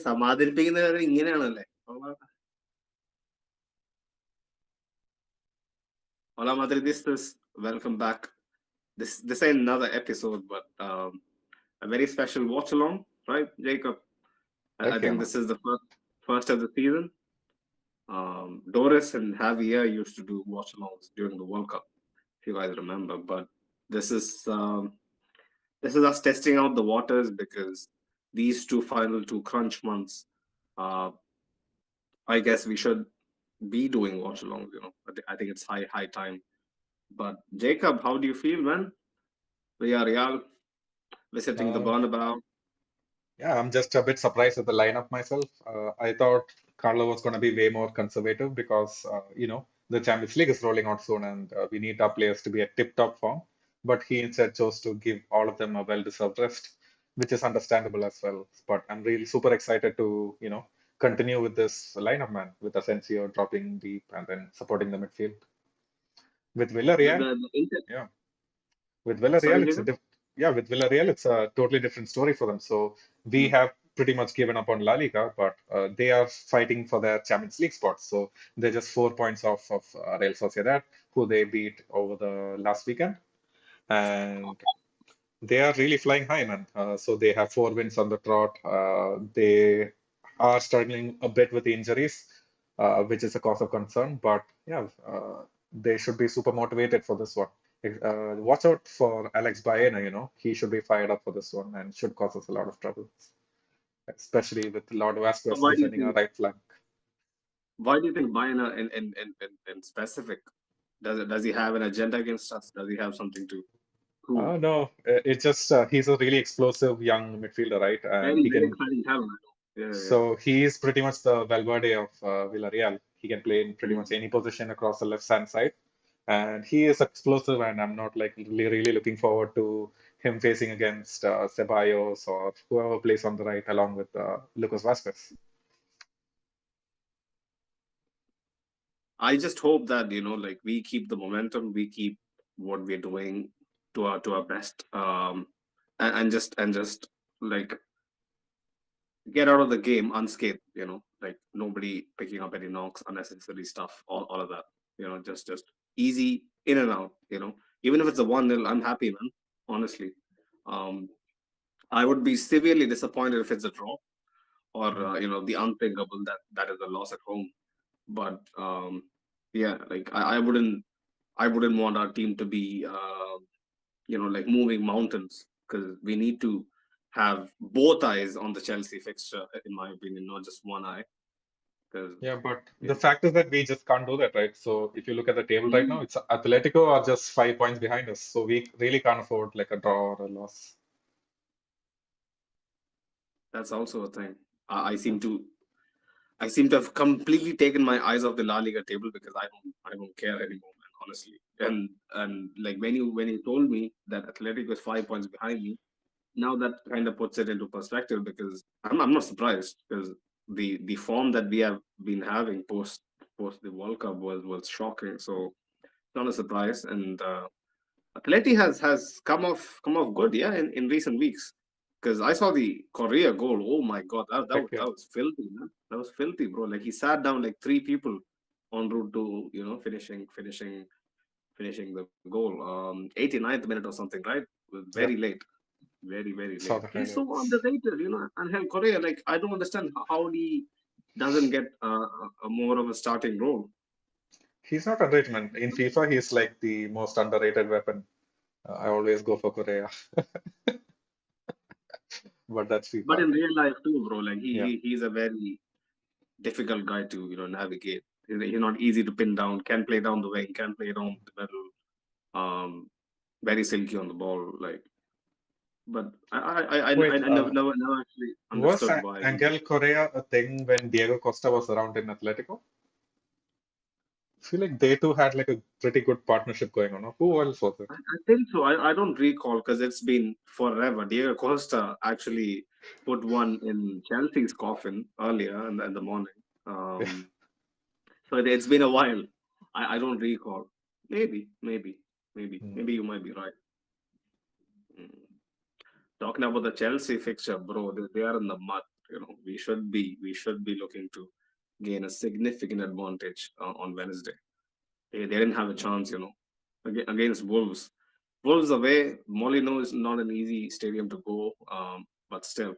സമാധാനിപ്പിക്കുന്നവർ ഇങ്ങനെയാണല്ലേ. Hola Madridistas, welcome back. This ain't another episode, but a very special watch along, right, Jacob? I think Okay, this is the first of the season. Doris and Javier used to do watch alongs during the World Cup, if you guys remember. But this is um, this is us testing out the waters because these final two crunch months. Uh, I guess we should be doing watch alongs. I think it's high time. But Jacob, how do you feel, man? Villarreal visiting the uh, Bernabeu. yeah, I'm just a bit surprised at the lineup myself. I thought Carlo was going to be way more conservative because, the Champions League is rolling out soon and we need our players to be at tip-top form. But he instead chose to give all of them a well-deserved rest, which is understandable as well. But I'm really super excited to, continue with this lineup, man, with Asensio dropping deep and then supporting the midfield. With The, Villarreal, the, the Inter. yeah. With Sorry, Villarreal, Jacob. with Villarreal, it's a totally different story for them. So we Hmm. have pretty much given up on La Liga, but they are fighting for their Champions League spots. So they're just 4 points off of Real Sociedad, who they beat over the last weekend, and they are really flying high, man. So they have 4 wins on the trot. They are struggling a bit with the injuries, which is a cause of concern. But yeah, they should be super motivated for this one. Watch out for Alex Baena, he should be fired up for this one and should cause us a lot of trouble, especially with Lord Vasquez Why do you defending our think? right flank. Why do you think Bayern in specific? Does he have an agenda against us? Does he have something to prove? No, it's just he's a really explosive young midfielder, right? And Very he very can. exciting talent. I know. Yeah, yeah. So he is pretty much the Valverde of Villarreal. He can play in pretty much Mm. any position across the left-hand side, and he is explosive. And I'm not like really looking forward to him facing against Ceballos or whoever plays on the right, along with Lucas Vasquez. I just hope that like we keep the momentum, we keep what we're doing to our best, and just like get out of the game unscathed. Like nobody picking up any knocks, unnecessary stuff, all of that. Just easy in and out. Even if it's a 1-0, I'm happy, man. Honestly, um, I would be severely disappointed if it's a draw or Mm. the unthinkable that is a loss at home. But yeah, like I wouldn't want our team to be like moving mountains because we need to have both eyes on the Chelsea fixture, in my opinion, not just one eye. Because Yeah, but yeah. the fact is that we just can't do that, right? So if you look at the table right now, Mm, it's Atletico are just 5 points behind us. So we really can't afford like a draw or a loss. that's also a thing. I, I seem to I seem to have completely taken my eyes off the La Liga table because I don't care anymore, man, honestly. And like when you told me that Atletico is 5 points behind me, now that kind of puts it into perspective because I'm not surprised because the form that we have been having post the World Cup was shocking. So it's not a surprise. And Atleti has come off good, yeah, in recent weeks. Because I saw the Korea goal. Oh my God, Heck yeah. that was filthy, man. That was filthy, bro. Like he sat down like three people en route to finishing the goal. 89th minute or something, right? It was very Yep. late, very Saw late. the He's so highlights. underrated, Angel Correa. Like I don't understand how he doesn't get a more of a starting role. He's not underrated, man. In FIFA, he's like the most underrated weapon. I always go for Correa, but that's But FIFA. in real life too, bro, like Yeah. he's a very difficult guy to navigate. He's not easy to pin down. Can play down the wing. Can play down the middle. Um, very silky on the ball. Like, but I Wait, never actually was understood why he. Angel Correa a thing when Diego Costa was around in Atletico? I feel like they two had like a pretty good partnership going on. Who else was it? I think so. I don't recall because it's been forever. Diego Costa actually put one in Chelsea's coffin earlier in the morning. Um, so it's been a while. I don't recall. Hmm. Maybe you might be right. Mm. Talking about the Chelsea fixture, bro, they are in the mud. we should be looking to gain a significant advantage on Wednesday. They didn't have a chance, against Wolves. Wolves away, Molino is not an easy stadium to go, but still,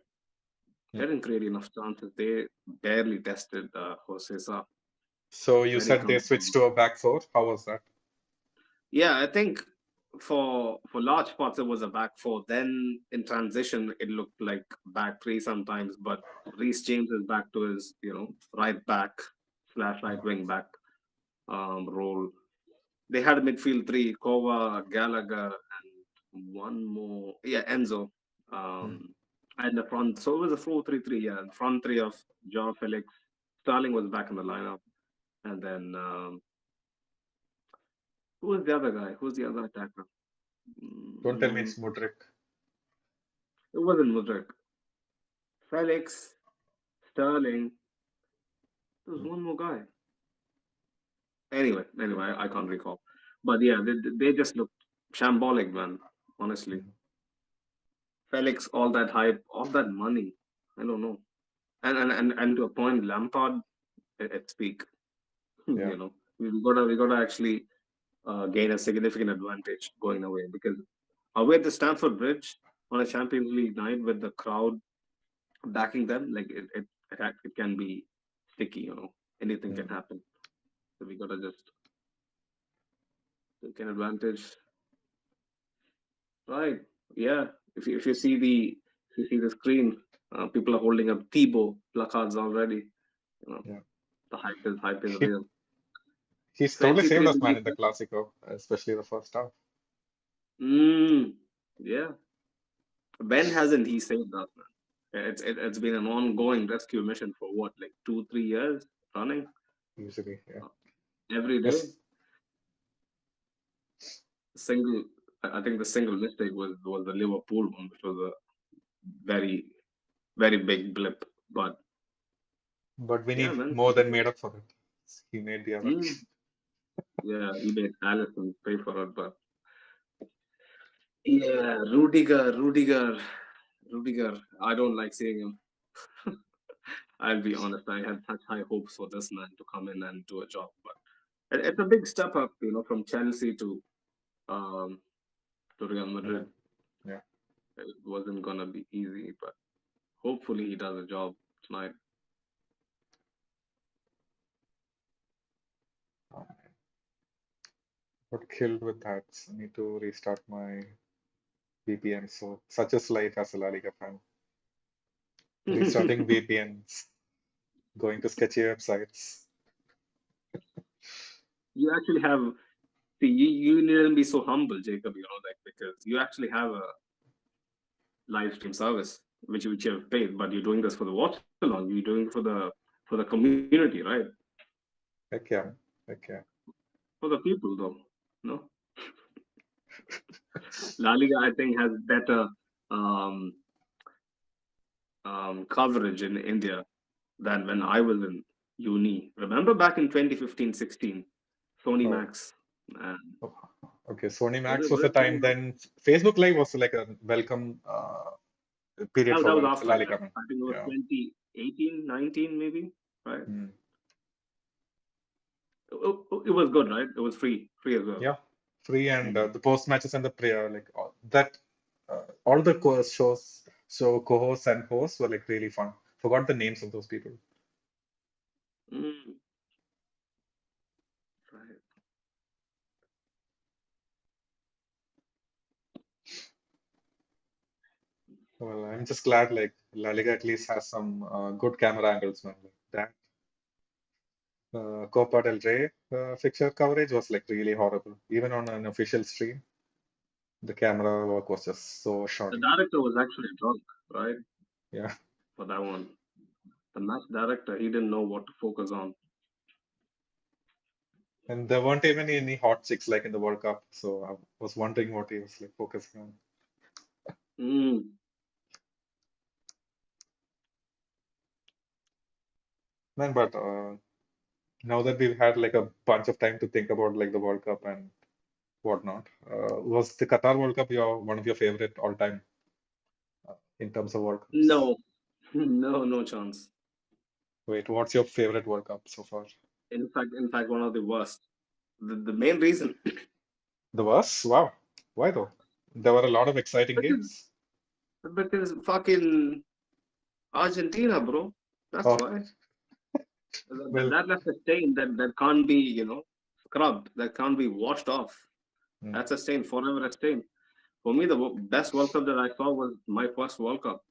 Yeah. they didn't create enough chances. They barely tested Jose Sa So you when he said they comes switched from. to a back four. How was that? Yeah, I think for large parts it was a back four. Then in transition, it looked like back three sometimes. But Reece James is back to his right back slash Mm, right wing back role. They had a midfield three: Kova, Gallagher, and one more. Yeah, Enzo. mm. Um, and the front. So it was a 4-3-3. Yeah, and front three of Joao Felix. Sterling was back in the lineup, and then who was the other guy? Who's the other attacker? Don't tell me Mm, it's Mudrik. it wasn't Mudrik. Felix, Sterling. There was Mm, one more guy. Anyway, I can't recall. But yeah, they just looked shambolic, man. Honestly, mm. Felix, all that hype, all that money. I don't know. And to a point, Lampard at peak. Yeah, We gotta actually gain a significant advantage going away because away at the Stamford Bridge on a Champions League night with the crowd backing them, like it can be sticky. Anything can mm. happen. So we gotta just take an advantage, right? Yeah. If you see the screen, people are holding up Thibaut placards already. You know, Yeah. the hype is He real. he's totally saved 23 us, man, degrees. in the Clasico, especially the first half. Yeah. Ben hasn't he saved us, man. It's been an ongoing rescue mission for what, like 2-3 years running Usually, yeah. every day. Yes, Single, I think the single mistake was the Liverpool one, which was a very very big blip. But but we yeah, need man. more than made up for it. He made the other. Mm, yeah, he made Allison pay for it, but yeah, Rudiger. I don't like seeing him. I'll be honest. I had such high hopes for this man to come in and do a job, but it's a big step up, from Chelsea um to Real Yeah, Madrid. yeah. It wasn't gonna be easy, but hopefully he does a job tonight. Um, Got killed with that. I need to restart my VPN. So such is life as a La Liga fan. Restarting You VPNs, going to sketchy websites. actually have see you needn't be so humble, Jacob. Like because you actually have a live stream service which you have paid, but you're doing this for the watch along. You're doing it for the community, right? Heck yeah, heck yeah. For the people, though. No, La Liga I think has better um, coverage in India than when I was in uni. Remember back in 2015-16, Sony Oh, Max. And oh, okay. Sony was Max it was the was Sony time Max? then. Facebook Live was like a welcome period That for was La after Liga, that. man. I think it was Yeah. 2018, 19 maybe. Right? Mm. It was good, right? It was free as well. Yeah, free and Mm. the post matches and the prayer, like that, all the shows, so co-hosts and hosts were like really fun. Forgot the names of those people. Mm. Right. Well, I'm just glad like La Liga at least has some good camera angles, man. Like that Copa del Rey fixture coverage was like really horrible. Even on an official stream, the camera work was just so The shoddy. director was actually drunk, right? Yeah, For that one. The match director, he didn't know what to focus on. and there weren't even any hot chicks like in the World Cup, so I was wondering what he was like focusing on. Mm. Man, but now that we've had like a bunch of time to think about like the World Cup and whatnot, was the Qatar World Cup one of your favorite all time in terms of World Cups? No, No, no chance. Wait, what's your favorite World Cup so far? In fact, one of the worst. The main reason The worst? Wow. Why though? There were a lot of exciting because games. because fucking Argentina, bro. That's Oh, why. That, well, that left a stain that can't be, scrubbed. That can't be washed off. mm, That's a stain, forever a stain. For me, the best World Cup that I saw was my first World Cup,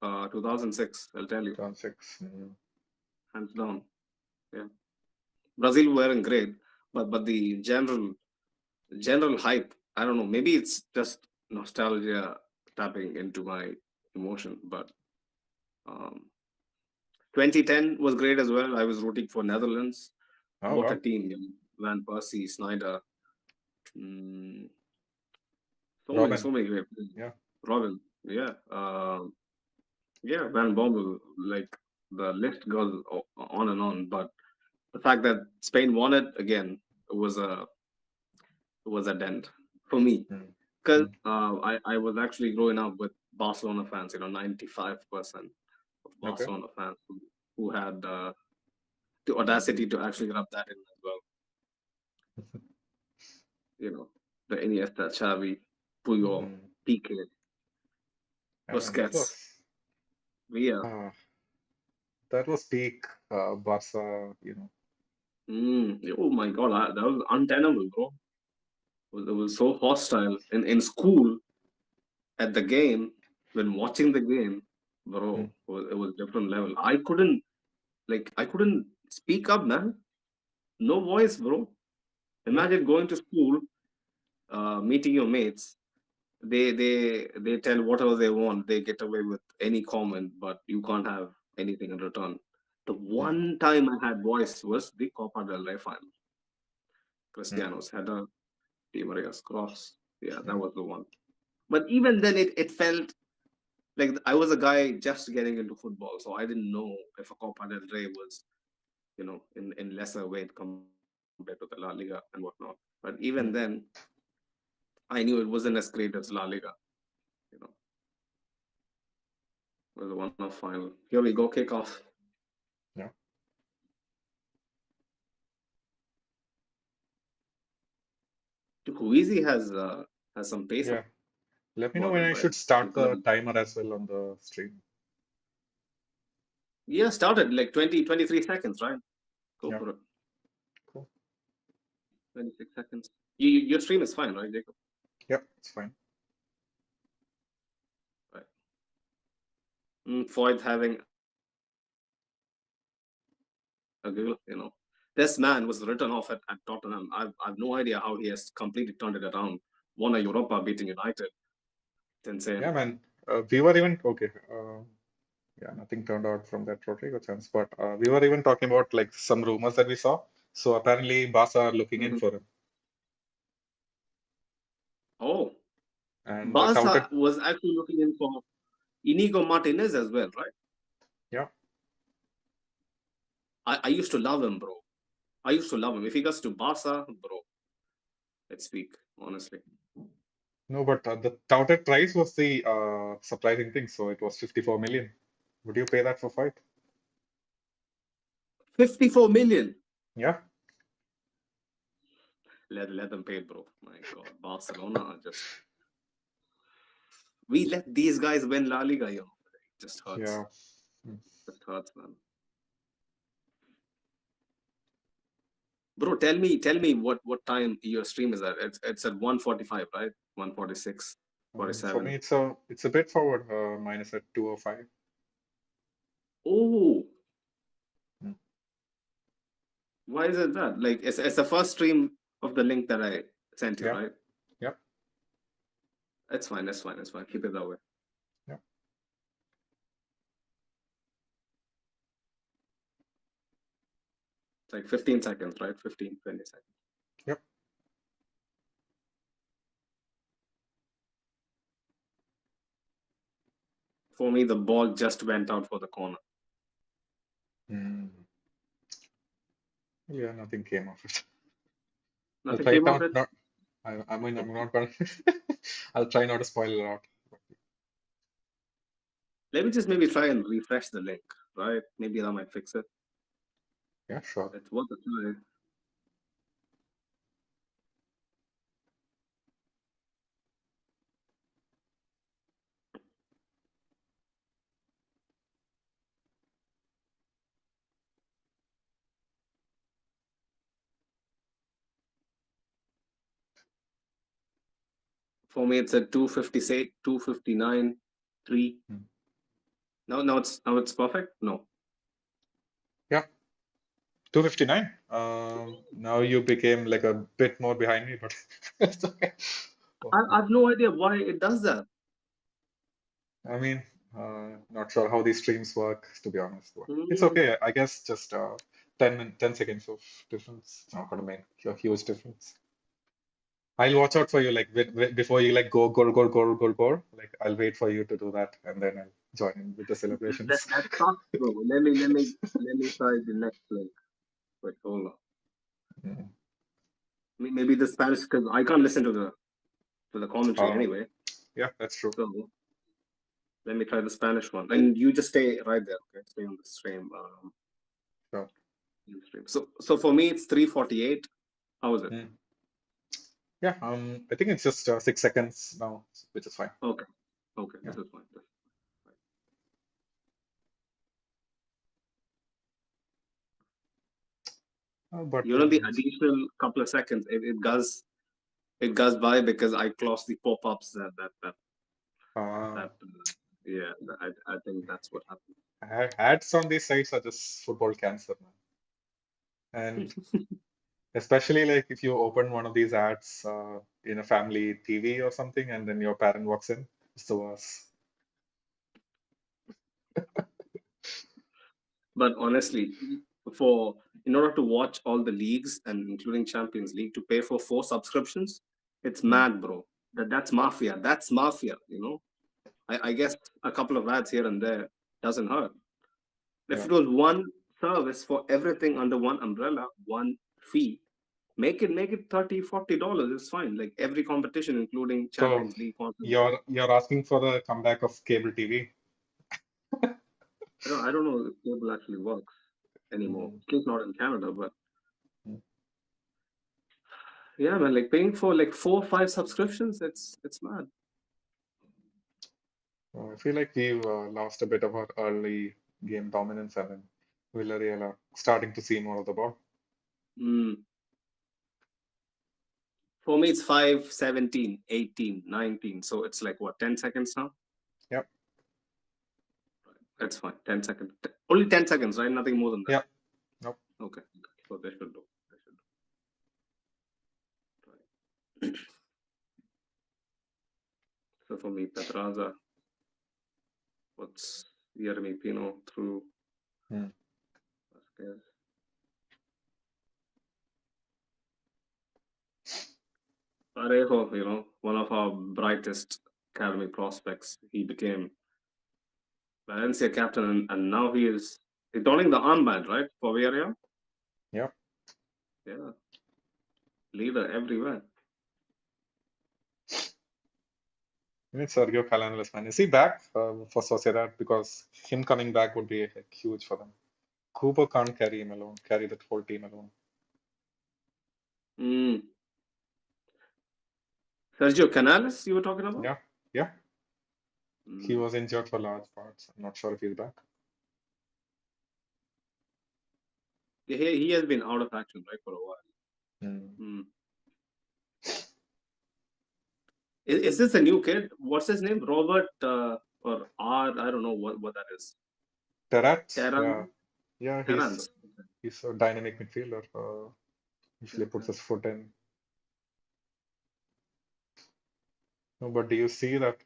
2006. I'll tell you, 2006. Mm, hands down. Yeah, Brazil weren't great, but the general hype. I don't know. Maybe it's just nostalgia tapping into my emotion. But um, 2010 was great as well. I was rooting for Netherlands. oh, What a wow. team! Van Persie, Snyder, mm, Robin. so many great players. Yeah. Robin, yeah, yeah, Van Bommel. Like the list goes on and on. But the fact that Spain won it again was a dent for me. Mm, Because mm, I was actually growing up with Barcelona fans, 95% of okay. Barcelona fans who had the audacity to actually rub that in as well. You know, the Iniesta, Xavi, Puyol, Mm, Piqué, I mean, Busquets, Villa. uh, that was peak Barca, Oh my God, that was untenable, bro. It was so hostile in school at the game when watching the game, bro. Mm, It was different level. I couldn't speak up, man. No voice, bro. yeah. Imagine going to school, meeting your mates. They tell whatever they want. They get away with any comment, but you can't have anything in return. The Mm, one time I had voice was the Copa del Rey final. mm, Cristiano's header, Di Maria's cross. Yeah, that yeah. was the one. But even then, it felt like I was a guy just getting into football, so I didn't know if a Copa del Rey was, in lesser weight compared to the La Liga and whatnot. But even then, Mm, I knew it wasn't as great as La Liga. You know, it was a one-off final. Here we go, kickoff. yeah. Huizi has some pace Yeah. about him, right? Let me know when I should Incredible. start the timer as well on the stream. Yeah, started like 20, 23 seconds, right? Go Yeah. for it. Cool. 26 seconds. Your stream is fine, right, Jacob? Yep, it's fine. Right. Foyth having a giggle, This man was written off at Tottenham. I've no idea how he has completely turned it around. Won a Europa beating United. It's insane. Yeah, man. We were even okay. Yeah, nothing turned out from that Rodrigo chance, but we were even talking about like some rumors that we saw. So apparently, Barca are looking in Mhm. for him, Oh, and the touted, Barca was actually looking in for Inigo Martinez as well, right? yeah, I used to love him, bro. I used to love him. If he goes to Barca, bro, let's speak honestly. no, but the touted price was the surprising thing. So it was 54 million. Would you pay that for fight? 54 million. Yeah, Let them pay, bro. My God, Barcelona are just we let these guys win La Liga, yo. It just hurts. yeah. Mm. Just hurts, man. Bro, tell me what time your stream is at. It's at 1:45, right? 1:46, For 47. me, it's a bit forward, minus at 205. Oh, Mm. why is it that? Like it's the first stream of the link that I sent you, Yeah, right? yeah, It's fine, it's fine. Keep it that way. yeah. It's like 15 seconds, right? 15, 20 seconds. Yep. For me, the ball just went out for the corner. Mm. Yeah, nothing came of it. I'll Nothing try came of not it. not. I mean, I'm not gonna. I'll try not to spoil a lot. Let me just maybe try and refresh the link, right? Maybe that might fix it. Yeah, sure. It's worth a try. For me, it's at 258, 259, 3. Hmm. Now it's perfect. No, Yeah, 259. Now you became like a bit more behind me, but it's okay. I have no idea why it does that. I mean, not sure how these streams work, to be honest, but it's Hmm. okay. I guess just 10 seconds of difference. It's not gonna make a huge difference. I'll watch out for you, like before you like go. Like I'll wait for you to do that, and then I'll join in with the That celebrations. that sucks, bro. Let me try the next link. Wait, hold on. Mm. Maybe the Spanish, because I can't listen to the commentary Uh, anyway. yeah, that's true. So let me try the Spanish one, and you just stay right there. Okay, stay on the stream. Sure. Stream. So for me, it's 3:48. How is it? Mm. Yeah, I think it's just 6 seconds now, which is fine. Okay, okay, Yeah, this is fine. This is fine. but You know, the additional couple of seconds, it goes by because I close the pop-ups uh, that yeah, I think that's what happened. ads on these sites are just football cancer, man. And especially like if you open one of these ads in a family TV or something, and then your parent walks in, it's the worst. But honestly, for in order to watch all the leagues and including Champions League, to pay for 4 subscriptions, it's Mm. mad, bro. That's mafia. That's mafia. I guess a couple of ads here and there doesn't hurt. If Yeah. it was one service for everything under one umbrella, one fee, make it $30-$40. It's fine. Like every competition, including So Champions League. you're asking for the comeback of cable TV. I don't know if cable actually works anymore. Mm. At least not in Canada, but Mm. yeah, man, like paying for like 4 or 5 subscriptions, it's mad. I feel like we've lost a bit of our early game dominance, and then Villarreal are starting to see more of the ball. Mm. For me, it's 5, 17, 18, 19. So it's like what, 10 seconds now? Yep. That's fine. 10 seconds. Only 10 seconds, right? Nothing more than that. Yep. Nope. Okay. So they should do. They should do. Right. So for me, Petraza, what's Jeremy Pino through Mm. Vasquez. Parejo, one of our brightest academy prospects. He became Valencia captain, and now he's donning the armband, right, for Villarreal? Yep. Yeah, leader everywhere. Even Sergio Canales, man, is he back for Sociedad? Because him coming back would be like, huge for them. Cooper can't carry him alone, carry that whole team alone. Mm. Sergio Canales, you were talking about? Yeah. Yeah. He Mm. was injured for large parts. I'm not sure if he's back. Yeah, he has been out of action, right, for a while. Mm. Mm. Is this a new kid? What's his name? Robert or R? I don't know what that is. Terrat, yeah. Terran? Yeah, Terrans. he's a dynamic midfielder. Okay, Usually puts okay. his foot in. No, but do you see that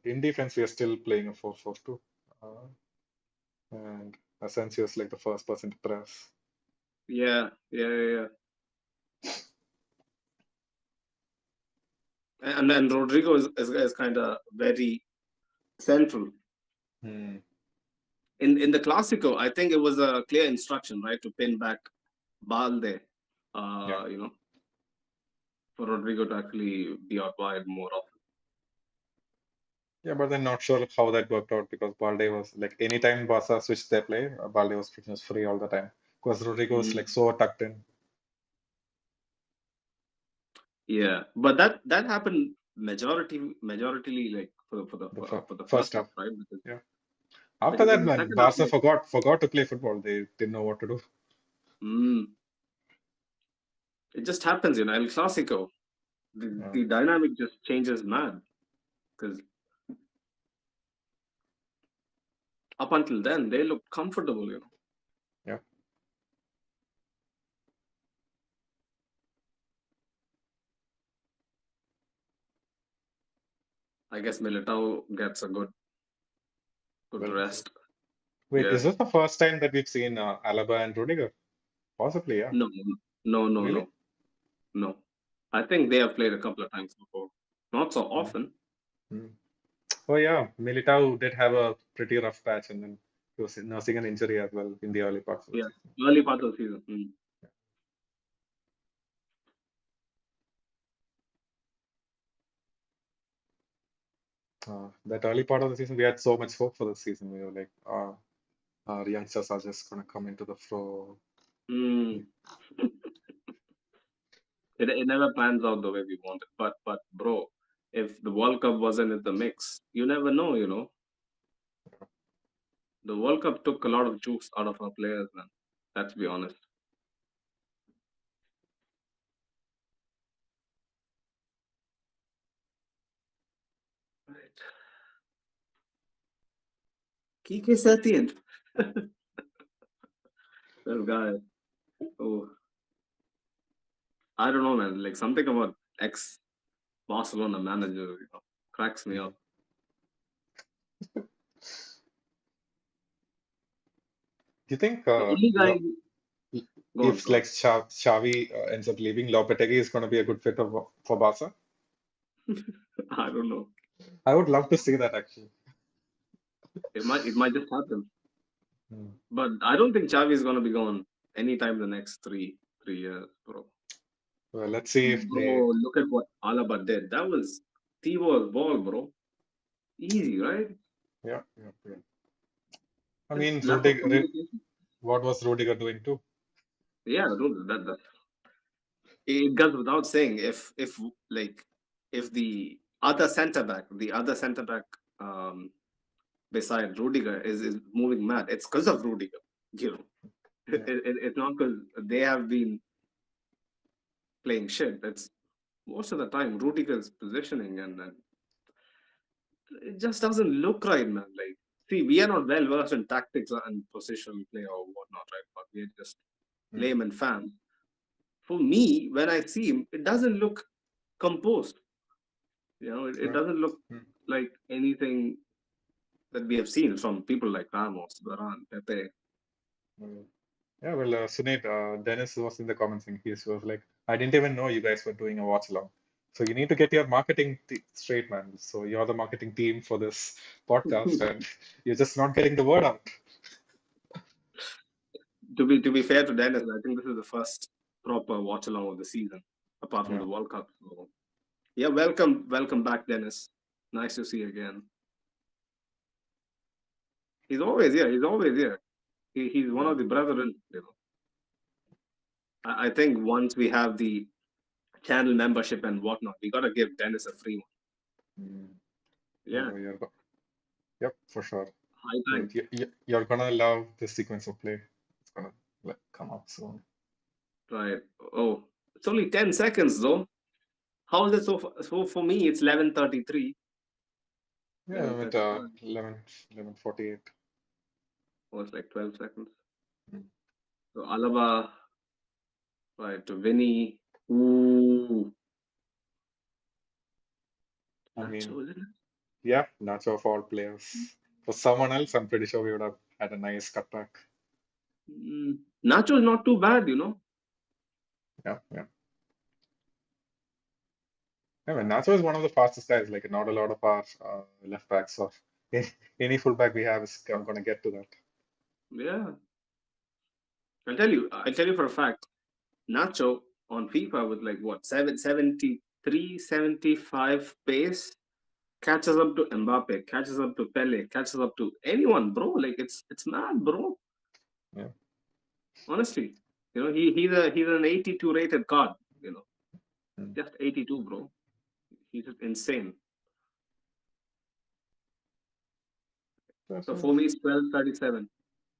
in defense we are still playing a 4-4-2, and Asensio is like the first person to press. Yeah, yeah, yeah, yeah. And Rodrigo is kind of very central. Hmm. In the Clásico, I think it was a clear instruction, right, to pin back Balde, Yeah. uh, you know, for Rodrigo to actually be out wide more often. Yeah, but then not sure how that worked out because Balde was like anytime Barca switched their play, Balde was pretty much free all the time. Because Rodrigo was like Mm, so tucked in yeah, but that happened majoritarily like the for the first first half, half. right? Yeah. After Because that, in the man, second half, Barca like, forgot to play football. They didn't know what to do. mm, it just happens, El Clasico. Yeah, The dynamic just changes mad. Because up until then, they look comfortable. yeah. I guess Militao gets a good Well deserved. rest. Wait, Yeah. is this the first time that we've seen Alaba and Rudiger? Possibly, yeah. No, no, no, Really? no, no. I think they have played a couple of times before. Not so Mm. often. Mm. Oh yeah, Militao did have a pretty rough patch, and then he was nursing an injury as well in the early parts of the Yeah. season. Early part of the season. Mm. That early part of the season, we had so much hope for the season. We were like, our youngsters are just gonna come into the flow. Mm. It never pans out the way we wanted. But bro, if the World Cup wasn't in the mix, you never know. The World Cup took a lot of juice out of our players, man. Let's be honest. Right. Kike Setien. This guy. Oh, I don't know, man. Like something about ex Barcelona manager, cracks me Mm. up. Do you think The only guy. Go on, if go on. like Xavi ends up leaving, Lopetegui is going to be a good fit for Barca? I don't know. I would love to see that actually. It might just happen. Mm. But I don't think Xavi is gonna be gone anytime the next three years, bro. Well, let's see if they. Bro, look at what Alaba did. That was Thibaut's ball, bro. Easy, right? Yeah, yeah, yeah. I Just mean, lack of Rudiger, communication. what was Rudiger doing too? Yeah, dude, that it goes without saying. If like if the other center back um beside Rudiger is moving mad, it's because of Rudiger. You know, Yeah. it's not because they have been playing shit. It's most of the time Rudiger's positioning and it just doesn't look right, man. Like, see, we are not well versed in tactics and positional play or whatnot, right? But we're just Mm. layman fans. For me, when I see him, it doesn't look composed. It Yeah. doesn't look Mm. like anything that we have seen from people like Ramos, Varane, Pepe. Mm. Yeah, well, Sunit, Dennis was in the comments and he was like, I didn't even know you guys were doing a watch along. So you need to get your marketing straight, man. So you're the marketing team for this podcast and you're just not getting the word out. To be fair to Dennis, I think this is the first proper watch along of the season, apart from Yeah. the World Cup. So yeah, welcome back, Dennis. Nice to see you again. He's always here. He's always here. He's one Yeah. of the brethren. I think once we have the channel membership and whatnot, we gotta give Dennis a free one. Mm. Yeah, Oh, yep, for sure. high time. Wait, you're gonna love this sequence of play. It's gonna like come up soon. Right. Oh, it's only 10 seconds though. How is it so? So for me, it's 11:33. Yeah, Eleven I'm at thirty-five. 11:48. Oh, it's like 12 seconds. Mm. So Alaba, right to Vinny. Ooh, I mean, Nacho, isn't it? yeah, Nacho of all players. For someone else, I'm pretty sure we would have had a nice cutback. Nacho is not too bad. Yeah, yeah. I mean, Nacho is one of the fastest guys. Like, not a lot of our left backs or any fullback we have is going to get to that. Yeah, I'll tell you for a fact. Nacho on FIFA with like what 73, 75 pace catches up to Mbappe, catches up to Pele, catches up to anyone, bro. Like it's mad, bro. Yeah. Honestly, he's an 82 rated card. You know, Mm. just 82, bro. He's just insane. That's So all. for me, it's 12:37.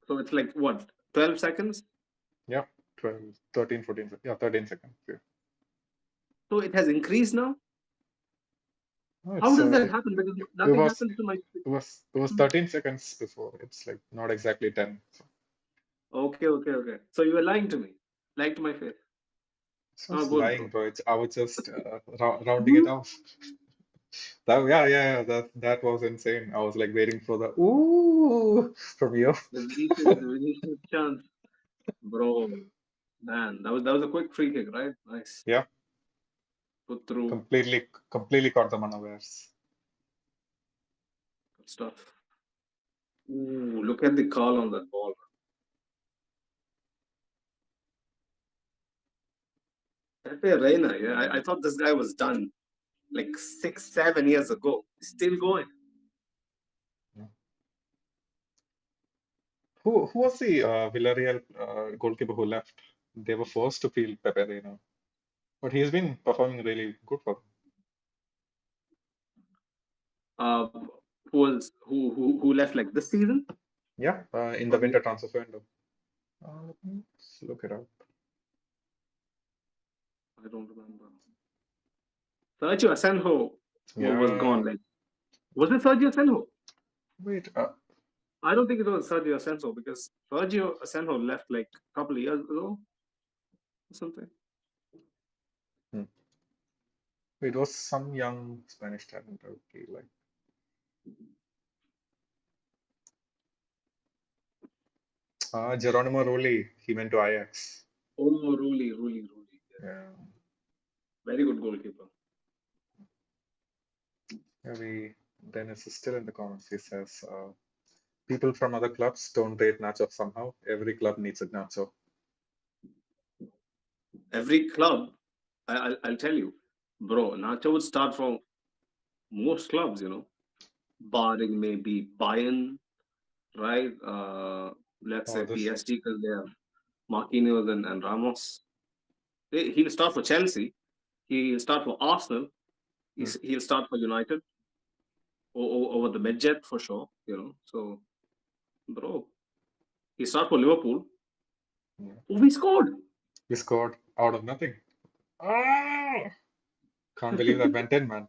So it's like what, 12 seconds? Yeah, 12, 13, 14, yeah, 13 seconds. Yeah. So it has increased now. No, How it's does that it, happen? Because it nothing was happens to my. it was 13 seconds before. It's like not exactly 10. So Okay, okay, okay. So you were lying to me, lying to my face. it's Oh, not good, lying, bro. bro. I was just rounding it off. That was insane. I was like waiting for the ooh from you. The Vinicius chance, bro. Man, that was a quick free kick, right? Nice, Yeah, put through. completely caught them unawares. Good stuff. Ooh, look at the call on that ball. Pepe Reina, yeah. I thought this guy was done like 6, 7 years ago. Still going. Yeah. Who was the Villarreal goalkeeper who left? They were forced to feel Pepe Reina, but he's been performing really good for them. Uh, who left like this season? Yeah, in Or the winter transfer window. Let me look it up. I don't remember. Sergio Asenjo was Yeah, gone. Like, was it Sergio Asenjo? wait. I don't think it was Sergio Asenjo because Sergio Asenjo left like a couple of years ago or something. Hmm. It was some young Spanish talent. Okay, like Geronimo Rulli. He went to Ajax. Oh, Ruli. Yeah, Very good goalkeeper. maybe Dennis is still in the comments. He says, people from other clubs don't rate Nacho somehow. Every club needs a Nacho. Every club, I'll tell you, bro. Nacho would start from most clubs, barring maybe Bayern, right? Let's Oh, say this. PSG because they have Marquinhos and Ramos. He'll start for Chelsea. He'll start for Arsenal. Hmm, He'll start for United over the midget for sure. So bro, he start for Liverpool. yeah. Oh, we scored. He scored out of nothing. Ah! Can't believe that went in, man.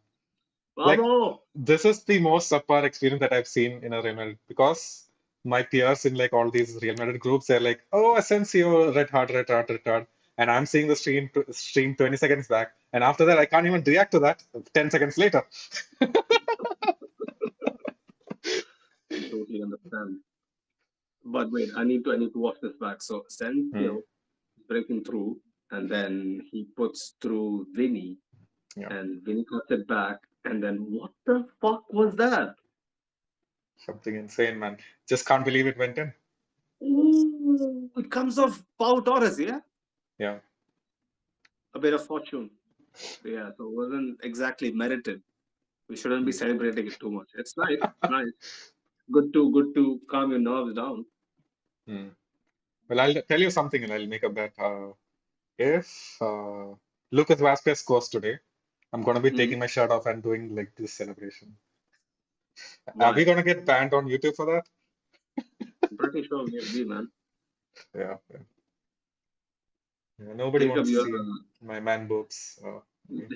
Like, Bravo. this is the most subpar experience that I've seen in a Real Madrid because my peers in like all these Real Madrid groups, they're like, "Oh, Asensio, red hard," and I'm seeing the stream 20 seconds back, and after that, I can't even react to that 10 seconds later. I totally understand. But wait, I need to watch this back. So Hmm. Sensio breaking through, and then he puts through Vinny, Yeah, and Vinny cuts it back, and then what the fuck was that? something insane, man. Just can't believe it went in. Ooh, it comes off Pau Torres, yeah? Yeah. A bit of fortune. Yeah, so it wasn't exactly merited. We shouldn't be Hmm. celebrating it too much. It's nice. It's nice. Good to calm your nerves down. Hmm. Well, I'll tell you something, and I'll make a bet. If Lucas Vasquez scores today, I'm gonna be Hmm. taking my shirt off and doing like this celebration. Are we Why? gonna get banned on YouTube for that? I'm pretty sure we'll be, man. Yeah, yeah. Yeah, nobody Jacob, wants to you're see my man boobs. Yeah.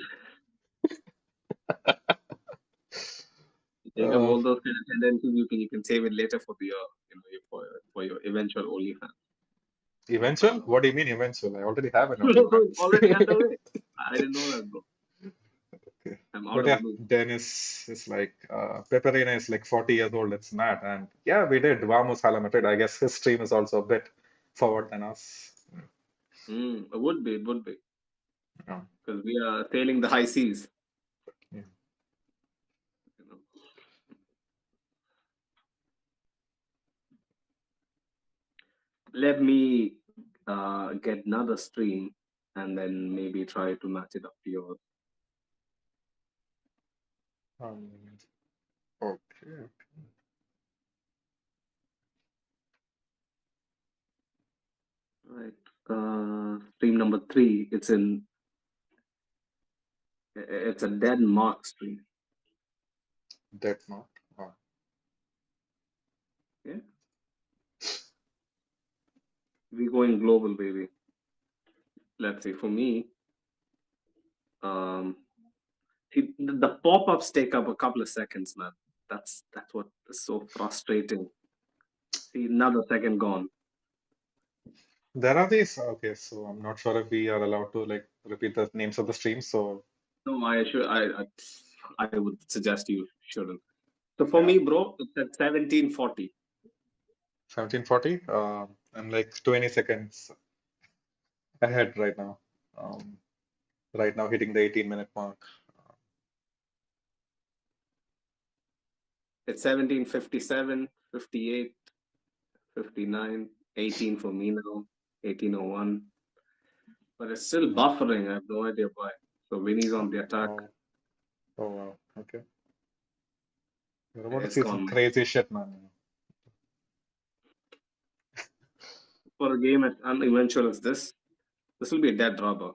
Jacob, Uh, all those kind of tendencies you can save it later for your for your eventual OnlyFans. eventual? What do you mean eventual? I already have an It's OnlyFans. already underway. I didn't know that, bro. Okay. I'm out But of the yeah, loop. Dennis is like, Peperina is like 40 years old. It's mad. And yeah, we did. Vamos a la Madrid. I guess his stream is also a bit forward than us. It would be, Yeah. because we are sailing the high seas. Yeah. You know. Let me get another stream and then maybe try to match it up to yours. Um, okay. Right. Stream number 3. It's a Denmark stream. Dead Mark. Oh, Yeah. We're going global, baby. Let's see. For me, um, the pop-ups take up a couple of seconds, man. That's what is so frustrating. See, another second gone. there are these. Okay, so I'm not sure if we are allowed to like repeat the names of the streams. So No, I would suggest you shouldn't. So for yeah, me, bro, it's at 1740. 1740. I'm like 20 seconds ahead right now. Um, right now hitting the 18-minute mark. It's 1757, 58, 59, 18 for me now, 1801. But it's still Oh, buffering. I have no idea why. So Vinny's on the attack. oh, oh wow. Okay, you're about to It's see some gone, man. crazy shit, man. For a game as uneventual as this will be a dead rubber.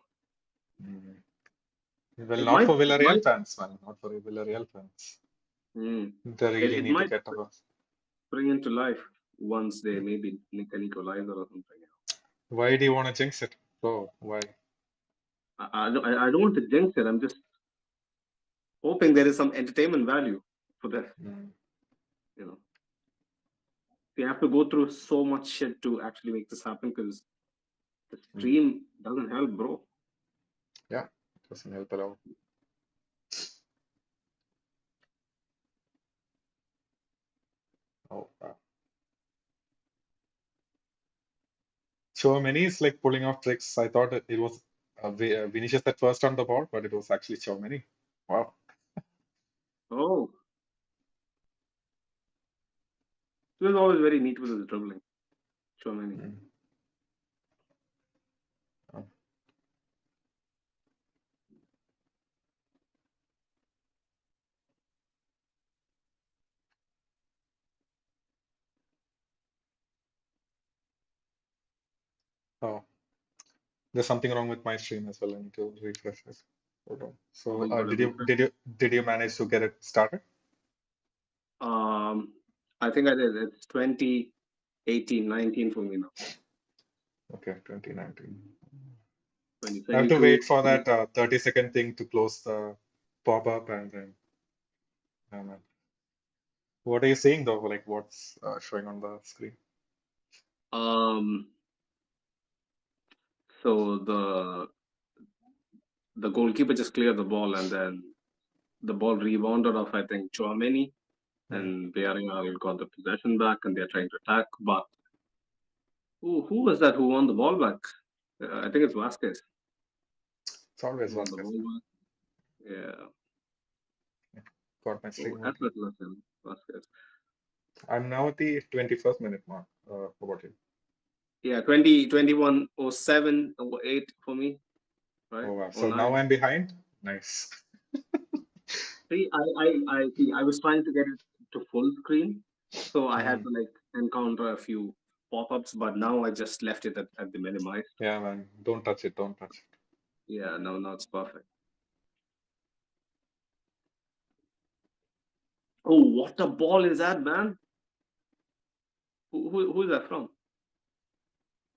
Mm. Well, It not might, for it might, Villarreal fans, man. Not for Villarreal fans. mm, They really it need to might get above. spring into life once they maybe nick an equalizer or something. Why do you want to jinx it? Oh, why? I don't want to jinx it. I'm just hoping there is some entertainment value for this. Mm. You know, we have to go through so much shit to actually make this happen because the Mm. stream doesn't help, bro. Yeah, it doesn't help at all. Oh, wow. Chouameni is like pulling off tricks. I thought it was Vinicius at first on the ball, but it was actually Chouameni. Wow. Oh, he was always very neat with his dribbling. So many. Mm. Oh, oh, there's something wrong with my stream as well. I need to refresh it. Hold on. Oh, So, you got a did you refresh. did you did you manage to get it started? Um, I think I did. It's 2018, 19 for me now. Okay, 2019. I have to 2022. wait for that 30-second thing to close the pop-up and then. Um, what are you seeing though? Like what's showing on the screen? Um, so the goalkeeper just cleared the ball and then the ball rebounded off, I think, Chouameni, Hmm. and Villarreal got the possession back and they're trying to attack. But who was that who won the ball back? I think it's Vasquez It's always who won the Vasquez. ball back. Yeah. Got my Oh, stream working. effortless Vasquez. I'm now at the 21st minute mark. How about you? Yeah, 2021 07 08 for me, right? Oh wow. Oh So now nine. I'm behind. Nice. See, I see. I was trying to get it to full screen, so I had Hmm. to like encounter a few pop-ups, but now I just left it at the minimized. Yeah, man. Don't touch it. Don't touch it. Yeah, now it's perfect. Oh, what a ball is that, man? Who is that from?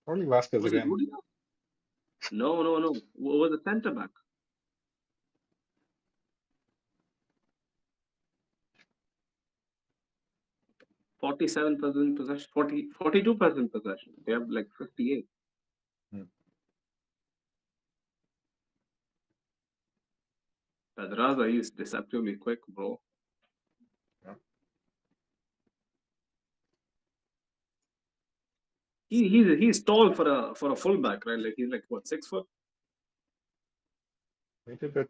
Only Vasquez Was it again. Rudy? No, no, no. Who was the center back? 47% possession, 42% possession. They have like 58. Hmm. Pedraza is deceptively quick, bro. Yeah. He's tall for a fullback, right? Like he's like what, 6 foot? Maybe a bit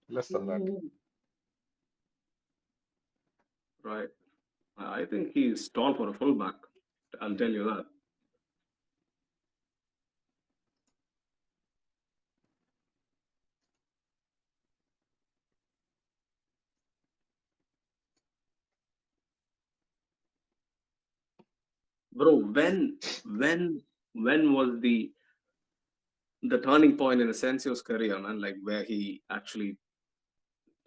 less than that. Ooh. Right. I think he's tall for a fullback. I'll Hmm. tell you that. bro. When was the turning point in Asensio's career, man? Like where he actually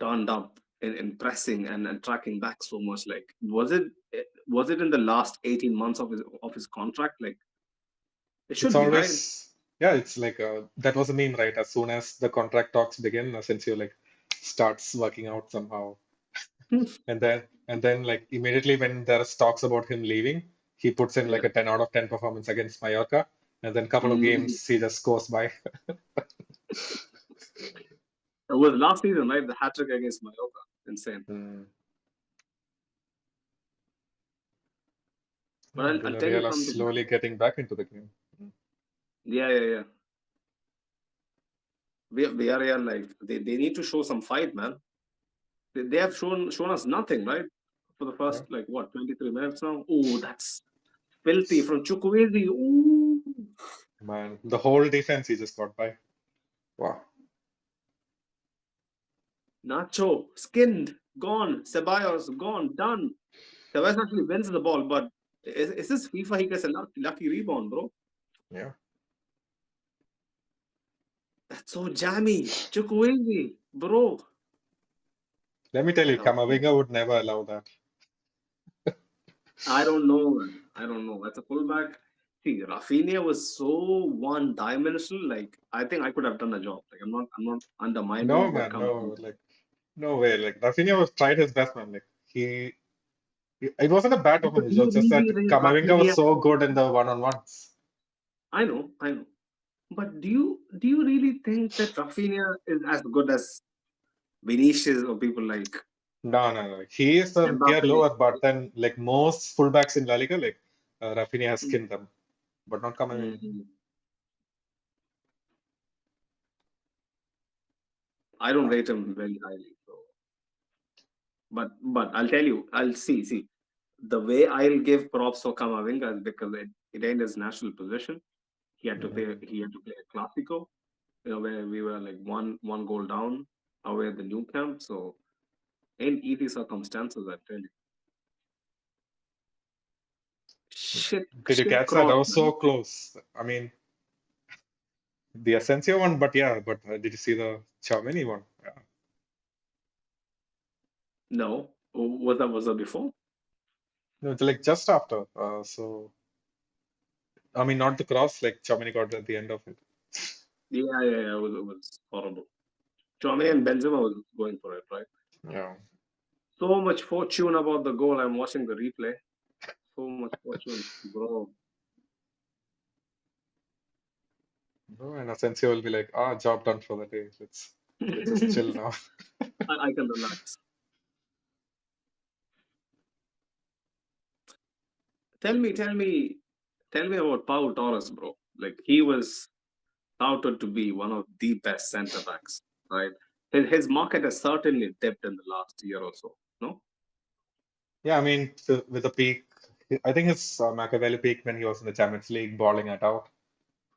turned up in pressing and tracking back so much. Like was it in the last 18 months of his contract? Like it It's should be right. always, yeah, it's like that was a meme, right? As soon as the contract talks begin, Asensio like starts working out somehow. And then like immediately when there's talks about him leaving, he puts in Yeah. like a 10 out of 10 performance against Mallorca, and then couple of Mm. games he just goes by. It was last season, right? The hat trick against Mallorca. Insane. Mm. But Yeah, I'll tell you Villarreal are something, man. slowly getting back into the game. Mm. Yeah, yeah, yeah. We are yeah, like they need to show some fight, man. They have shown us nothing, right? For the Yeah, first like what 23 minutes now. Oh, that's filthy from Chukwueze. Ooh, man, the whole defense he just got by. Wow. Nacho skinned, gone. Ceballos gone, done. Ceballos actually wins the ball, but is this FIFA? He gets a lucky rebound, bro. Yeah. That's so jammy. Chukwueze, bro. Let me tell you, That was so. Camavinga would never allow that. I don't know, man. I don't know. As a fullback, see, Rafinha was so one-dimensional. Like, I think I could have done the job. Like, I'm not No, undermining what man, comes. no, like no way. Like Rafinha was tried his best, man. Like it wasn't a bad Do performance. It you was just really that rate Camavinga was Rafinha? so good in the one-on-ones. I know. But do you really think that Rafinha is as good as Vinicius or people like No, no, no. He is a tier Mbappe? lower, but then like most fullbacks in La Liga, like Rafinha has Mm, skinned them, but not Camavinga. mm, I don't rate him very highly. So, but I'll tell you, I'll see. The way I'll give props for Kamavinga is because it ain't his national position. Mm. He had to play a Clásico, where we were like one goal down away at the new camp. So ain't easy circumstances, I tell you. Did you Shit catch that? That cross, was so man. close. I mean, the Asensio one, but yeah, but did you see the Tchouaméni one? Yeah. No, was that before? No, it's like just after. So I mean, not the cross, like Tchouaméni got at the end of it. Yeah. It was horrible. Chouameni and Benzema was going for it, right? Yeah. So much fortune about the goal. I'm watching the replay. So much fortune, bro. No, and Asensio will be like, ah, job done for the day. Let's just I, chill now. I can relax. Tell me about Pau Torres, bro. Like he was touted to be one of the best centre backs, right? His market has certainly dipped in the last year or so. No. Yeah, I mean, with the peak, I think his Machiavelli peak when he was in the Champions League, balling it out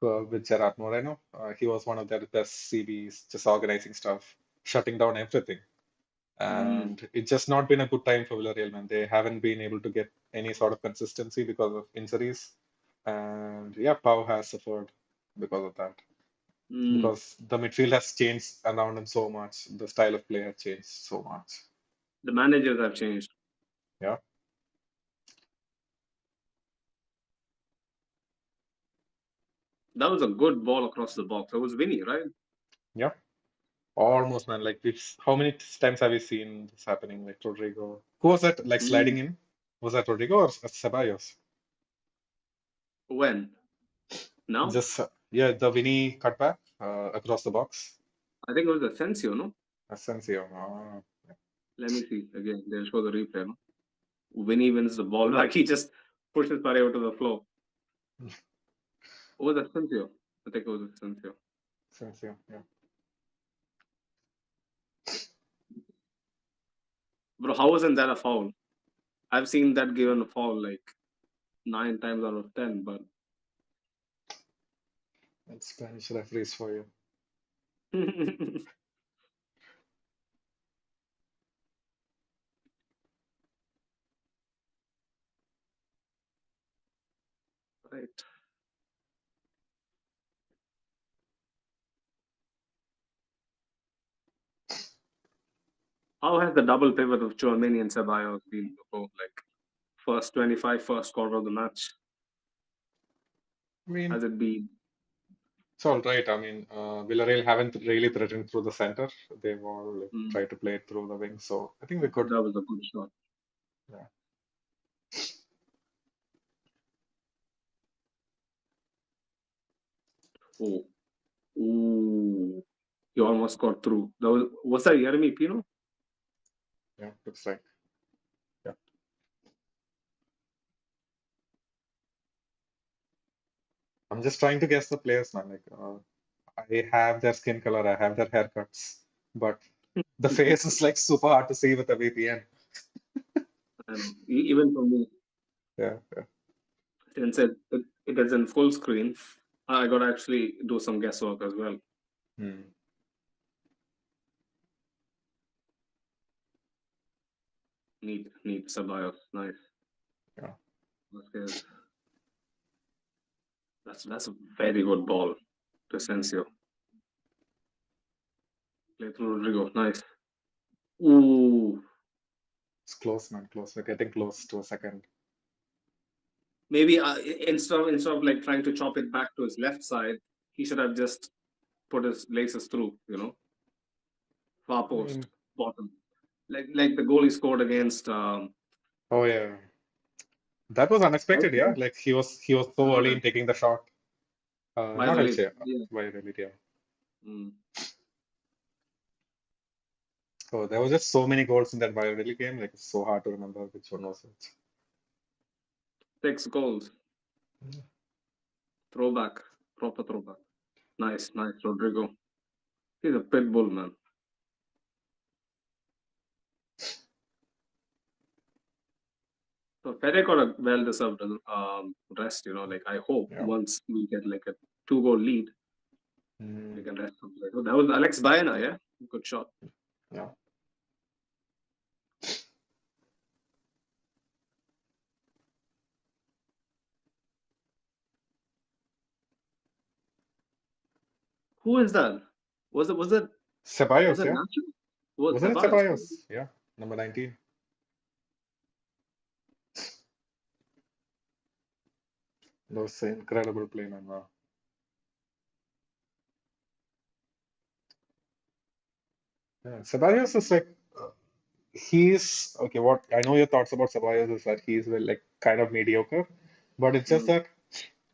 with Gerard Moreno. He was one of their best CBs, just organizing stuff, shutting down everything. Mm. And it's just not been a good time for Villarreal, man. They haven't been able to get any sort of consistency because of injuries. And yeah, Pau has suffered because of that. Mm. Because the midfield has changed around him so much. The style of play has changed so much. The managers have changed. Yeah, That was a good ball across the box. It was Vinny, right? yeah. Almost, man. Like, how many times have we seen this happening? Like Rodrigo. Who was that? Like sliding Mm. in? Was that Rodrigo or Ceballos? When? Now? Just yeah, the Vinny cutback across the box. I think it was Asensio, no? Asensio. Ah, Let me see again. They'll show the replay, no? Vinny wins the ball back. He just pushes Parejo to the floor. It was Asensio. I think it was Asensio. Asensio. Yeah. Bro, how wasn't that a foul? I've seen that given a foul like 9 times out of 10, but That's Spanish referees for you. Right. How has the double pivot of Chouameni and Ceballos been before? Like first 25, first quarter of the match. I mean, Has it been? it's all right. I mean, Villarreal haven't really threatened through the center. They've all like, Mm, tried to play it through the wing. So I think we could. that was a good shot. Yeah. Oh, ooh, he almost got through. Was that Jeremy Pino? Yeah. Looks like. Yeah. I'm just trying to guess the players, man. Like, I have their skin color, I have their haircuts, but the face is like super hard to see with a VPN. And even for me, Yeah, yeah. since it is in full screen, I got to actually do some guesswork as well. Hmm. Neat Ceballos. Nice. Yeah. Vasquez. That's a very good ball to Asensio. Play through Rodrigo. Nice. Ooh. It's close, man. Close. We're getting close to a second. Maybe instead of like trying to chop it back to his left side, he should have just put his laces through. Far I post, mean, bottom. Like the goal he scored against oh yeah. That was unexpected, yeah. Elche? Like he was so early in taking the shot. Not Valladolid. Elche, Yeah. Villarreal, yeah. Mm. Oh, there was just so many goals in that Villarreal game. Like it's so hard to remember which one was which. 6 goals. Throwback. Proper throwback. Nice, Rodrigo. He's a pit bull, man. So Fede got a well-deserved rest. Like I hope Yeah. once we get like a 2-goal lead, we Mm, can rest him. Like, oh, that was Alex Baena, yeah, good shot. yeah. Who is that? Was it was it was Ceballos, it yeah. Nacho? Was Wasn't it Ceballos? Ceballos? Yeah. Number 19. That was an incredible play, man. Wow. Yeah. Ceballos is like he's okay. What I know your thoughts about Ceballos is that he's well, like kind of mediocre, but it's just Mm, that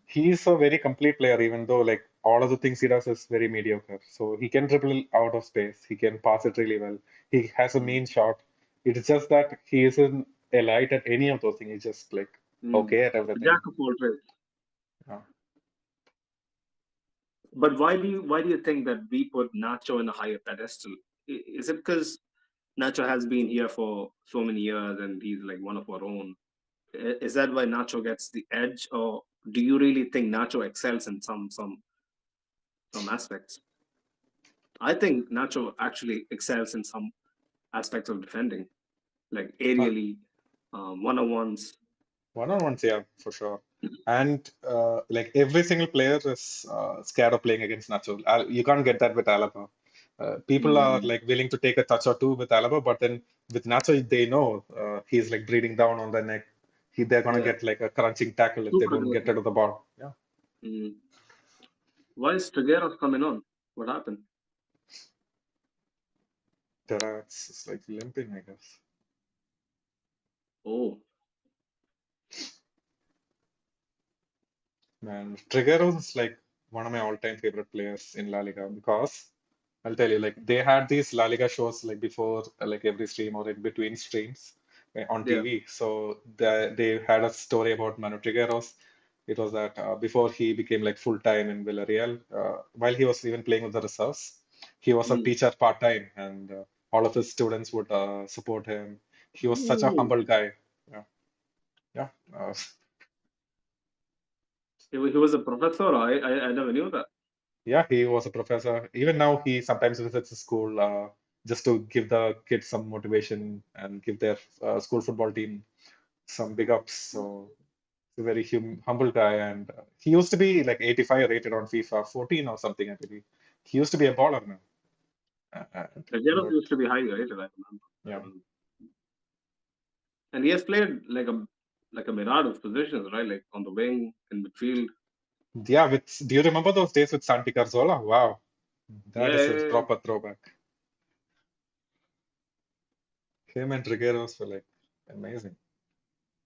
he's a very complete player, even though like all of the things he does is very mediocre. So he can dribble out of space, he can pass it really well, he has a mm, mean shot. It's just that he isn't elite at any of those things. He's just like mm. okay at Jack everything. of all trades. Yeah. But why do you think that we put Nacho in a higher pedestal? Is it because Nacho has been here for so many years and he's like one of our own? Is that why Nacho gets the edge, or do you really think Nacho excels in some aspects? I think Nacho actually excels in some aspects of defending, like Uh, aerially, one-on-ones. One-on-ones, yeah, for sure. And like every single player is scared of playing against Nacho. You can't get that with Alaba. People are Mm, like willing to take a touch or two with Alaba, but then with Nacho, they know he's like breathing down on the neck. They're gonna yeah, get like a crunching tackle if they super don't get rid aggressive. of the ball. Yeah, Mm. Why is Trigueros coming on? What happened? that's it's like limping, I guess. Oh, Man, Trigueros is like one of my all-time favorite players in La Liga because I'll tell you, like they had these La Liga shows like before, like every stream or in between streams on yeah. TV. So they had a story about Manu Trigueros. It was that before he became like full-time in Villarreal, while he was even playing with the reserves, he was a Mm. teacher part-time, and all of his students would support him. He was such a Ooh. humble guy. Yeah, yeah. He was a professor. I never knew that. Yeah, he was a professor. Even now, he sometimes visits the school just to give the kids some motivation and give their school football team some big ups. So He's a very humble guy, and he used to be like 85 rated on FIFA 14 or something, I believe. He used to be a baller now. Regeros But used to be high rated, I remember. I yeah, remember. And he has played like a myriad of positions, right? Like on the wing, in midfield. yeah. Do you remember those days with Santi Cazorla? Wow, that Yeah, is a yeah, yeah. proper throwback. Him and Trigueros were like amazing.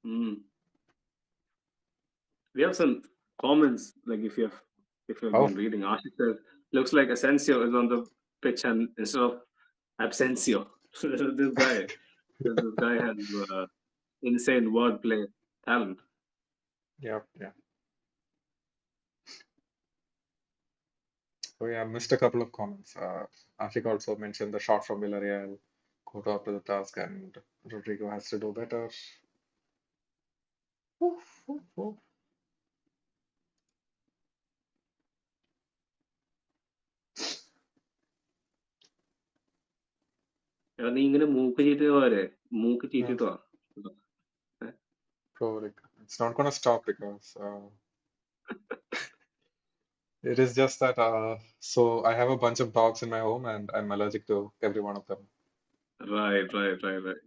Mm. We have some comments, like if you have been Oh, reading. Ashik says, looks like Asensio is on the pitch and instead of Absensio. This guy has insane wordplay talent. yeah, yeah. Oh yeah, I missed a couple of comments. Ashik also mentioned the shot from Villarreal, caught up to the task, and Rodrigo has to do better. Oof, oof, oof. എടാ, നീ ഇങ്ങനെ മൂക്ക് ചീറ്റിട്ട് പോരെ, മൂക്ക് Yeah, ചീറ്റിട്ട് വാ. ഏ? bro, like it's not gonna stop because it is just that so I have a bunch of dogs in my home and I'm allergic to every one of them. Right, right, right, right.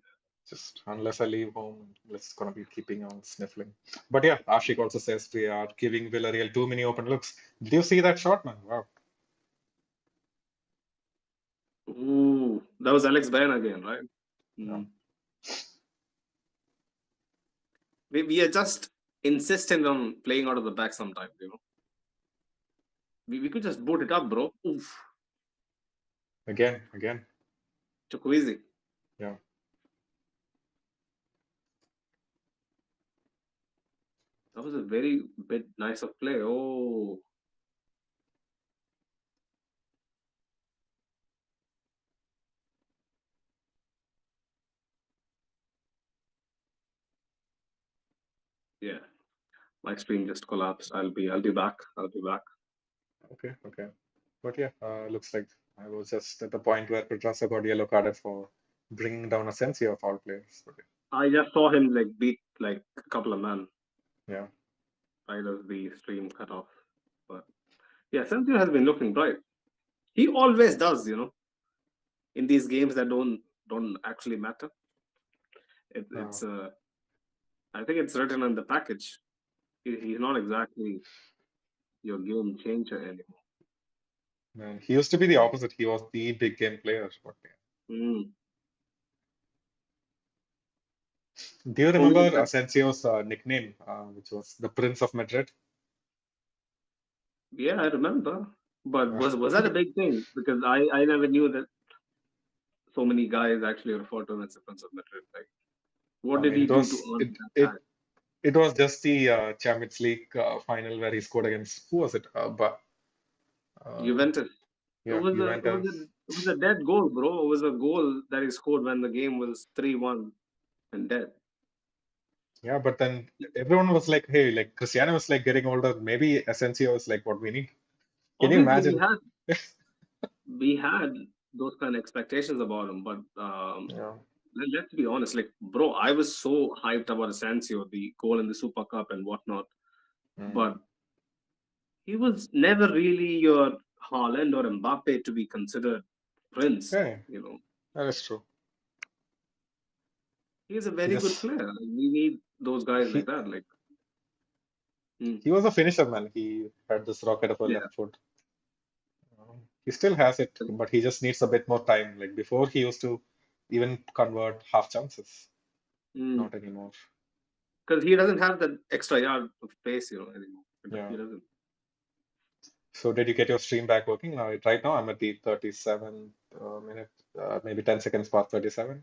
Just unless I leave home, it's gonna be keeping on sniffling. But yeah, Ashik also says we are giving Villarreal too many open looks. Did you see that shot, man? Wow. Ooh, that was Alex Bain again, right? Yeah. Mm. We are just insistent on playing out of the back sometimes, you know. We could just boot it up, bro. Oof, Again, again. too easy. Yeah. That was a very bit nice of play. Oh, yeah. My screen just collapsed. I'll be back. I'll be back. Okay, okay. But yeah, looks like I was just at the point where Petrasa got yellow carded for bringing down Asensio of all players. But I just saw him like beat like a couple of men yeah. right as the stream cut off. But yeah, Sergio has been looking bright. He always does, you know, in these games that don't actually matter. Uh, I think it's written in the package. He's not exactly your game changer anymore. Man, he used to be the opposite. He was the big game player. But yeah. Mm. Do you Oh, remember Asensio's nickname, which was the Prince of Madrid? yeah, I remember. But Uh, was that a big thing? Because I never knew that so many guys actually refer to him as the Prince of Madrid. Like, what I did mean, he it do to was earn it that it tag? it was just the Champions League final where he scored against who was it? But uh, Juventus. It yeah, was a it was a Juventus. it was a dead goal, bro. It was a goal that he scored when the game was 3-1 and dead. Yeah, but then everyone was like, "Hey, like Cristiano was like getting older. Maybe Asensio is like what we need." Can you Obviously, we imagine? had we had those kind of expectations about him, but Yeah. let's be honest, like bro, I was so hyped about Asensio, the goal in the Super Cup and whatnot, Mm. but he was never really your Haaland or Mbappe to be considered prince. Yeah, You know, that is true. he's a He very good just player. We need those guys like he that. Like, mm, he was a finisher, man. He had this rocket of a yeah, left foot. He still has it, but he just needs a bit more time. Like before, he used to even convert half chances. Not anymore. because he doesn't have that extra yard of pace, you know, anymore. Yeah. He doesn't. So did you get your stream back working? Now, right now, I'm at the 37th minute, maybe 10 seconds past 37.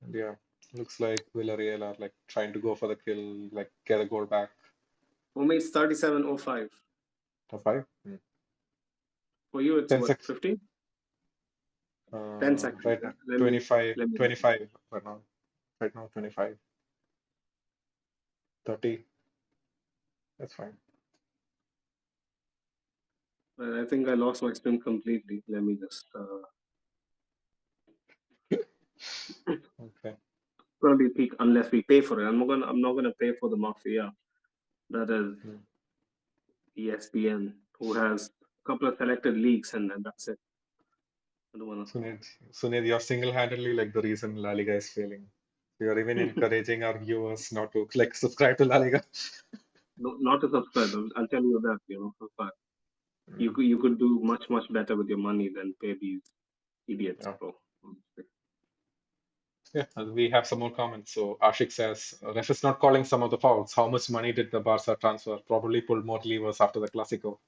And yeah, looks like Villarreal are like trying to go for the kill, like get a goal back. For me, it's 37:05. Top five? For you, it's 10 what, seconds. 15? 10 seconds. Right Yeah? now, Let me 25, let me. 25 right now. Right now, 25, 30. That's fine. I think I lost my stream completely. Let me just Okay. probably peak unless we pay for it. I'm not gonna pay for the mafia. that is Mm. ESPN, who has a couple of selected leagues, and then that's it. I don't wanna. Sunil, you're single-handedly like the reason La Liga is failing. You're even encouraging our viewers not to like subscribe to La Liga. No, not to subscribe. I'll tell you that, for a fact. Mm. You could do much better with your money than pay these idiots, Yeah. bro. Yeah, and we have some more comments. So Ashik says, ref is not calling some of the fouls. How much money did the Barca transfer? Probably pulled more levers after the Clásico.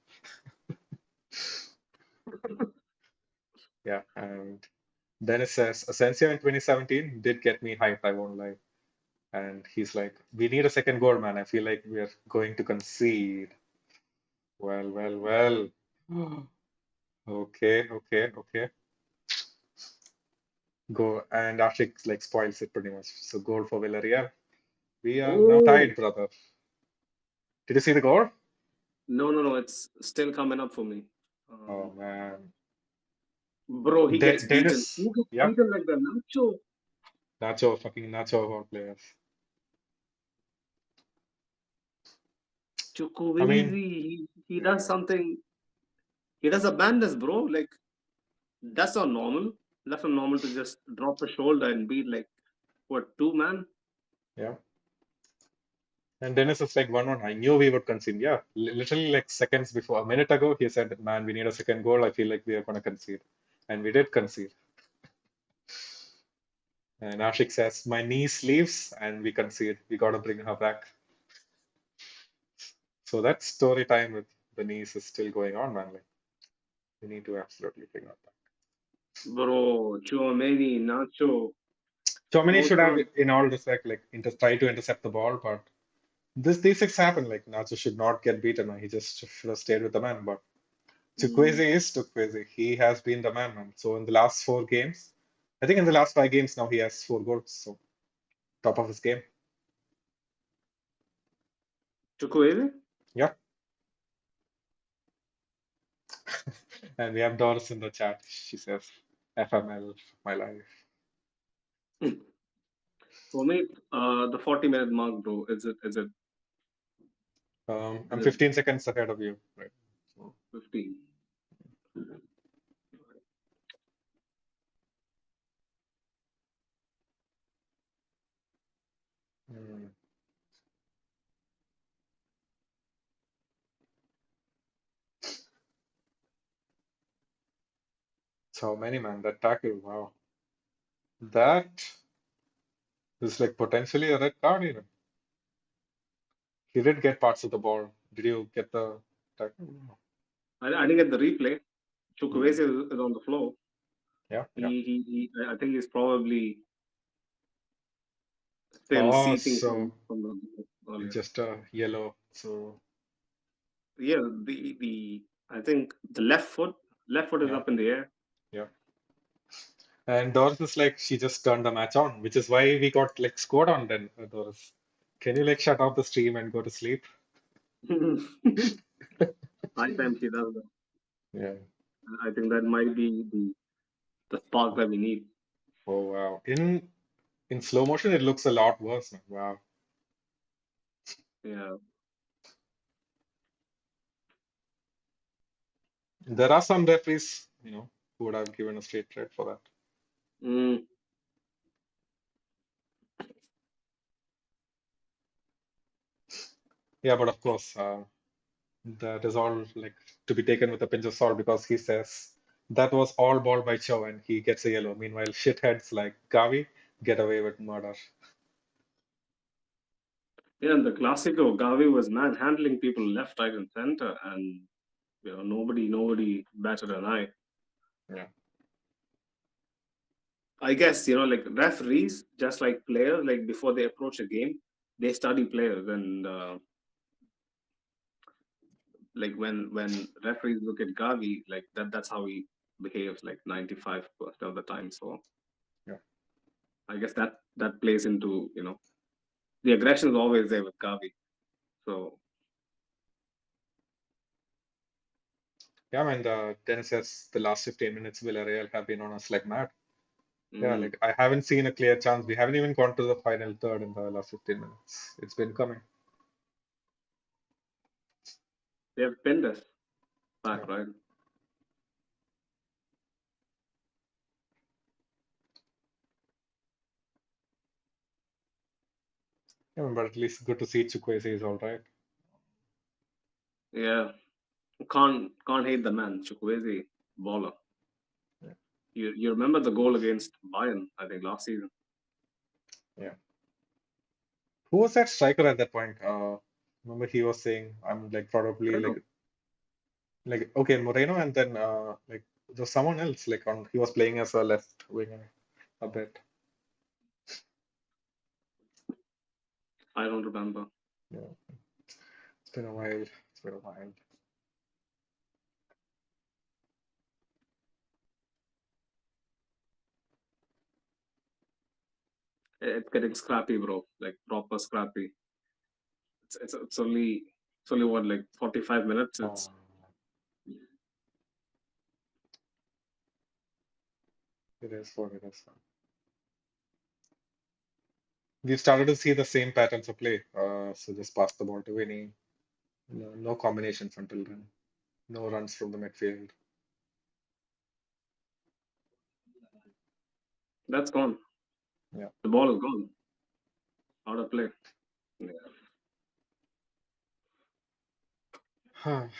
Yeah, and Dennis says, Asensio in 2017 did get me hyped, I won't lie. And he's like, we need a second goal, man. I feel like we're going to concede. Well, well, well. Okay, okay, okay. Go and Ashik like spoils it pretty much. So goal for Villarreal. We are now Oh tied, brother. Did you see the goal? no, it's still coming up for me. Oh Um, man. bro, he gets beaten. Dennis, Who gets yeah, beaten like that? Nacho. Nacho, fucking Nacho of all players. I mean, Chukwueze, he does yeah, something. He does a madness, bro. Like that's not normal. That's not normal to just drop a shoulder and beat like what, two man. yeah. And Dennis is like 1-1. I knew we would concede. Yeah, literally like seconds before, a minute ago, he said, "Man, we need a second goal. I feel like we are going to concede," and we did concede. And Ashik says, "My niece leaves, and we concede. We got to bring her back." So that story time with the niece is still going on, man. Like we need to absolutely figure out that. Bro, Chouameni, Nacho, Dominic should have, Modric. in all respect, like try to intercept the ball, but these things happen. Like Nacho should not get beaten. Man. He just should have stayed with the man. But Chukwueze Mm, is Chukwueze. He has been the man, man. So in the last 4 games, I think in the last 5 games now he has 4 goals. So top of his game. Chukwueze? Yeah. And we have Doris in the chat. She says, FML, my life. For me, the 40-minute mark, bro. I'm Is it 15 seconds ahead of you. Right. So, 15? mm, so many, man. That tackle, wow. That is like potentially a red card even. He did get parts of the ball. Did you get the tackle? I didn't get the replay. Mm, Chukwueze is on the floor. yeah, yeah. I think he's probably still Oh, seething so from the earlier. just a yellow. So Yeah, the I think the left foot is yeah, up in the air. yeah. And Doris is like she just turned the match on, which is why we got like scored on then, Doris. Can you like shut off the stream and go to sleep? High time she does that. Yeah. I think that might be the spark that we need. Oh wow. In slow motion it looks a lot worse, man. Wow. Yeah. There are some referees, who would have given a straight red for that. Mm, Yeah, but of course, that is all like to be taken with a pinch of salt because he says that was all ball by Cho and he gets a yellow. Meanwhile, shitheads like Gavi get away with murder. yeah, and the Classico, Gavi was manhandling people left, right, and center, and nobody better than I. Yeah. I guess like referees, just like players, like before they approach a game, they study players, and like when referees look at Gavi, like that's how he behaves, like 95% of the time. So Yeah. I guess that plays into the aggression is always there with Gavi. So Yeah, man, Dennis says the last 15 minutes Villarreal have been on us like mad. Yeah, mm, like I haven't seen a clear chance. We haven't even gone to the final third in the last 15 minutes. It's been coming. They have pinned us back, Yeah. right? Yeah, but at least good to see Chukwueze is all right. Yeah. Can't hate the man. Chukwueze, baller. Yeah. You remember the goal against Bayern, I think, last season? Yeah. Who was that striker at that point? Remember he was saying I'm like probably Moreno. like okay Moreno and then like there's someone else like on he was playing as a left winger a bit. I don't remember. Yeah, it's been a while. It's been a while. It's getting scrappy, bro. Like proper scrappy. It's only what, like 45 minutes. Oh, It's it is what it is. We've started to see the same patterns of play. So just pass the ball to Winnie. No combinations until then. No runs from the midfield. that's gone. Yeah. The ball is gone. Out of play. Yeah.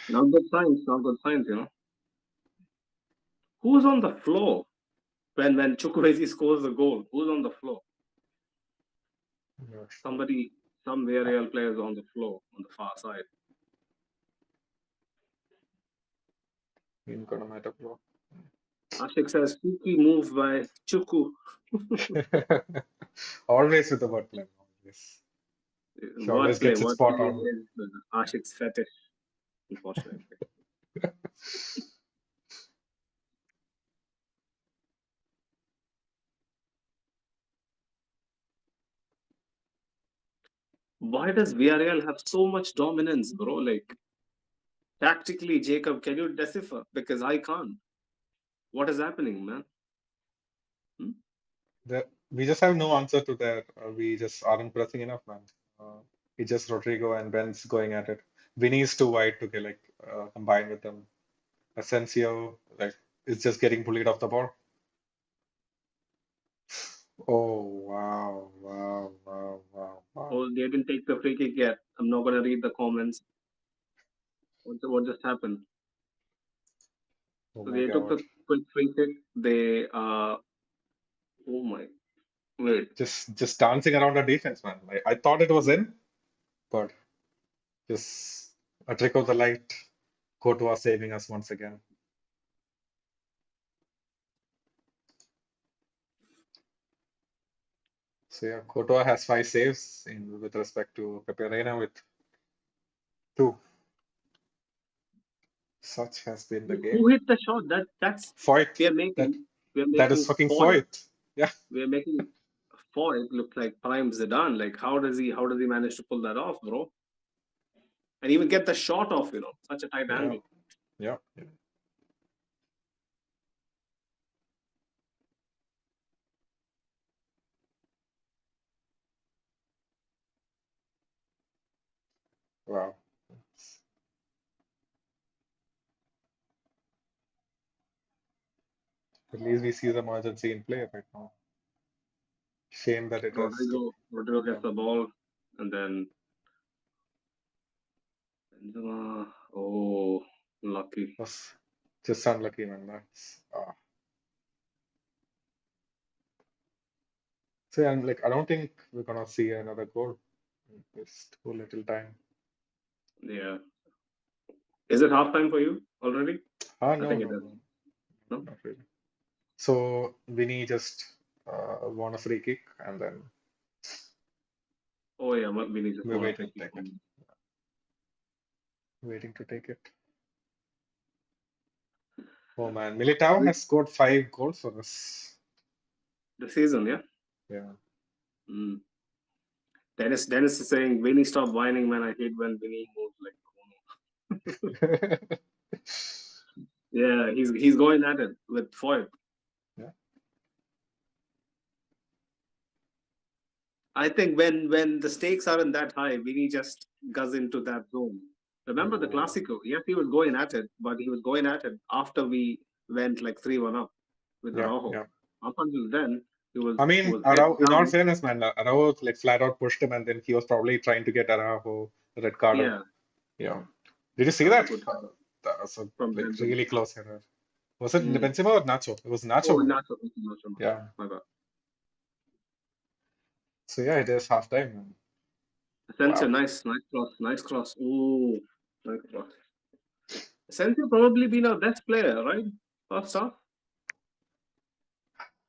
Not good signs. Not good signs. Who's on the floor when Chukwueze scores the goal? Who's on the floor? Not sure. Some Villarreal players on the floor on the far side. Ain't gonna matter, bro. Ashik says, "Cheeky move by Chuku." Always with the wordplay. Always. She always Wordplay. gets it spot Wordplay on. is Ashik's fetish, unfortunately. Why does Villarreal have so much dominance, bro? Like, tactically, Jacob, can you decipher? Because I can't. What is happening, man? Hmm? We just have no answer to that. We just aren't pressing enough, man. It's just Rodrigo and Ben's going at it. Vinny is too wide to get like combine with them. Asensio like is just getting bullied off the ball. Oh wow, wow, wow, wow, wow. Oh, they didn't take the free kick yet. I'm not gonna read the comments. What just happened? Oh So my they took God. the quick free kick. Oh my, wait. Just dancing around the defense, man. I thought it was in, but just a trick of the light. Courtois saving us once again. So yeah, Courtois has 5 saves in with respect to Pepe Reina with 2. Such has been the Who game. hit the shot? That's Foyt, we are that making we are that is making fucking Foyt. Foyt. Yeah, We are making Foyt look like prime Zidane. Like, how does he manage to pull that off, bro? And even get the shot off, such a tight yeah, angle. yeah. Wow. At least we see the emergency in play right now. Shame that it has took. Rodrigo Yeah, gets the ball, and then Benzema. Oh, lucky. was just unlucky, man. So I'm like, I don't think we're gonna see another goal. It's too little time. Yeah. Is it halftime for you already? I No, think it no, is. no, No. not really. So Vinny just won a free kick, and then Oh yeah, we need to we're score a waiting free to kick take it. from Waiting to take it. Oh man, Militao the has scored 5 goals for us. season. Yeah. Yeah. Mm. Dennis is saying, Vinny, stop whining, man. I hate when Vinny moves like. Yeah, he's going at it with Foyt. Yeah. I think when the stakes aren't that high, Vinny just goes into that zone. Remember the Oh, Clasico? Yes, he was going at it, but he was going at it after we went like 3-1 up with yeah, Araujo. yeah. Up until then, I mean, was head Arau, in all down. fairness, man, Araujo like flat out pushed him, and then he was probably trying to get Araujo red carded. Yeah, Yeah. Did you see that was a that? good header That was a from like Benzema. really close header. Was it Mm. Benzema or Nacho? It was Nacho, Oh, man. Nacho, Nacho, Nacho. Yeah. My bad. So yeah, it is halftime, man. Asensio, Wow. nice, nice cross, nice cross. Ooh, nice cross. Asensio probably been our best player, right? First half.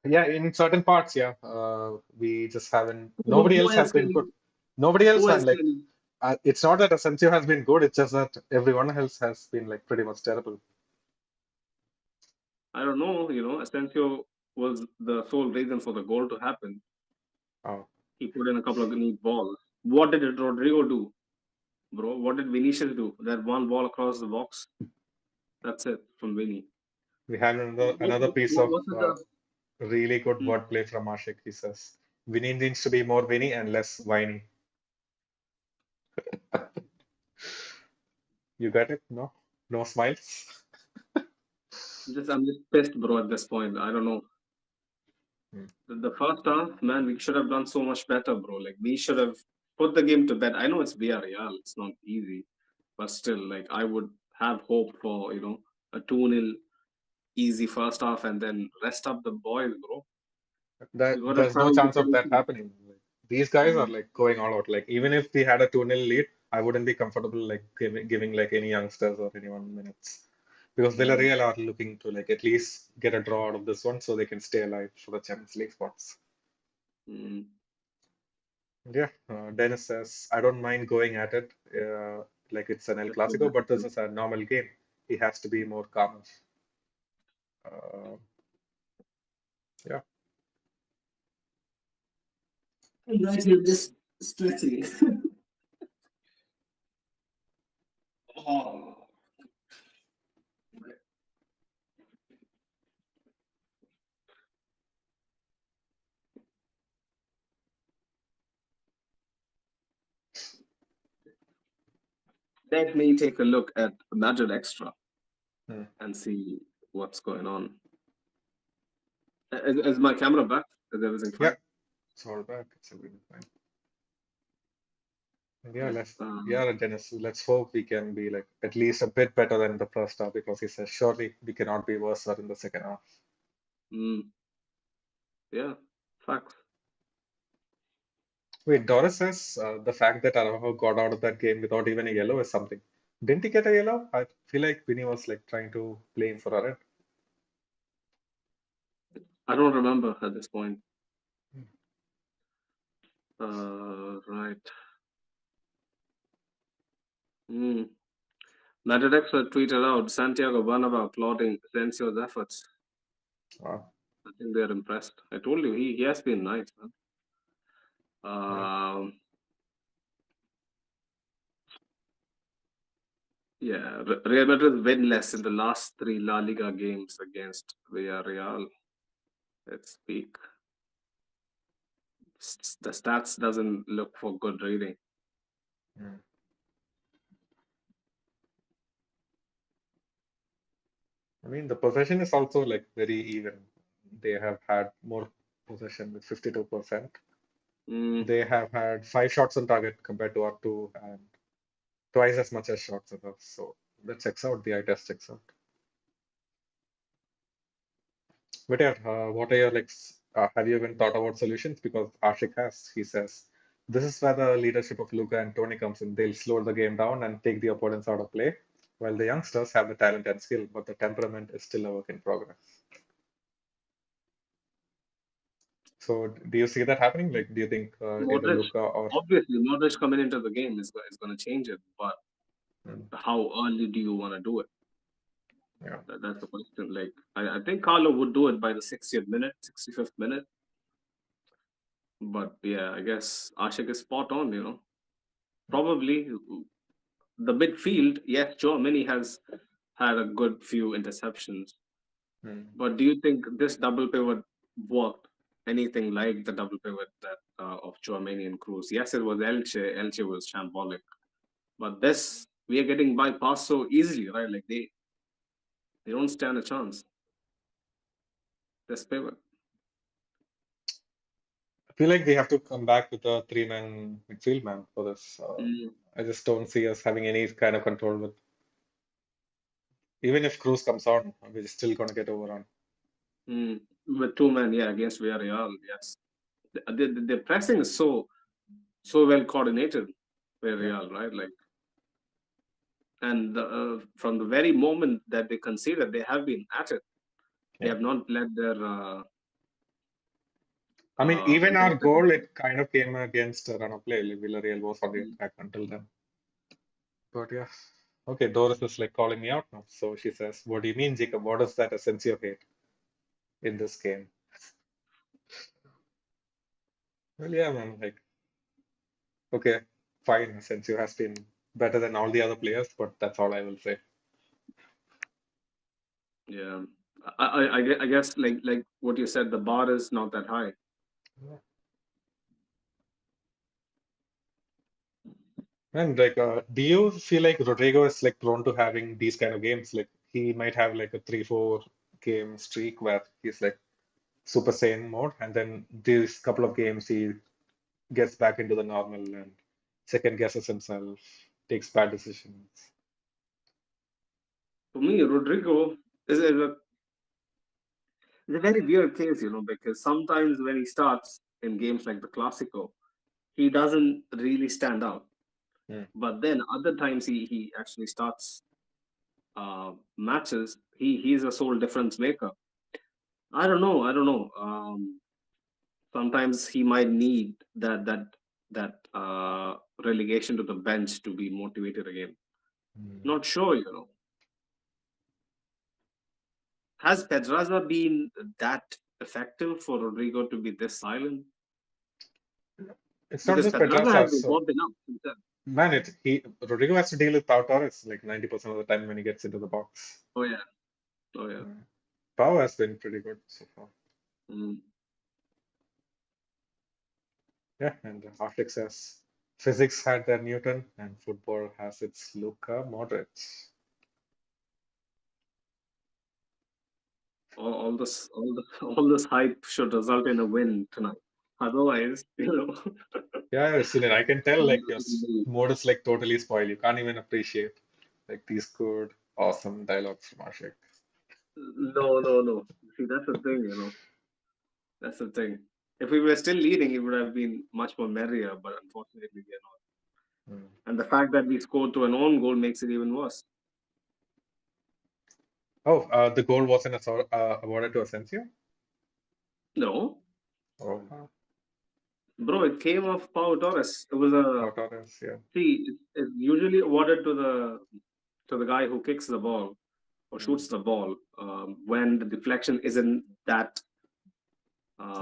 Yeah, in certain parts, yeah. We just haven't. Nobody Who else has else been can good. you? Nobody else, Who man. else Like, can you? it's not that Asensio has been good. It's just that everyone else has been like pretty much terrible. I don't know. Asensio was the sole reason for the goal to happen. Oh, He put in a couple of neat balls. What did Rodrigo do, bro? What did Vinicius do? That one ball across the box. That's it from Vinny. we had another piece What of was it? The really good hmm, wordplay from Ashik. He says, "Vinny needs to be more Vinny and less whiny." You got it? No, no smiles. I'm just pissed, bro. At this point, I don't know. Hmm. The first half, man, we should have done so much better, bro. Like we should have put the game to bed. I know it's Villarreal, it's not easy, but still, like I would have hope for a 2-0 easy first half and then rest up the boys, bro. That We gotta there's no travel to chance of that Chelsea. happening. Like, these guys are Mm, like going all out. Like even if we had a 2-0 lead, I wouldn't be comfortable like giving like any youngsters or anyone minutes. Because mm, Villarreal are looking to like at least get a draw out of this one so they can stay alive for the Champions League spots. mm. Yeah, Dennis says, I don't mind going at it like it's an El That's good. Clasico, That's but this good. is a normal game. He has to be more calm. Uh, yeah, Right, you're just stretching. Oh, let me take a look at Madrid Extra hmm. and see what's going on. Is my camera back? Is everything Yeah, fine? it's all back. It's everything fine. Yeah, Right. yeah, Dennis, let's hope we can be like at least a bit better than the first half because he says surely we cannot be worse in the second half. Mm, yeah, facts. Wait, Doris says the fact that Araujo got out of that game without even a yellow is something. Didn't he get a yellow? I feel like Vinny was like trying to play him for a red. I don't remember at this point. Right. Mm. Matadex tweeted out Santiago Bernabeu applauding Asensio's efforts. Wow. I think they're impressed. I told you he has been nice, man. Yeah. Um, yeah, Real Madrid winless in the last three La Liga games against Villarreal. Let's speak. The stats doesn't look for good reading. Mm. I mean, the possession is also like very even. They have had more possession with 52%. Mm, They have had 5 shots on target compared to our two and twice as much as shots at us. So that checks out. The eye test checks out. But yeah, what are your like? Have you even thought about solutions? Because Ashik has. He says this is where the leadership of Luca and Tony comes in. They'll slow the game down and take the opponents out of play, while the youngsters have the talent and skill, but the temperament is still a work in progress. So, do you see that happening? Like, do you think either Modric, Luca or obviously, Modric coming into the game is going to change it, but mm, how early do you want to do it? yeah, That's the question. Like, I think Carlo would do it by the 60th minute, 65th minute. But yeah, I guess Ashik is spot on, Probably the midfield, yes, Joe Mini has had a good few interceptions. mm, But do you think this double pivot worked anything like the double pivot that of Chouameni and Cruz? Yes, it was Elche. Elche was shambolic. But this we are getting bypassed so easily, right? Like they don't stand a chance. Just pivot. I feel like we have to come back with a three-man midfield man for this. Mm, I just don't see us having any kind of control with. Even if Cruz comes on, we're still gonna get overrun. mm. With two men, yeah, against Villarreal, yes. The pressing is so well coordinated, Yeah, Villarreal, right? Like, and from the very moment that they conceded, they have been at it. They yeah. have not let I mean, even our their goal, it kind of came against a run of play. Like Villarreal was on the mm, attack until then. But yeah. Okay, Doris is like calling me out now. So she says, "What do you mean, Jacob? What is that Asensio hate in this game?" Well, yeah, man. Like, okay, fine. Asensio has been better than all the other players, but that's all I will say. yeah. I guess like what you said, the bar is not that high. And like, do you feel like Rodrigo is like prone to having these kind of games? Like, he might have like a 3-4 game streak where he's like Super Saiyan mode, and then these couple of games he gets back into the normal and second guesses himself, takes bad decisions. For me, Rodrigo is a very weird case, because sometimes when he starts in games like the Clasico, he doesn't really stand out. Hmm. But then other times he actually starts matches. He's a sole difference maker. I don't know. I don't know. Sometimes he might need that relegation to the bench to be motivated again. Hmm. Not sure. Has Pedraza been that effective for Rodrigo to be this silent? It's not Because just Pedraza has Pedraza. been So, warming up himself. man, Rodrigo has to deal with Pau Torres like 90% of the time when he gets into the box. Oh yeah. Oh yeah. Yeah. Pau has been pretty good so far. Mm. Yeah, and Arctic says physics had their Newton and football has its Luka Modric. All this hype should result in a win tonight. Otherwise, Yeah, Sunil, I can tell like your mood is like totally spoiled. You can't even appreciate like these good, awesome dialogues from Ashik. no, no, no. See, that's the thing. That's the thing. If we were still leading, it would have been much more merrier, but unfortunately, we are not. Mm. And the fact that we scored to an own goal makes it even worse. Oh, the goal wasn't awarded to Asensio? No, Oh, bro, it came off Pau Torres. It was a Torres, yeah. see. It's usually awarded to the guy who kicks the ball or Mm. shoots the ball when the deflection isn't that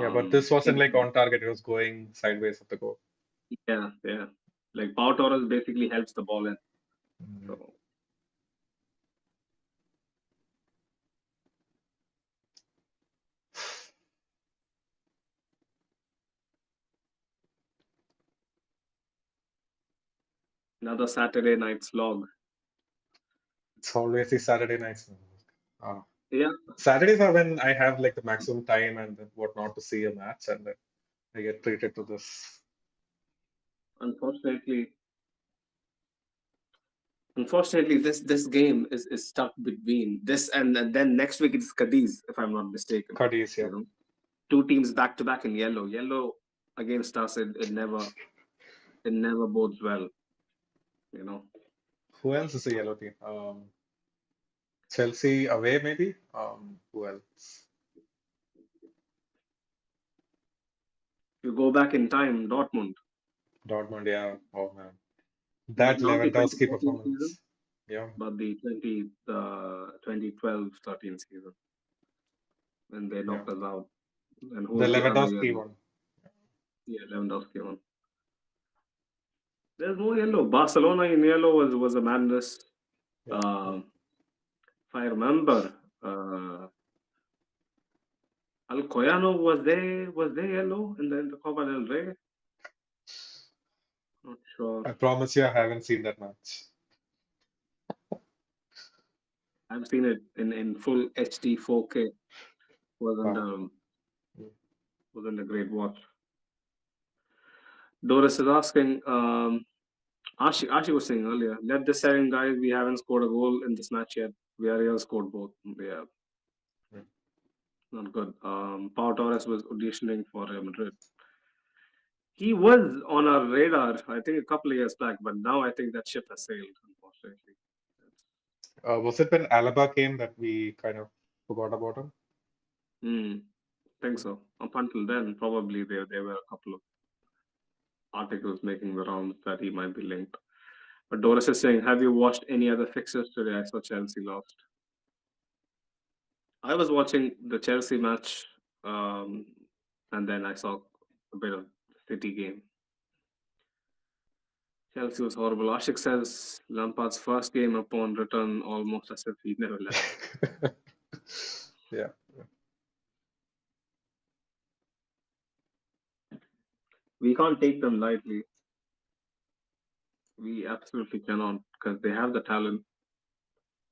Yeah, but this wasn't like intense. on target. It was going sideways of the goal. Yeah, yeah. Like Pau Torres basically helps the ball in. Mm. So another Saturday night slog. It's always the Saturday nights. Uh, Yeah, Saturdays are when I have like the maximum time and whatnot to see a match, and then I get treated to this. unfortunately, this game is stuck between this and then next week it's Cadiz, if I'm not mistaken. Cadiz, yeah. You know, two teams back to back in yellow. Yellow against us, it never bodes well. You know, Who else is a yellow team? Chelsea away, maybe? Who else? you go back in time, Dortmund, Dortmund, yeah. Oh man. but That not the Lewandowski 2014 season, performance. Yeah. but the 2012-13 season when they Yeah. knocked us out. And who The was the other Lewandowski yellow? one. Yeah, Lewandowski one. There's no yellow. Barcelona in yellow was a madness. Yeah. Um, if I remember, uh, Alcoyano was they yellow in the Copa del Rey? Not sure. I promise you, I haven't seen that match. I've seen it in full HD 4K. Wasn't Wow. um Mm. wasn't a great watch. Doris is asking, Ashi was saying earlier, let the seven guys, we haven't scored a goal in this match yet. Villarreal scored both. Yeah, Mm. not good. Pau Torres was auditioning for Real Madrid. He was on our radar, I think, a couple of years back, but now I think that ship has sailed, unfortunately. Was it when Alaba came that we kind of forgot about him? Hmm, think so. Up until then, probably there were a couple of articles making the rounds that he might be linked. But Doris is saying, have you watched any other fixtures today? I saw Chelsea lost. I was watching the Chelsea match, um, and then I saw a bit of City game. Chelsea was horrible. Ashik says Lampard's first game upon return almost as if he never left. Yeah. We can't take them lightly. We absolutely cannot because they have the talent.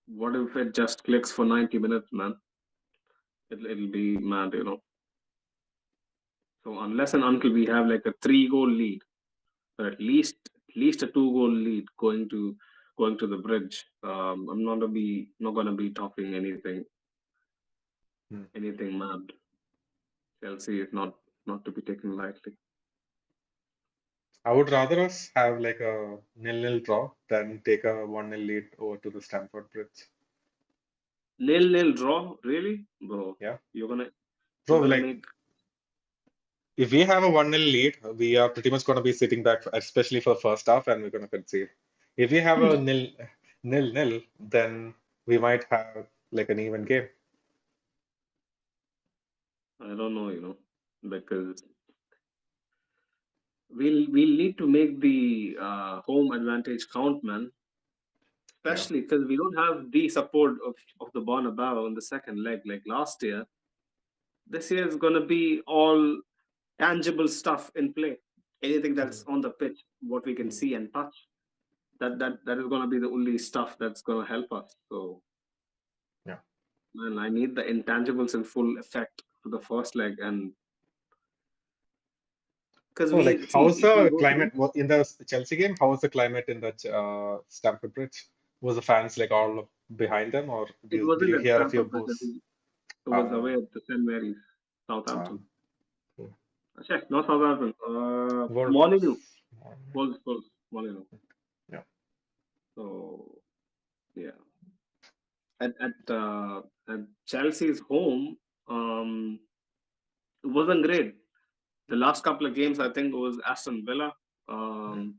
What if it just clicks for 90 minutes, man? It'll be mad, you know. So unless and until we have like a 3 goal lead, or at least a 2 goal lead going to the bridge, I'm not gonna be talking Mm. anything mad. Chelsea is not to be taken lightly. I would rather us have like a nil-nil draw than take a 1-0 lead over to the Stamford Bridge. Nil draw, really, bro? Yeah. You're gonna you're Bro, gonna like make. if we have a 1-0 lead, we are pretty much going to be sitting back, especially for the first half, and we're going to concede. If we have a nil-nil, then we might have like an even game. I don't know, because we'll need to make the home advantage count, man. Yeah. Especially because we don't have the support of the Bernabeu in the second leg like last year. This year is gonna be all tangible stuff in play. Anything that's Mm, on the pitch, what we can mm, see and touch. That is gonna be the only stuff that's gonna help us. So, yeah. man, I need the intangibles in full effect for the first leg, and because Oh, like we see how's if we the go through. climate in the Chelsea game? How was the climate in the Stamford Bridge? Was the fans like all behind them, or It did wasn't you at hear a few Stamford Bridge. I boos? think it was Uh, away at the St Mary's, uh, Southampton. cool. Check, not Southampton. Wolves. Molyneux. Wolves, Molyneux. Yeah. So yeah, at Chelsea's home, it wasn't great. The last couple of games, I think it was Aston Villa. Mm,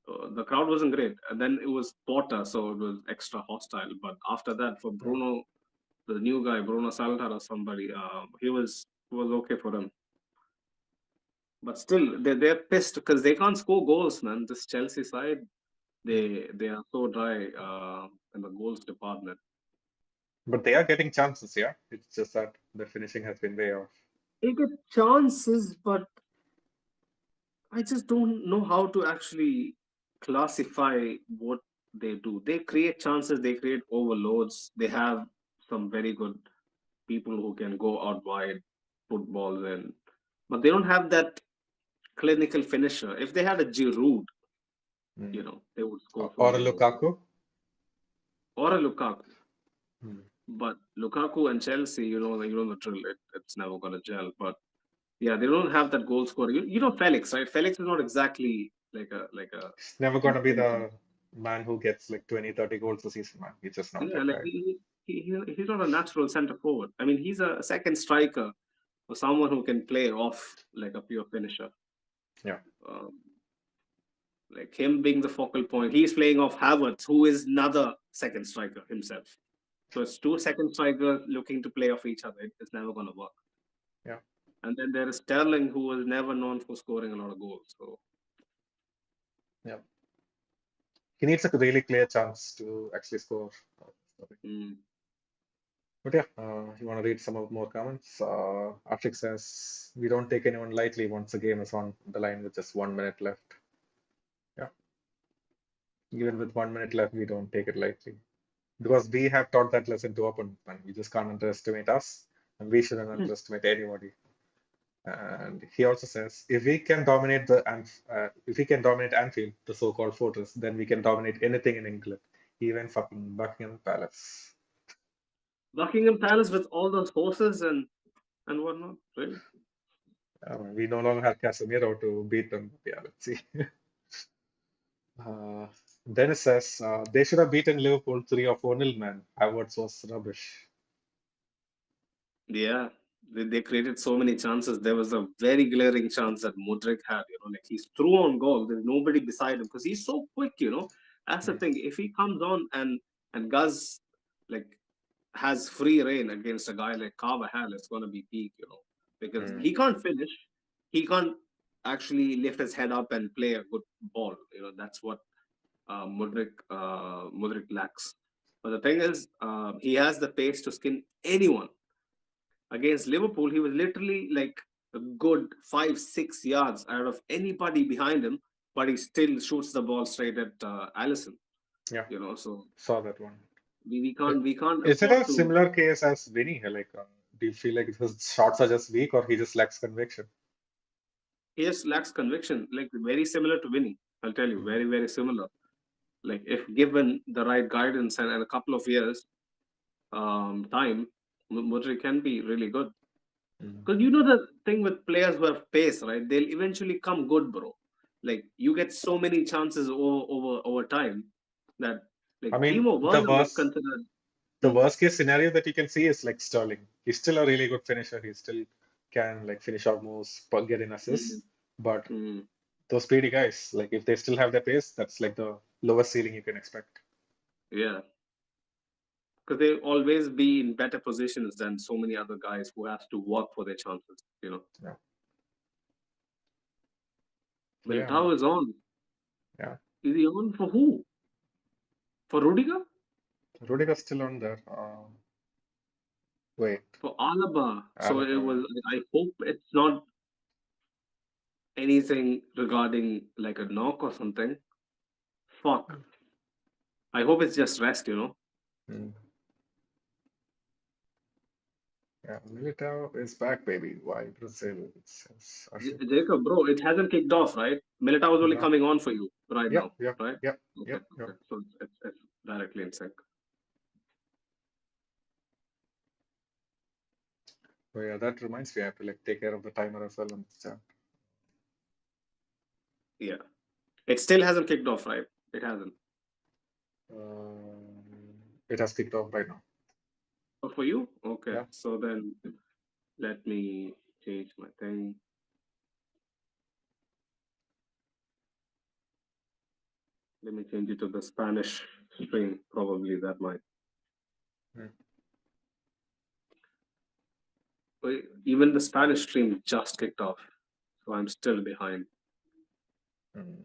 Um, the crowd wasn't great, and then it was Porter, so it was extra hostile. But after that, for yeah. Bruno, the new guy, Bruno Saltar or somebody, he was okay for them. But still, they're pissed because they can't score goals, man. This Chelsea side, Mm. they are so dry in the goals department. But they are getting chances, yeah. It's just that the finishing has been way off. They get chances, but I just don't know how to actually classify what they do. They create chances, they create overloads. They have some very good people who can go out wide, put balls in, but they don't have that clinical finisher. If they had a Giroud, Mm. they would score so Or a many goals. Lukaku. Or a Lukaku. Mm. But Lukaku and Chelsea, the drill. It's never gonna gel. But yeah, they don't have that goal scorer. Felix, right? Felix is not exactly like a He's never going to be instant. the man who gets like 20, 30 goals a season, man. He's just not Yeah, that like guy. he's not a natural center forward. I mean, he's a second striker or someone who can play off like a pure finisher. Yeah. Um, like him being the focal point, he's playing off Havertz, who is another second striker himself. So it's two second strikers looking to play off each other. It's never going to work. Yeah. And then there is Sterling, who was never known for scoring a lot of goals. So Yeah. He needs a really clear chance to actually score. mm, But yeah, you want to read some of more comments? Ashik says, we don't take anyone lightly once the game is on the line with just 1 minute left. Yeah, even with 1 minute left, we don't take it lightly. because we have taught that lesson to opponents, man. We just can't underestimate us, and we shouldn't underestimate anybody. And he also says, if we can dominate Anfield, the so-called fortress, then we can dominate anything in England, even fucking Buckingham Palace. Buckingham Palace with all those horses and whatnot. Really? We no longer have Casemiro to beat them. Yeah, let's see. Uh, Dennis says they should have beaten Liverpool 3 or 4 nil, man. Havertz was rubbish. Yeah, they created so many chances. There was a very glaring chance that Modric had. Like he's through on goal. There's nobody beside him because he's so quick. That's the Mm, thing. If he comes on and Gus like has free reign against a guy like Carvajal, it's going to be peak. Because mm, he can't finish. He can't actually lift his head up and play a good ball. That's what Modric lacks. But the thing is, he has the pace to skin anyone. Against Liverpool, he was literally like a good 5-6 yards out of anybody behind him, but he still shoots the ball straight at Allison. yeah, So saw that one. we I- can't we can't Is it afford a to. similar case as Vinny? Like, do you feel like his shots are just weak or he just lacks conviction? He just lacks conviction. Like very similar to Vinny. I'll tell you, Mm, very very similar. Like if given the right guidance and a couple of years time, Mudrik can be really good. mm. Because the thing with players who have pace, right? They'll eventually come good, bro. Like you get so many chances over time that I like mean, Timo Werner was considered. the Hmm, worst case scenario that you can see is like Sterling. He's still a really good finisher. He still can like finish out moves, get in hmm, assists. But hmm. those speedy guys, like if they still have their pace, that's like the lowest ceiling you can expect. Yeah, because they always be in better positions than so many other guys who have to work for their chances. Yeah. So yeah, man. Militao is on. Yeah. Is he on for who? For Rudiger? Rudiger's still on there. Wait, For Alaba. So it Alaba. was. I hope it's not anything regarding like a knock or something. Fuck. I hope it's just rest. Mm. Yeah, Militao is back, baby. Why Brazil? It says Ashik. Jacob, bro, it hasn't kicked off, right? Militao is only No. coming on for you right Yep, now, yep, right? yep, Okay, yep, yep. okay. So it's directly in sync. So yeah, that reminds me, I have to like take care of the timer as well on this chat. Yeah. It still hasn't kicked off, right? It hasn't. It has kicked off right now. Oh, for you? Okay. Yeah. So then let me change my thing. Let me change it to the Spanish string. Probably that might. Mm, Wait, even the Spanish stream just kicked off. So I'm still behind. mm.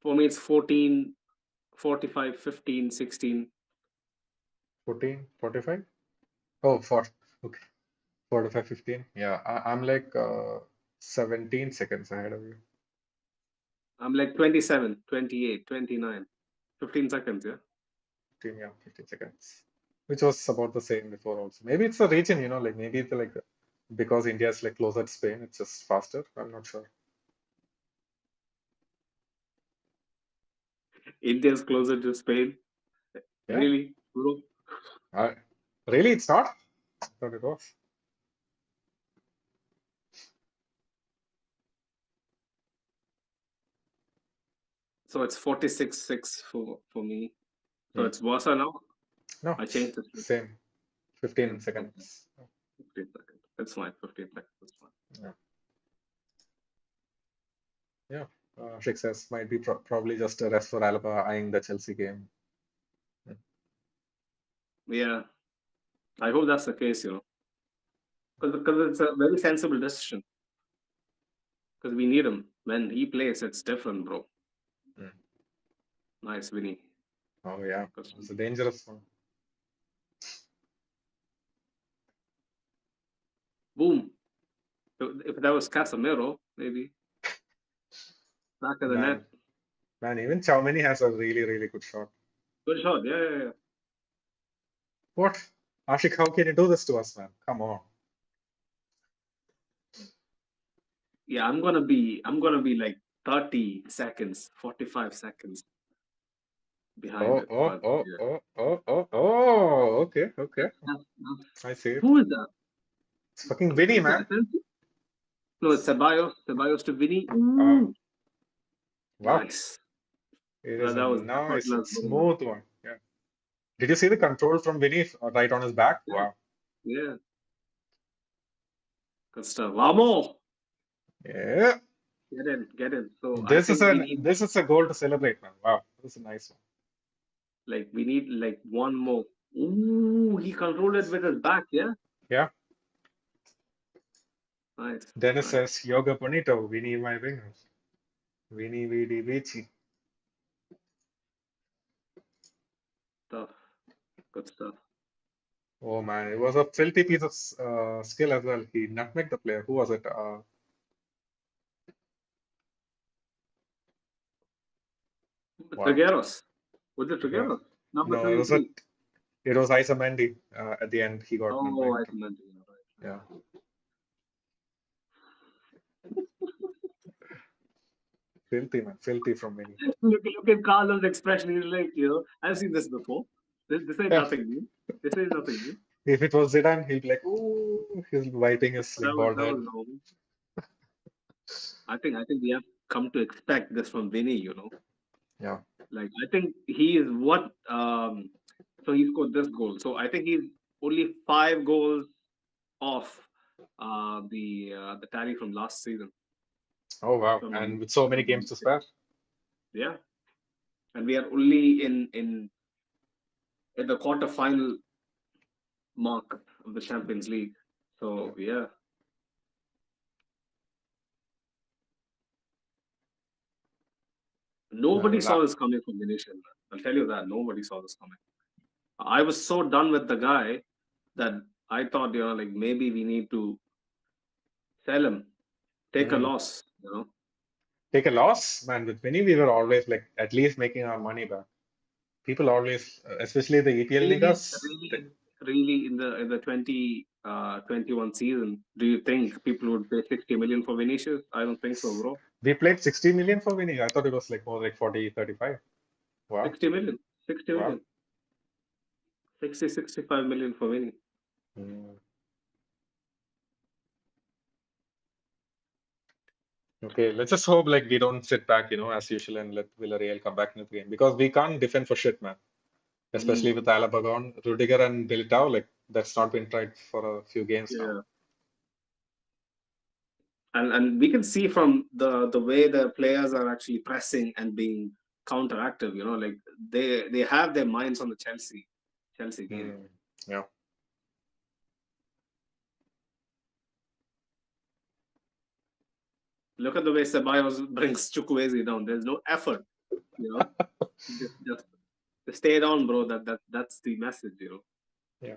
For me, it's 14, 45, 15, 16. 14, 45? Oh, four. Okay. 45, 15. Yeah, I'm like 17 seconds ahead of you. I'm like 27, 28, 29. 15 seconds, yeah? 15, yeah, 15 seconds. Which was about the same before also. Maybe it's the region, like maybe it's like because India is like closer to Spain, it's just faster. I'm not sure. India's closer to Spain. Yeah. Really, bro? Uh, really, it's not? I thought it was. So it's 46-6 for me. So Hmm. it's Barca now. No, I changed the script. same. 15 Same. Okay. seconds. 15 seconds. That's fine. 15 seconds. That's fine. Yeah. Yeah. Shik says might be probably just a rest for Alaba eyeing the Chelsea game. Hmm. Yeah. I hope that's the case. Because it's a very sensible decision. Because we need him. When he plays, it's different, bro. Hmm. Nice, Vinny. Oh yeah, Because it's a dangerous one. boom. If that was Casemiro, maybe back of the net. Man, Man, even Chow has a really, really good shot. Good shot. Yeah, yeah, yeah. What? Ashik, how can you do this to us, man? Come on. Yeah, I'm gonna be like 30 seconds, 45 seconds behind Oh, it. oh, But oh, yeah. oh, oh, oh, oh. Okay, okay. I see it. Who is that? It's fucking Vinny, Who's that? man. Asensi? No, it's Ceballos. Ceballos to Vinny. Uh, Ooh, wow. nice. It is That a was nice, effortless goal. smooth one. Yeah. Did you see the control from Vinny right on his back? Yeah, Wow. yeah. Good stuff. Vamos! Yeah. Get in, get in. So I This is think we an need this is a goal to celebrate, man. Wow. This is a nice one. like one more. Ooh, he controlled it with his back. Yeah, Yeah. nice, Dennis nice says, Yoga Bonito, Vinny my wingers. Vinny Vidi Vici. stuff. Good stuff. Oh man, it was a filthy piece of skill as well. He nutmegged the player. Who was it? Wow. Trigueros. Was it Yeah. Trigueros? Number No, 23. it was Isamendi. At the end, he got Oh, I nutmegged. remember. Yeah, right, Yeah. Filthy man, filthy from Vinny. right. Look at Carlos' expression. He's like, I've seen this before. This ain't Yeah. nothing new. This ain't nothing new. If it was Zidane, he'll be like, ooh, he's wiping his like bald That head. was normal. I think we have come to expect this from Vinny. Yeah. Like I think he is what so he scored this goal. So I think he's only 5 goals off the tally from last season. Oh wow. From And with so many games to spare. yeah. And we are only in the quarter final mark of the Champions League. Yeah. So yeah. Nobody Man, saw this coming from Vinicius. Man. I'll tell you that. Nobody saw this coming. I was so done with the guy that I thought, like maybe we need to sell him, take a mm. loss. Take a loss, man. With Vinny, we were always like at least making our money back. People always, especially the EPL Really, niggas, really, really in the 2021 season, do you think people would pay 60 million for Vinicius? I don't think so, bro. we played 60 million for Vinny. I thought it was like more like 40, 35. Wow. 60 million, 60 Wow. million, 60, 65 million for Vinny. Mm. Okay, let's just hope like we don't sit back, as usual and let Villarreal come back into the game because we can't defend for shit, man. Especially Mm, with Alaba gone, Rudiger and Militao, like that's not been tried for a few games now. yeah, and we can see from the way the players are actually pressing and being counteractive. Like they have their minds on the Chelsea game. Mm. Yeah. Look at the way Ceballos brings Chukwueze down. There's no effort. You know, just stay down, bro. That's the message. Yeah.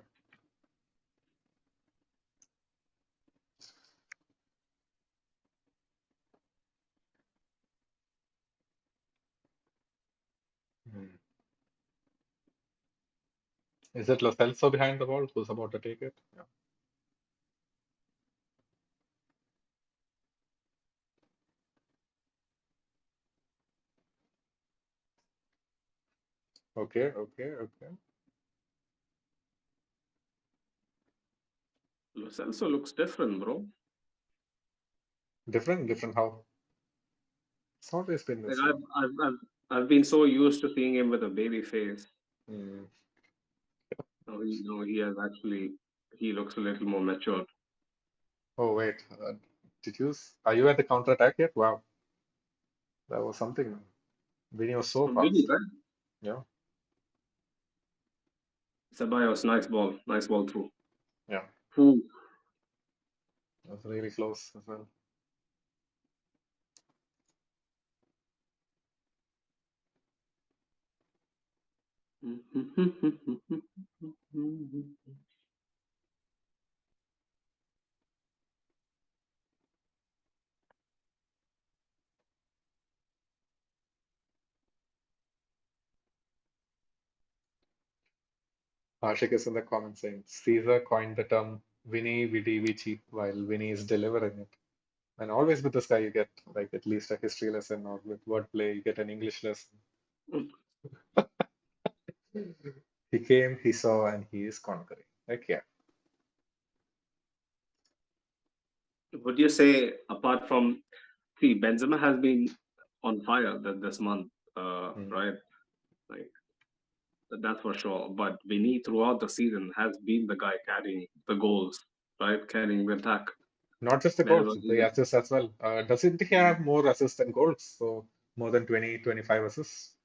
Mm. Is it Lo Celso behind the ball who's about to take it? Yeah. Okay, okay, okay. Los also looks different, bro. Different how? It's always been the Like same. I've been so used to seeing him with a baby face. Mm. No, he has actually he looks a little more matured. Oh wait, are you at the counter attack yet? Wow, that was something. Vinny was so Really, fast. right? Yeah, Ceballos, nice ball through. yeah, Ooh. that was really close as well. Ashik is in the comments saying Caesar coined the term Vini Vidi Vici while Vinny is delivering it. And always with this guy, you get like at least a history lesson, or with wordplay, you get an English lesson. He came, he saw, and he is conquering. Like, yeah. Would you say, apart from, see, Benzema has been on fire this month, Mm. right? Like that's for sure. But Vinny throughout the season has been the guy carrying the goals, right? Carrying the attack Not just the wherever goals, he the is. assists as well. Doesn't he have more assists than goals? So more than 20, 25 assists.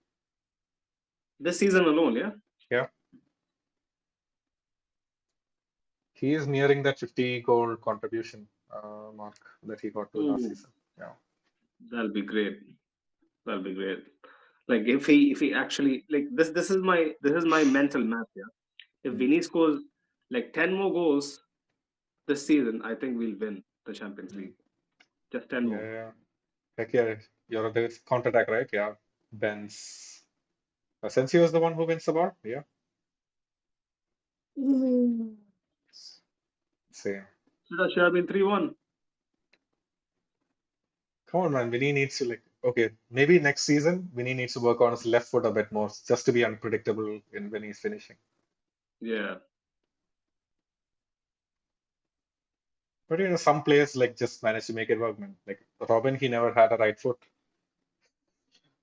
This season alone, yeah. Yeah. He is nearing that 50 goal contribution mark that he got to last Ooh, season. Yeah. that'll be great. That'll be great. Like if he actually like this is my mental math, yeah. If Mm. Vinny scores like 10 more goals this season, I think we'll win the Champions Mm. League. Just 10 Yeah, more. yeah. Heck yeah, you're this counter-attack, right? Yeah. Ben's. Since he was the one who wins the ball, yeah. Ooh. Same. Should have been 3-1. Come on, man. Vinny needs to like. Okay, maybe next season Vinny needs to work on his left foot a bit more, just to be unpredictable in when he's finishing. Yeah. But some players like just manage to make it work, man. Like Robin, he never had a right foot.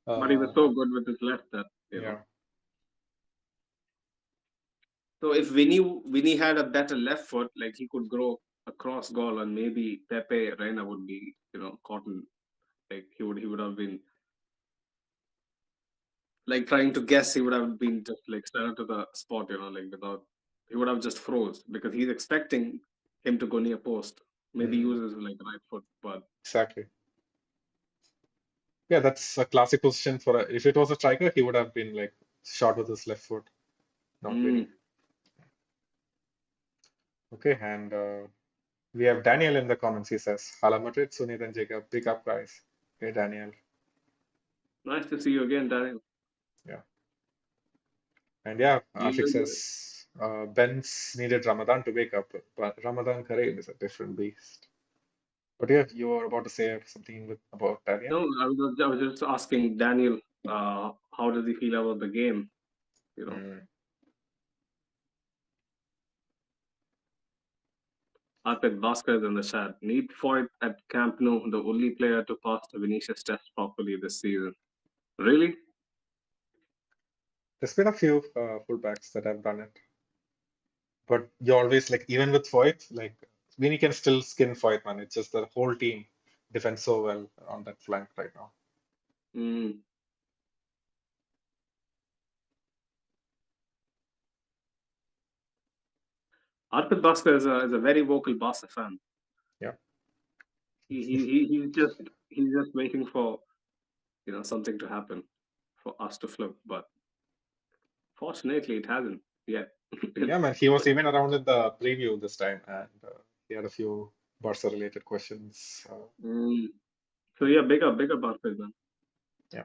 But he was Uh, so good with his left that. yeah, So if Vinny had a better left foot, like he could grow a cross goal and maybe Pepe Reina would be, caught in, like he would have been like trying to guess, he would have been just like straight to the spot, like without, he would have just froze because he's expecting him to go near post. Maybe mm, uses like right foot, but exactly. Yeah, that's a classic position for if it was a striker, he would have been like shot with his left foot, not Vinny. mm, Okay, and we have Daniel in the comments. He says, "Hala Madrid, Sunit and Jacob, pick up guys." Okay, Daniel. nice to see you again, Daniel. Yeah. And yeah, Ashik You, says Ben's needed Ramadan to wake up, but Ramadan Kareem is a different beast. But yeah, you were about to say something about Daniel. no, I was just asking Daniel, how does he feel about the game? You know, Mm, Arpit Bhaskar is in the chat. Need for it at Camp Nou, the only player to pass the Vinicius test properly this season. Really? there's been a few fullbacks that have done it, but you always like even with Foyth, like Vinny can still skin Foyth, man. It's just the whole team defends so well on that flank right now. Mm. Arpit Bhaskar is a very vocal Barca fan. Yeah, He's just waiting for something to happen for us to flip, but fortunately it hasn't yet. yeah, man. He was even around in the preview this time, and he had a few Barca related questions. Mm. So yeah, bigger Arpit man. Yeah.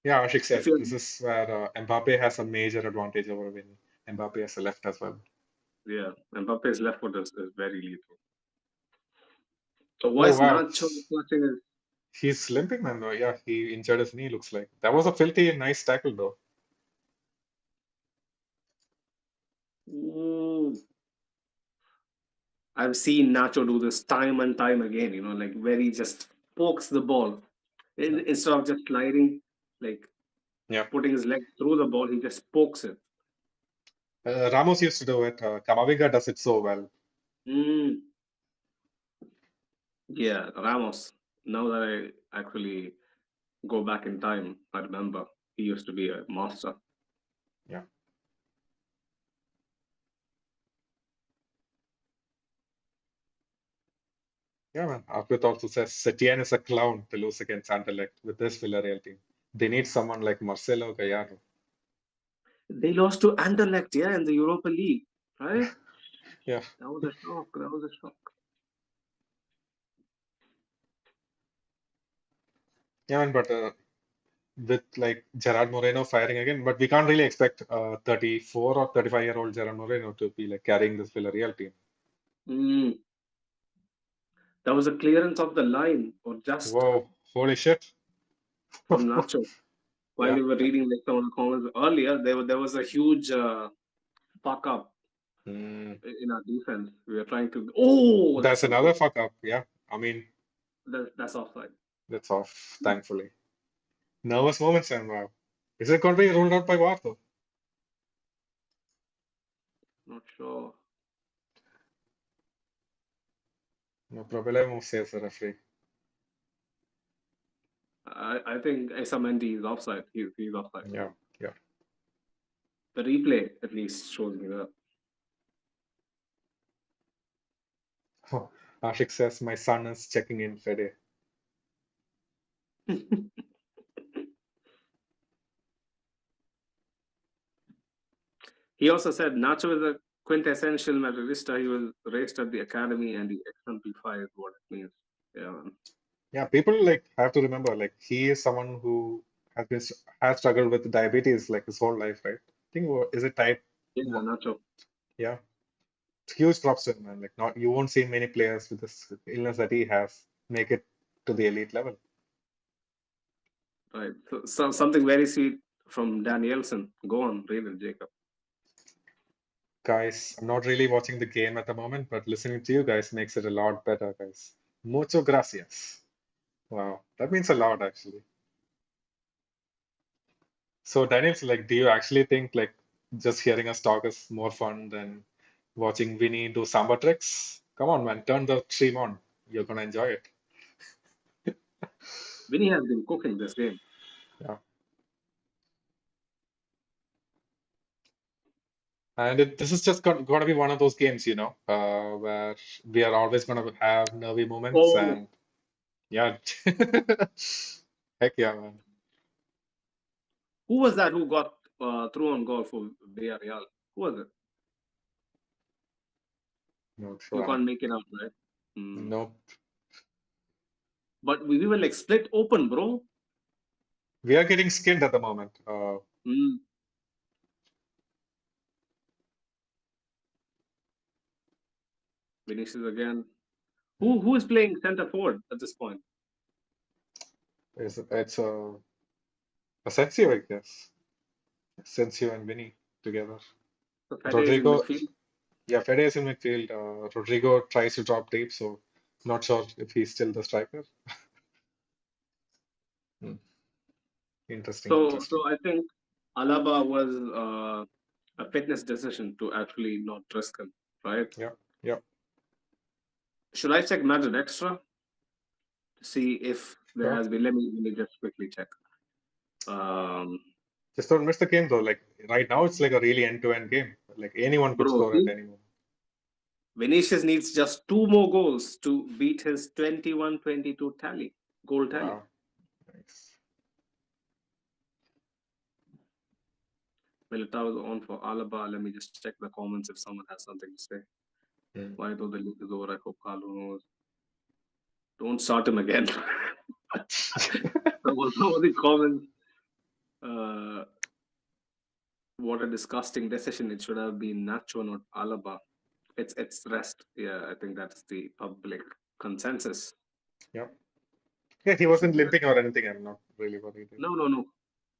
Yeah, Ashik If said you this is where Mbappe has a major advantage over Vinny. Mbappe has a left as well. Yeah, Mbappe's left foot is very lethal. So why Oh is wow, Nacho clutching his? he's limping, man. Though, yeah, he injured his knee. Looks like that was a filthy nice tackle, though. Ooh. I've seen Nacho do this time and time again. Like where he just pokes the ball Yeah, instead of just sliding, like yeah. putting his leg through the ball, he just pokes it. Ramos used to do it. Camavinga does it so well. Mm. Yeah, Ramos. Now that I actually go back in time, I remember he used to be a master. Yeah, yeah, man. Arpit also says Setien is a clown to lose against Anderlecht with this Villarreal team. They need someone like Marcelo Gallardo. They lost to Anderlecht, yeah, in the Europa League, right? Yeah, That was a shock. That was a shock. yeah, man. But with like Gerard Moreno firing again, but we can't really expect 34 or 35-year-old Gerard Moreno to be like carrying this Villarreal team. Mm, that was a clearance of the line or just Whoa, holy shit. from Nacho. While Yeah, we were yeah. reading like some of the comments earlier, there was a huge fuck up Mm, in our defense. We were trying to. Oh, that's that's a another good. fuck up. Yeah, I mean, That's offside. that's off, thankfully. Nervous moments, and wow. Is it going to be ruled out by VAR though? Not sure. No problemo, says the referee. I think Mendy is offside. He's offside. Yeah, yeah. The replay at least shows me that. Ashik says, my son is checking in Fede. He also said Nacho is a quintessential Madridista. He was raised at the academy and he exemplifies what it means. Yeah, man. Yeah, people like have to remember, like he is someone who has struggled with diabetes like his whole life, right? I think is it type Yeah, one? Nacho. Yeah, it's huge props to him, man. Like not you won't see many players with this illness that he has make it to the elite level. Right. So something very sweet from Danielson. Go on, read it, Jacob. Guys, I'm not really watching the game at the moment, but listening to you guys makes it a lot better, guys. Mucho gracias. Wow, that means a lot actually. So Daniels, like, do you actually think like just hearing us talk is more fun than watching Vinny do samba tricks? Come on, man, turn the stream on. You're gonna enjoy it. Vinny has been cooking this game. Yeah. And this is just gonna be one of those games, where we are always gonna have nervy moments Oh, and yeah. Heck yeah, man. who was that who got through on goal for Villarreal? Who was it? Not You sure. can't make it out, right? Hmm. Nope. But we were like split open, bro. We are getting skinned at the moment. Hmm. Vinicius again. Who is playing center forward at this point? It's Asensio, I guess. Asensio and Vinny together. So Fede is in Rodrigo, midfield. yeah, Fede is in midfield. Rodrigo tries to drop deep, so not sure if he's still the striker. Hmm. Interesting, So interesting. I think Alaba was a fitness decision to actually not risk him, right? Yeah, yeah. Should I check Madrid extra to see if there Sure. has been? Let me just quickly check. Um, Just don't miss the game though. Like right now, it's like a really end-to-end game. Like anyone could bro, score at any moment. Vinicius needs just two more goals to beat his 21-22 goal tally. Wow, nice. Militao is on for Alaba. Let me just check the comments if someone has something to say. Hmm. Why though the league is over? I hope Carlo knows. Don't start him again. Some of the comments. Uh, what a disgusting decision. It should have been Nacho, not Alaba. It's rest. Yeah, I think that's the public consensus. Yeah, yeah. He It should wasn't be rest. limping or anything. I'm not really worried. No.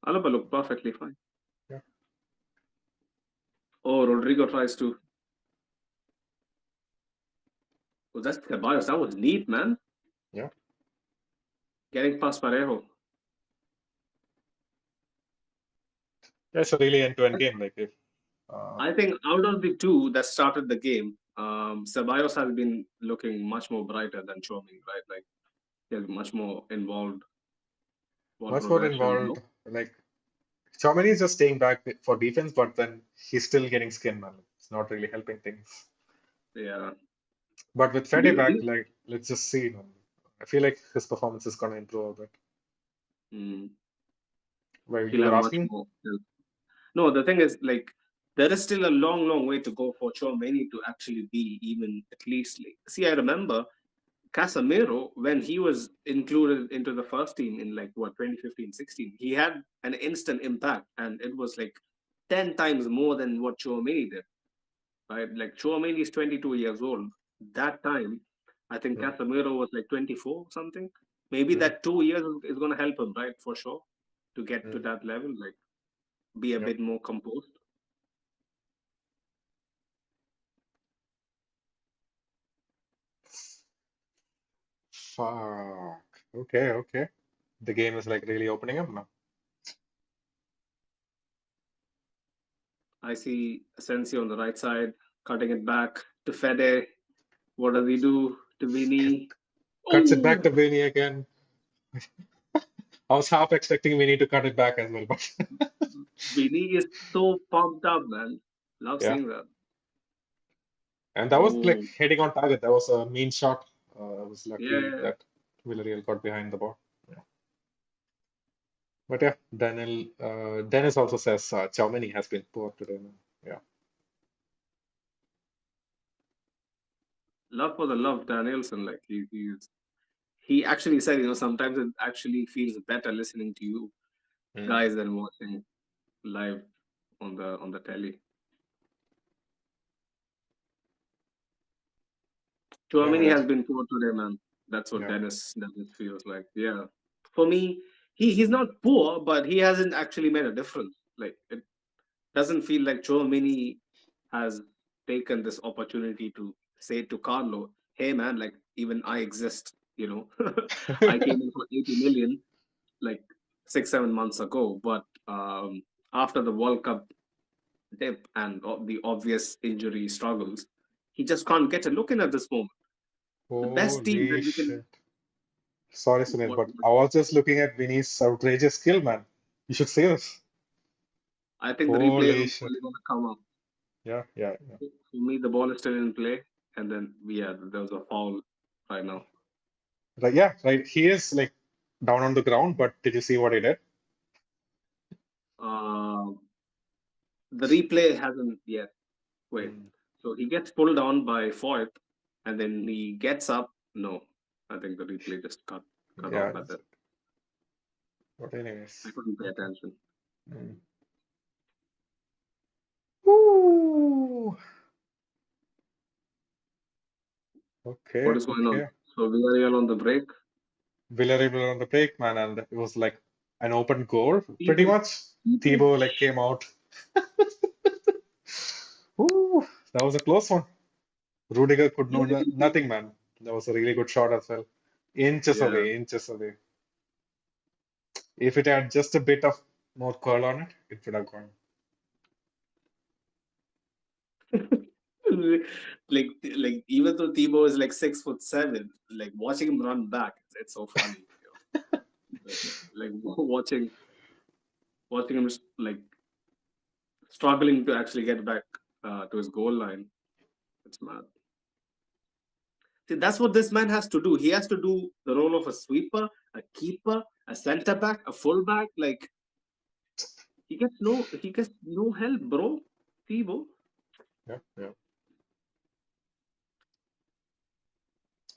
Alaba looked perfectly fine. Yeah, Oh, Rodrigo tries to. Oh, that's Ceballos. That was neat, man. yeah. Getting past Parejo. Yeah, it's a really end-to-end game. Like if uh, I think out of the two that started the game, Ceballos has been looking much more brighter than Choming, right? Like he's much more involved, ball much more progression. No? involved, like Chomini is just staying back for defense, but then he's still getting skin, man. It's not really helping things. Yeah. But with Do, Fede do, back, like let's just see, man. I feel like his performance is gonna improve a bit. mm, Well, he'll you were have much asking? more help. No, the thing is, like, there is still a long, long way to go for Chouameni to actually be even at least. Like, see, I remember Casemiro, when he was included into the first team in like what 2015-16, he had an instant impact, and it was like 10 times more than what Chouameni did. Right, like Chouameni is 22 years old. That time, I think Mm, Casemiro was like 24 something. Maybe mm, that 2 years is going to help him, right, for sure, to get to mm. that level, like be a Yep. bit more composed. Fuck. Okay, okay. The game is like really opening up now. I see Asensio on the right side, cutting it back to Fede. What does he do to Vini? Cuts it back Oh, to Vinny again. I was half expecting Vinny to cut it back as well, but Vini is so pumped up, man. Love yeah. seeing that. And that was like Oh, heading on target. That was a mean shot. I was yeah, lucky yeah, yeah. that Villarreal got behind the ball. Yeah. But yeah, Dennis also says Choumini has been poor today, man. Yeah. Love for the love, Danielson. Like he actually said, sometimes it actually feels better listening to you Mm. guys than watching live on the telly. Yeah, Chouameni yeah, has been poor today, man. That's what yeah. Dennis feels like. Yeah, for me, he's not poor, but he hasn't actually made a difference. Like it doesn't feel like Chouameni has taken this opportunity to say to Carlo, "Hey, man, like even I exist." I came in for 80 million like 6 7 months ago, but after the World Cup dip and the obvious injury struggles, he just can't get a look in at this moment. The best team Holy that we can. shit. Sorry, Sunil, What but I was just looking at Vinny's outrageous skill, man. You should see this. I think the replay is Holy shit. only going to come up. Yeah, yeah, yeah. For me, the ball is still in play, and then yeah, there was a foul right now. Right, yeah, right. He is like down on the ground, but did you see what he did? Uh, the replay hasn't yet. Wait, Mm. so he gets pulled down by Foyt, and then he gets up. No, I think the replay just cut Yeah, off at that. but I anyways. couldn't pay Okay. attention. Mm. Woo. What Okay, is going on? okay. So Villarreal on the break. Villarreal were on the break, man, and it was like an open goal, pretty People, much. people. Thibaut like came out. Ooh, that was a close one. Rudiger could How know did no he do? nothing, man. That was a really good shot as well. Inches Yeah. away, inches away. If it had just a bit of more curl on it, it would have gone. like even though Thibaut is like 6'7", like watching him run back, it's so funny. Like watching him like struggling to actually get back to his goal line. It's mad. See, that's what this man has to do. He has to do the role of a sweeper, a keeper, a centre back, a full back. Like he gets no help, bro. Thibaut. Yeah, yeah.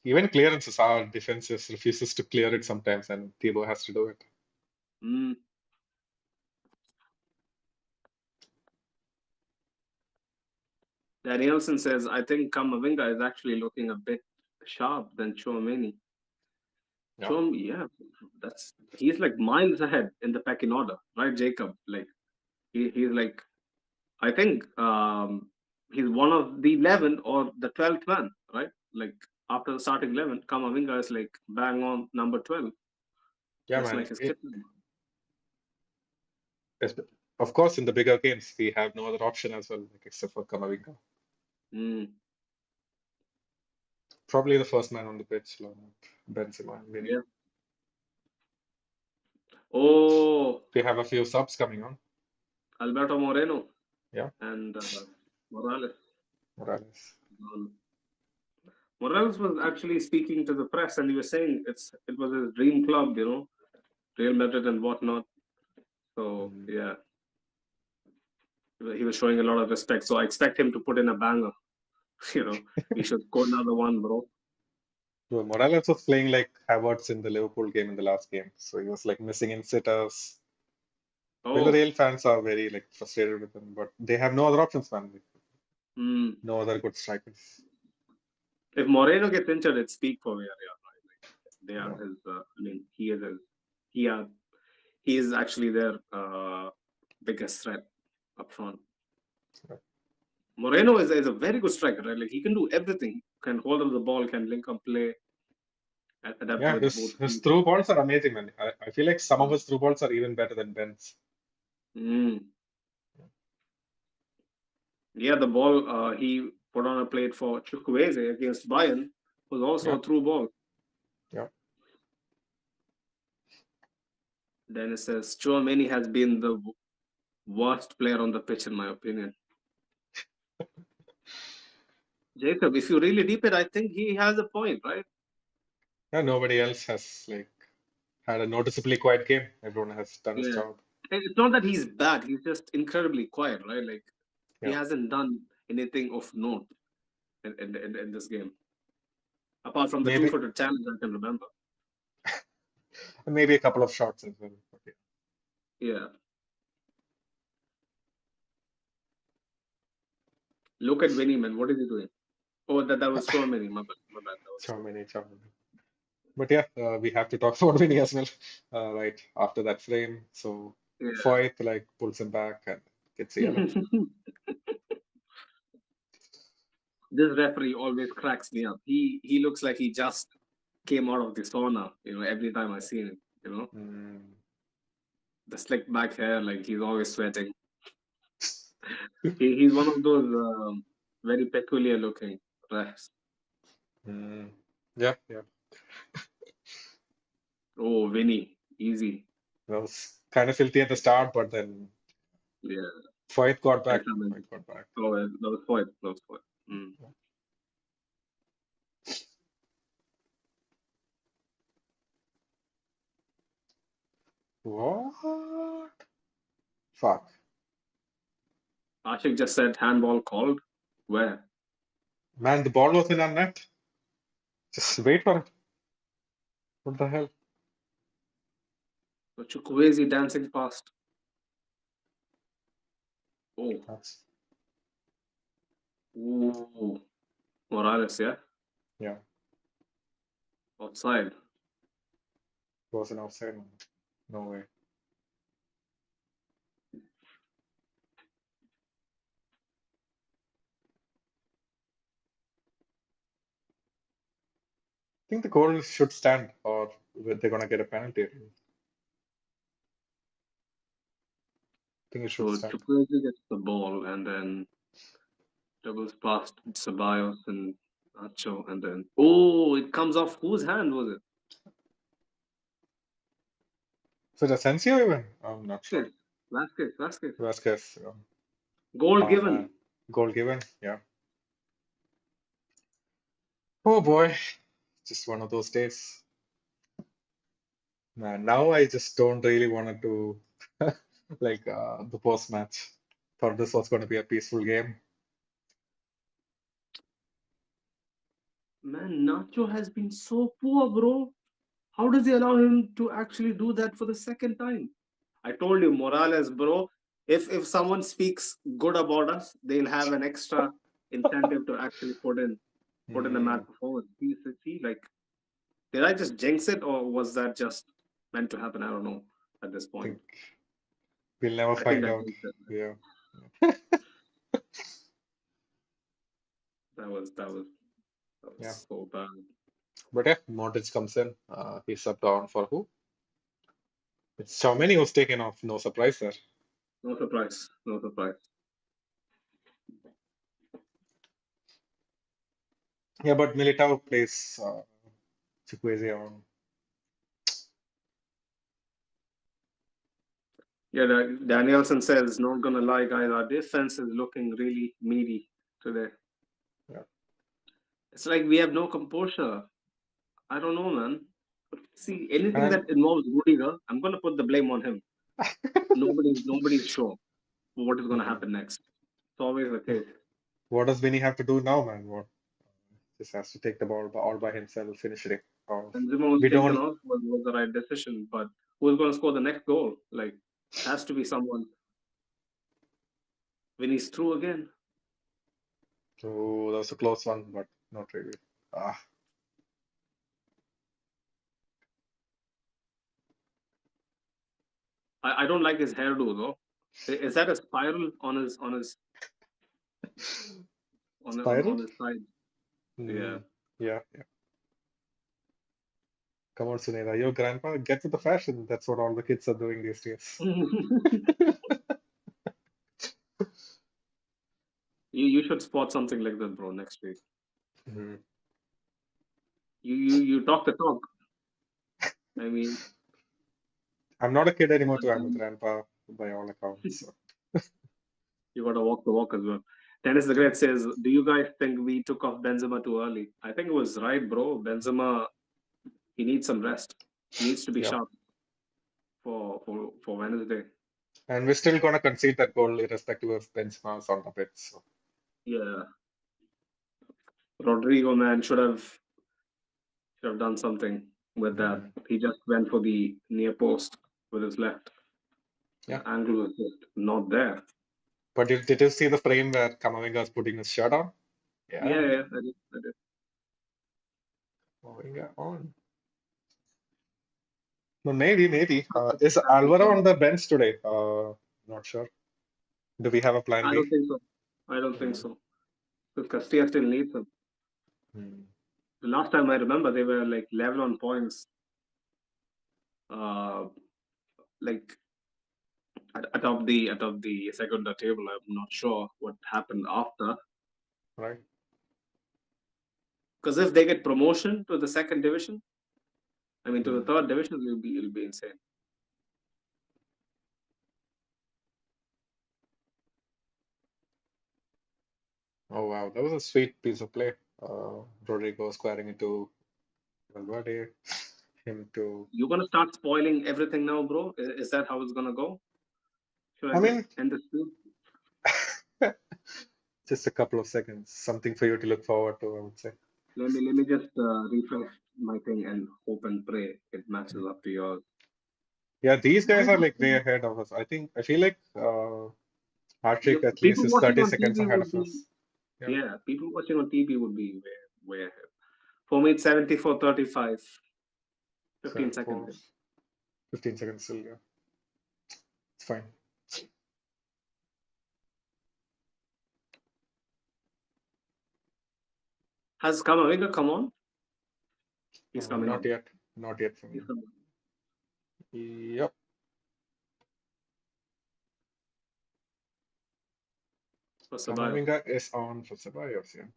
Even clearances, our defense just refuses to clear it sometimes, and Thibaut has to do it. Mm. Danielson says, I think Kamavinga is actually looking a bit sharp than Chouameni. Yeah, Chouameni, yeah, he's like miles ahead in the pecking order, right, Jacob? Like he's like I think he's one of the 11 or the 12th man, right? Like after the starting 11, Kamavinga is like bang on number 12, yeah, just man. like his kit number. It's- of course, in the bigger games, we have no other option as well, like, except for Kamavinga. Mm, Probably the first man on the pitch, along with Benzema and Vinny. yeah. Oh, We have a few subs coming on. Alberto Moreno Yeah, and Morales. Morales. Um, Morales was actually speaking to the press, and he was saying it was his dream club, Real Madrid and whatnot. So Mm. yeah, he was showing a lot of respect. So I expect him to put in a banger. You know, we should score another one, bro. So Morales was playing like Havertz in the Liverpool game in the last game. So he was like missing in sitters. Oh, Villarreal fans are very like frustrated with him, but they have no other options, man. hmm. No other good strikers. If Moreno gets injured, it's peak for Villarreal. Right? Like they are Yeah. his. I mean, he is his. He are. He is actually their biggest threat up front. Moreno is a very good striker, right? Like he can do everything. Can hold on the ball, can link up play, adapt Yeah, with his both. through balls are amazing, man. I feel like some of Mm. his through balls are even better than Ben's. Mm. Yeah, the ball he put on a plate for Chukwueze against Bayern was also Yeah, a through ball. yeah. Dennis says Chouameni has been the worst player on the pitch, in my opinion. Jacob, if you really deep it, I think he has a point, right? Yeah, nobody else has like had a noticeably quiet game. Everyone has done his Yeah. job. And it's not that he's bad, he's just incredibly quiet, right? Like he Yeah, hasn't done anything of note in this game, apart from the maybe two-footed challenge I can remember. maybe a couple of shots as well. Okay. Yeah. Look at Vinny, man. What is he doing? Oh, that was Chouameni. My bad. That was Chomini, Chomini. But yeah, we have to talk about Vinny as well, right after that frame. So Chouameni. Foyth like pulls him back and gets a yellow. Yeah. This referee always cracks me up. He looks like he just came out of the sauna. Every time I see him. Mm. The slick back hair, like he's always sweating. He's one of those very peculiar looking refs. Mm. Yeah, yeah. Oh, Vinny, easy. That was kind of filthy at the start, but then Yeah, Foyth got back. that's I mean, Foyth got back. oh, that was point. That was point. Mm. What? Fuck. Ashik just said handball called. Where? Man, the ball was in our net. Just wait for it. What the hell? So Chukwueze dancing past. Oh, That's, ooh, Morales, yeah, yeah, outside. was an outside one. No way. I think the goal should stand, or they're gonna get a penalty. I think it should So stand. Chukwueze gets the ball and then doubles past Ceballos and Nacho, and then it comes off. Whose hand was it? So the Asensio even? I'm not sure. Vasquez. Vasquez. Vasquez. Vasquez. Goal Oh man, given. goal given. Yeah. Oh boy, just one of those days. Man, now I just don't really want to do like the post match. Thought this was going to be a peaceful game. Man, Nacho has been so poor, bro. How does he allow him to actually do that for the second time? I told you, Morales, bro. If someone speaks good about us, they'll have an extra incentive to actually put in a Hmm. mad performance. See, like, did I just jinx it, or was that just meant to happen? I don't know at this point. Think we'll never I think find I out. jinxed it. Yeah. Yeah. That was so bad. But yeah, Modric comes in. He's subbed on for who? It's Xiaomeni who's taken off. No surprise there. No surprise. No surprise. Yeah, but Militao plays Chukwueze on. Yeah, Danielson says, not gonna lie, guys, our defense is looking really meaty today. Yeah. It's like we have no composure. I don't know, man. See, anything And that involves Rudiger, I'm gonna put the blame on him. Nobody's sure what is gonna hmm. happen next. It's always the case. What does Vinny have to do now, man? What? Just has to take the ball all by himself, finish it off. Benzema was We taken don't. off was the right decision, but who's going to score the next goal? Like, has to be someone. When he's through again, Oh, that was a close one, but not really. Ah, I don't like his hairdo though. Is that a spiral on spiral? his side? Yeah. Hmm. Yeah, yeah. Come on, Suneda. Your grandpa, get with the fashion. That's what all the kids are doing these days. You should spot something like that, bro, next week. Mhm. You talk the talk. I mean, I'm not a kid anymore, but too. I'm a grandpa by all accounts. So, you gotta walk the walk as well. Dennis the Great says, "Do you guys think we took off Benzema too early?" I think it was right, bro. Benzema, he needs some rest. He needs to be yeah. sharp for Wednesday. And we're still gonna concede that goal irrespective of Benzema's on the pitch. So, Yeah, Rodrigo man should have done something with that. mm, He just went for the near post with his left. yeah. The angle was just not there. But did you see the frame where Kamavinga is putting his shirt on? Yeah, Yeah. yeah, that is. Kamavinga on. No, maybe. Is Fantastic Alvaro game. on the bench today? Not sure. Do we have a plan I B? don't think so. I don't think Mm, so. Because Castilla still needs him. mm, The last time I remember, they were like level on points. Uh, like atop the second table. I'm not sure what happened after. right. Because if they get promotion to the second division, I mean to the Mm. third division, it'll be insane. Oh wow, that was a sweet piece of play. Rodrigo squaring into Valverde, him to. You're gonna start spoiling everything now, bro. Is that how it's gonna go? Should I I just mean, end this too? just a couple of seconds, something for you to look forward to, I would say. Let me just refresh my thing and hope and pray it matches Mm. up to yours. Yeah, these I guys are don't like way think ahead of us. I feel like Hartrick at least people is watching 30 on seconds TV ahead would of be us. Yeah, yeah, people watching on TV would be way ahead. For me, it's 74-35, 15 74, seconds. 15 seconds still. Yeah, it's fine. Has Kamavinga come on? He's coming Not on. yet, not yet for me. He's coming on. Yep, For Ceballos. Kamavinga is on for Ceballos. Yeah,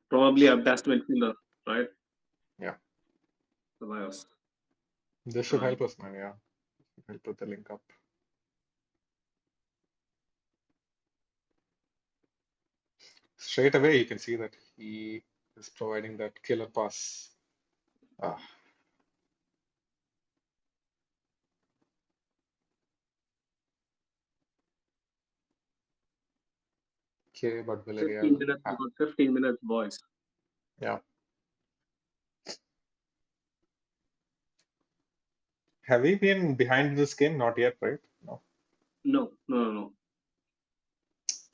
Probably our best midfielder, right? yeah. Ceballos. This should Um, help us, man. Yeah, help with the link up. Straight away, you can see that he is providing that killer pass. Ah, okay, but 15 Villarreal. minutes. We Ah, got 15 minutes, boys. yeah. Have we been behind this game? Not yet, right? No. No, no, no, no.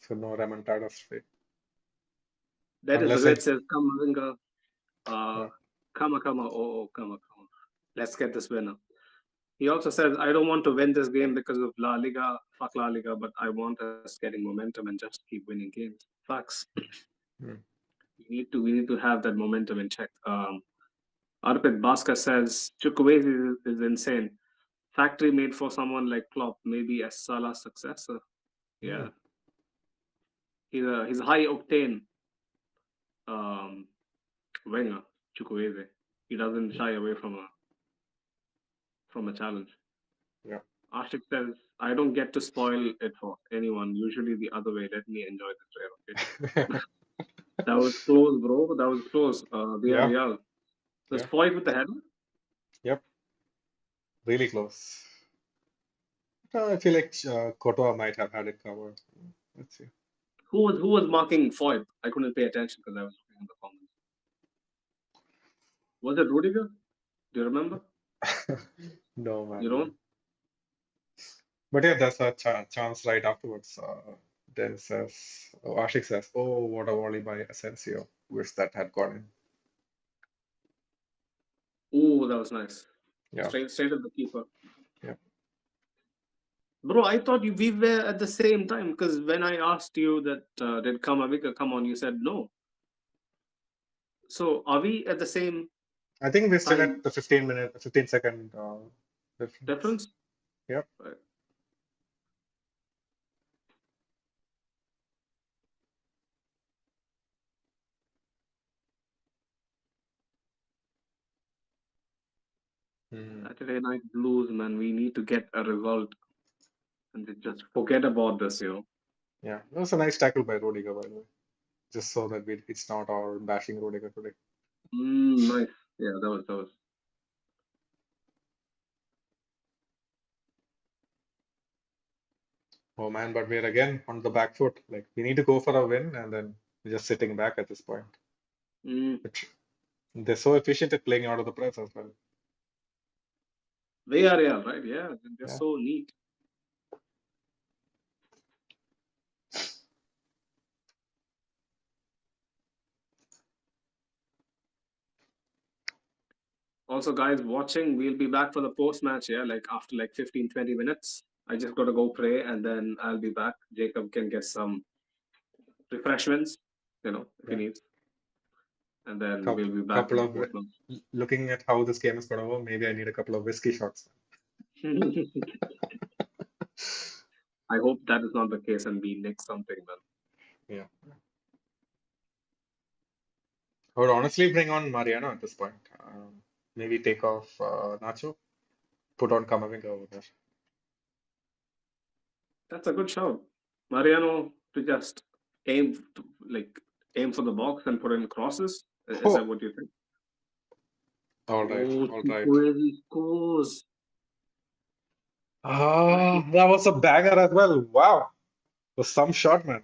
So no remontada straight. That is the Unless great it's says Kamavinga. Uh, yeah. come. Let's get this winner. He also says, I don't want to win this game because of La Liga, fuck La Liga, but I want us getting momentum and just keep winning games. Facts. Hmm. We need to have that momentum in check. Arpit Bhaskar says Chukwueze is insane. Factory made for someone like Klopp, maybe a Salah successor. Hmm. Yeah, he's a high octane um, winger. Chukwueze. He doesn't shy away from a challenge. Yeah. Ashik says, I don't get to spoil it for anyone. Usually the other way. Let me enjoy this rare occasion. That was close, bro. That was close. Yeah. Villarreal. Was Yeah. Foyt with the header? Yep. Really close. I feel like Kotoa might have had it covered. Let's see. Who was marking Foyt? I couldn't pay attention because I was looking at the comments. Was it Rudiger? Do you remember? No, You man. don't? But yeah, there's a chance right afterwards. Then says, oh, Ashik says, oh, what a volley by Asensio. Wish that had gone in. Oh, that was nice. Yeah, Straight at the keeper. yeah. Bro, I thought we were at the same time because when I asked you that did Kamavinga come on, you said no. So are we at the same I think we're still at time the 15-second difference. difference? Yep. Right. Mm, Saturday night blues, man. We need to get a result and just forget about this. yeah. That was a nice tackle by Rudiger, by the way. Just so that it's not all bashing Rudiger today. Nice. Yeah, that was. Oh man, but we're again on the back foot. Like we need to go for a win, and then we're just sitting back at this point. Mm, But they're so efficient at playing out of the press as well. Villarreal, right? Yeah, they're Yeah. so neat. Also, guys, watching, we'll be back for the post match, yeah, like after like 15, 20 minutes. I just got to go pray and then I'll be back. Jacob can get some refreshments, if he Yeah. needs. And then we'll Couple, be back couple with the of post match. looking at how this game is going over, maybe I need a couple of whiskey shots. I hope that is not the case and we nick something, man. Yeah. I would honestly bring on Mariano at this point. Maybe take off Nacho, put on Camavinga over there. That's a good shout. Mariano to just aim to, like aim for the box and put in crosses. Is that Oh, what you think? all right, Oh, all right. Chukwueze scores. Man, Ah, that was a banger as well. Wow, was some shot, man.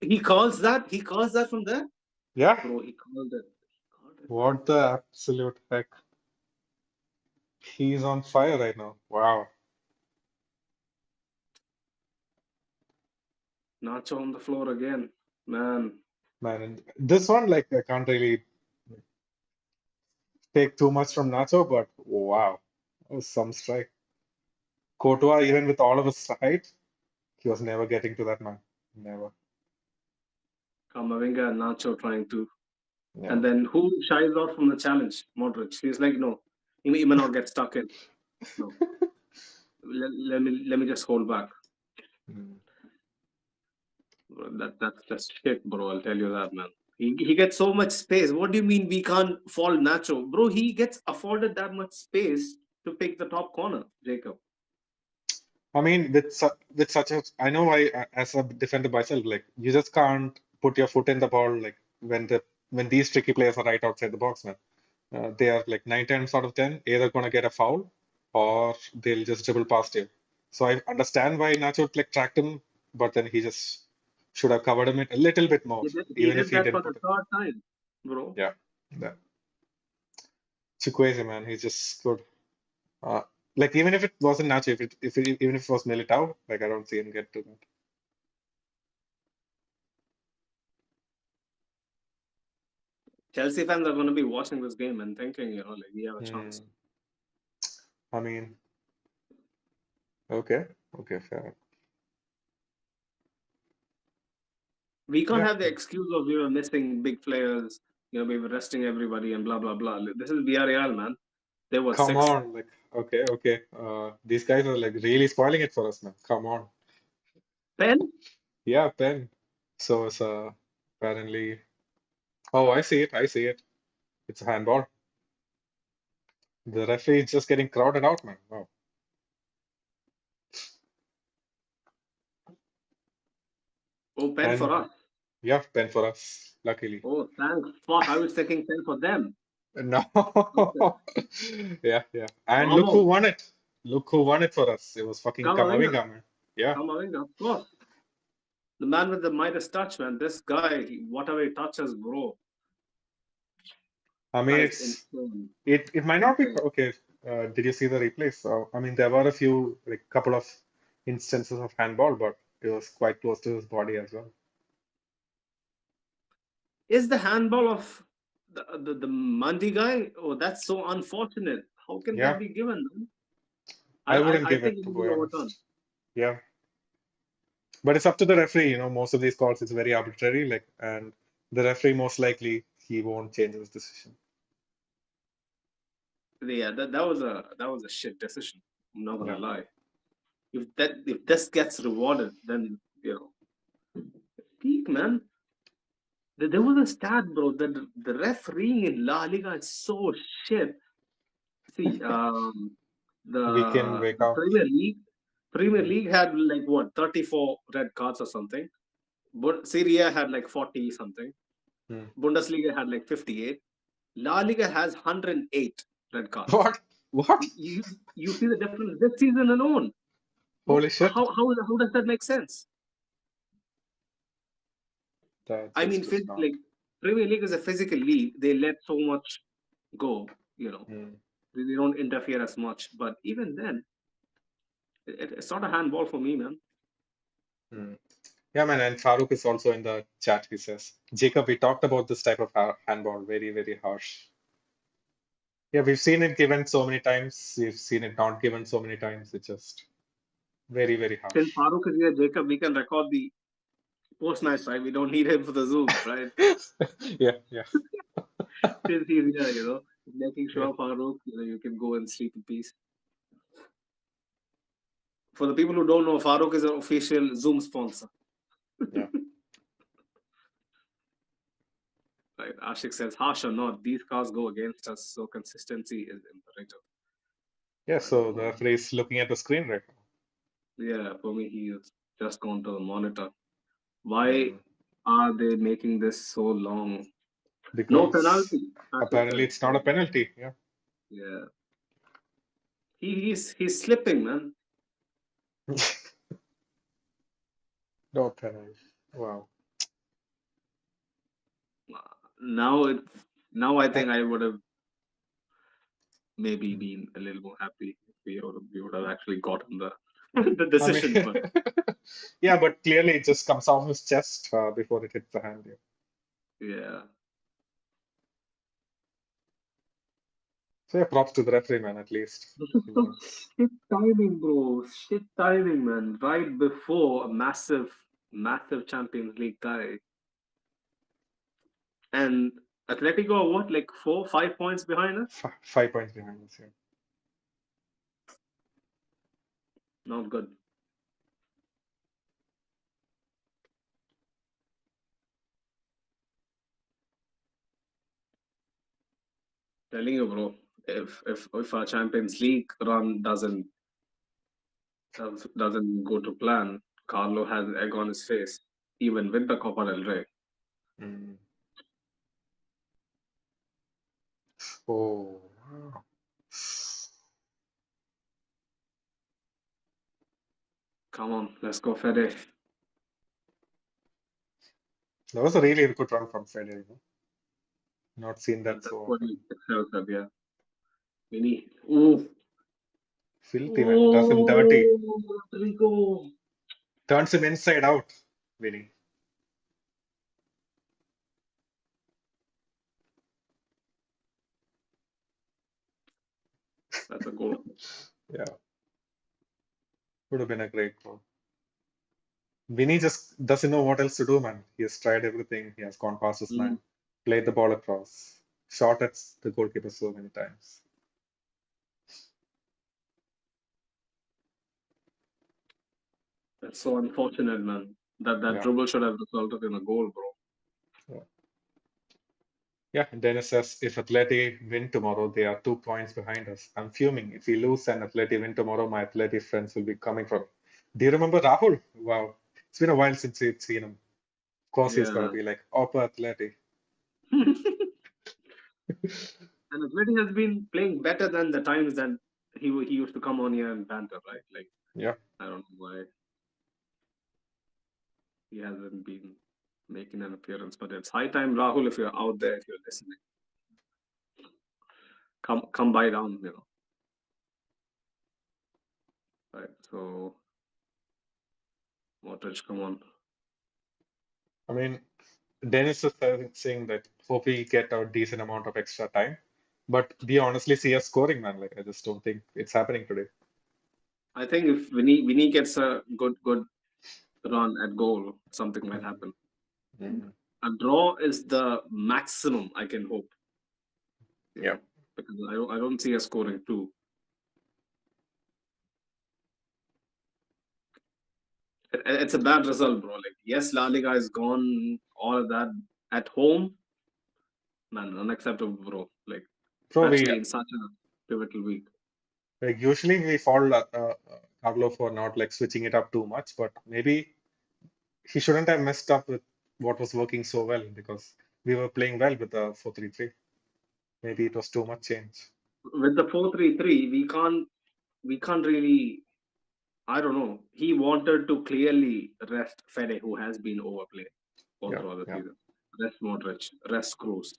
he calls that. He calls that from there, Yeah, bro. He called it. He called it. what the absolute heck? He's on fire right now. Wow, Nacho on the floor again, man. man. And this one, like, I can't really take too much from Nacho, but wow, that was some strike. Courtois, even with all of his height, he was never getting to that man. Never. Kamavinga and Nacho trying to, Yeah. and then who shies off from the challenge? Modric. He's like, no, he may not get stuck in. No, let me just hold back. Mm. Bro, that's just shit, bro. I'll tell you that, man. He gets so much space. What do you mean we can't fault Nacho, bro? He gets afforded that much space to pick the top corner, Jacob. I mean, with such a, I know as a defender myself, like you just can't put your foot in the ball like when these tricky players are right outside the box, man. They are like 9 times out of 10 either gonna get a foul or they'll just dribble past you. So I understand why Nacho like tracked him, but then he just should have covered him a little bit more, He even if did he that didn't for the put it. third time, bro. Yeah, that Chukwueze, man, he's just good. Uh, like even if it wasn't Nacho, even if it was Militao, like I don't see him get to that. Chelsea fans are going to be watching this game and thinking, like we have a chance. Hmm. I mean, okay, okay, fair. We can't Yeah, have the excuse of we were missing big players, we were resting everybody and blah blah blah. This is Villarreal, man. They were come sixth. on, like okay, okay. These guys are like really spoiling it for us, man. Come on. Pen? Yeah, pen. So it's apparently. Oh, I see it. I see it. It's a handball. The referee is just getting crowded out, man. Wow. Oh, pen for And us. yeah, pen for us. Luckily. Oh, thank fuck. I was thinking pen for them. No. Okay. Yeah, yeah. And look who Vamos. won it. Look who won it for us. It was fucking Camavinga. Camavinga, man. Yeah. Camavinga, of course. The man with the Midas touch, man. This guy, whatever he touches, bro, I mean, that is it's insane. it might not be Insane. okay. Did you see the replay? So I mean, there were a few like couple of instances of handball, but it was quite close to his body as well. Is the handball of the Mandi guy? Oh, that's so unfortunate. How can that Yeah, be given, man? I wouldn't I give think it it to will be be overturned. honest. Yeah, but it's up to the referee. Most of these calls it's very arbitrary. Like, and the referee most likely he won't change his decision. Yeah, that was a shit decision. I'm not gonna Yeah, lie. If this gets rewarded, then peak man. There was a stat, bro, that the refereeing in La Liga is so shit. See, week in, week the out. Premier Mm, League had like what 34 red cards or something. But Serie A had like 40 something. mm. Bundesliga had like 58. La Liga has 108 red cards. What? What? You see the difference this season alone. Holy shit! How does that make sense? That I mean, just is not. like Premier League is a physical league. They let so much go. You know, Mm, they don't interfere as much. But even then, it's not a handball for me, man. mm. Yeah, man, and Farouk is also in the chat. He says, Jacob, we talked about this type of handball, very, very harsh. Yeah, we've seen it given so many times. We've seen it not given so many times. It's just very, very Since harsh. Farooq is here, Jacob, we can record the post match, right? We don't need him for the Zooms, right? Yeah, yeah, Since he's here, making yeah, sure Farooq, you can go and sleep in peace. For the people who don't know, Farooq is an official Zoom sponsor. yeah, Right? Ashik says, harsh or not, these cars go against us, so consistency is imperative. yeah. I don't So know, the man. referee is looking at the screen right Yeah, for me, he has just gone to the monitor. now. Why are they making this so long? No Because penalty, Ashik apparently says. it's not a penalty. Yeah, Yeah, he's slipping, man. no penalty. Wow. Now it now I Uh, think I would have maybe been a little more happy if we would have actually gotten the the I mean, decision. But yeah, but clearly it just comes off his chest before it hits the hand. Yeah. yeah, So yeah, props to the referee, man, at least. this is He some won. shit timing, bro. Shit timing, man. Right before a massive Champions League tie, and Atletico are what, like 4, 5 points behind us? 5 points behind us. Yeah. Not good. Telling you, bro. If our Champions League run doesn't go to plan, Carlo has egg on his face, even with the Copa del Rey. Mm. Oh, wow. Come on, let's go, Fede. That was a really good run from Federer. Not seen that That's so what often. he excels at, yeah. Vinny. Ooh. Filthy, man. Does him dirty. Oh, Rico. Turns him inside out, Vinny. That's a goal. Yeah, would have been a great goal. Vinny just doesn't know what else to do, man. He has tried everything. He has gone past his Mm, man, played the ball across, shot at the goalkeeper so many times. that's so unfortunate, man. That Yeah. dribble should have resulted in a goal, bro. Yeah. Yeah, Dennis says if Atleti win tomorrow, they are 2 points behind us. I'm fuming. If we lose and Atleti win tomorrow, my Atleti friends will be coming for me. Do you remember Rahul? Wow. It's been a while since we've seen him. Of course, he's got to Yeah. be like, Oppa Atleti. And Atleti has been playing better than the times that he used to come on here and banter, right? Like, Yeah. I don't know why. He hasn't been making an appearance, but it's high time, Rahul. If you're out there, if you're listening, come by down. Right. So, Modric, come on. I mean, Dennis is saying that hope we get a decent amount of extra time. But we honestly see us scoring, man. Like I just don't think it's happening today. I think if Vinny gets a good run at goal, something might Mm, happen. mm, A draw is the maximum I can hope, yeah, because I don't see us scoring two. It's a bad result, bro. Like, yes, La Liga is gone, all of that at home, man, unacceptable, bro. Like, so we especially in such a pivotal week. like usually we fault Carlo for not like switching it up too much, but maybe he shouldn't have messed up with what was working so well because we were playing well with the 4-3-3. Maybe it was too much change. With the 4-3-3, we can't really. I don't know. He wanted to clearly rest Fede, who has been overplayed all Yeah, throughout the yeah. season. Rest Modric, rest Cruz.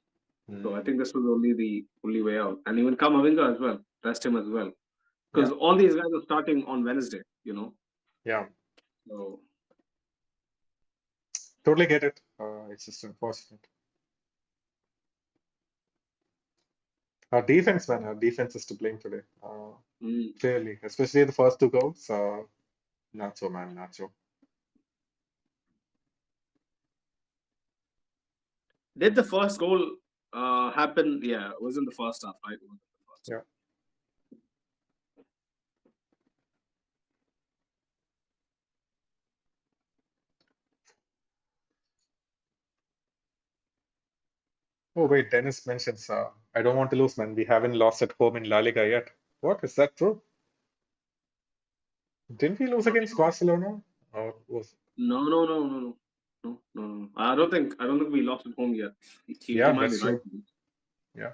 So I Mm, think this was only the only way out. And even Kamavinga as well. Rest him as well. yeah, Because all these guys are starting on Wednesday. yeah. So Totally get it. It's just unfortunate. Our defense, man, our defense is to blame today. mm. Clearly, especially the first two goals. Nacho, man, Nacho. Did the first goal happen? Yeah, it was in the first half, right? It was in the first. Yeah. Oh, wait, Dennis mentions, I don't want to lose, man. We haven't lost at home in La Liga yet. What? Is that true? Didn't we lose Not against sure. Barcelona? Or was No, no, no, no, no. No, no, no. I don't think we lost at home yet. He Yeah, might be that's right. true. Yeah.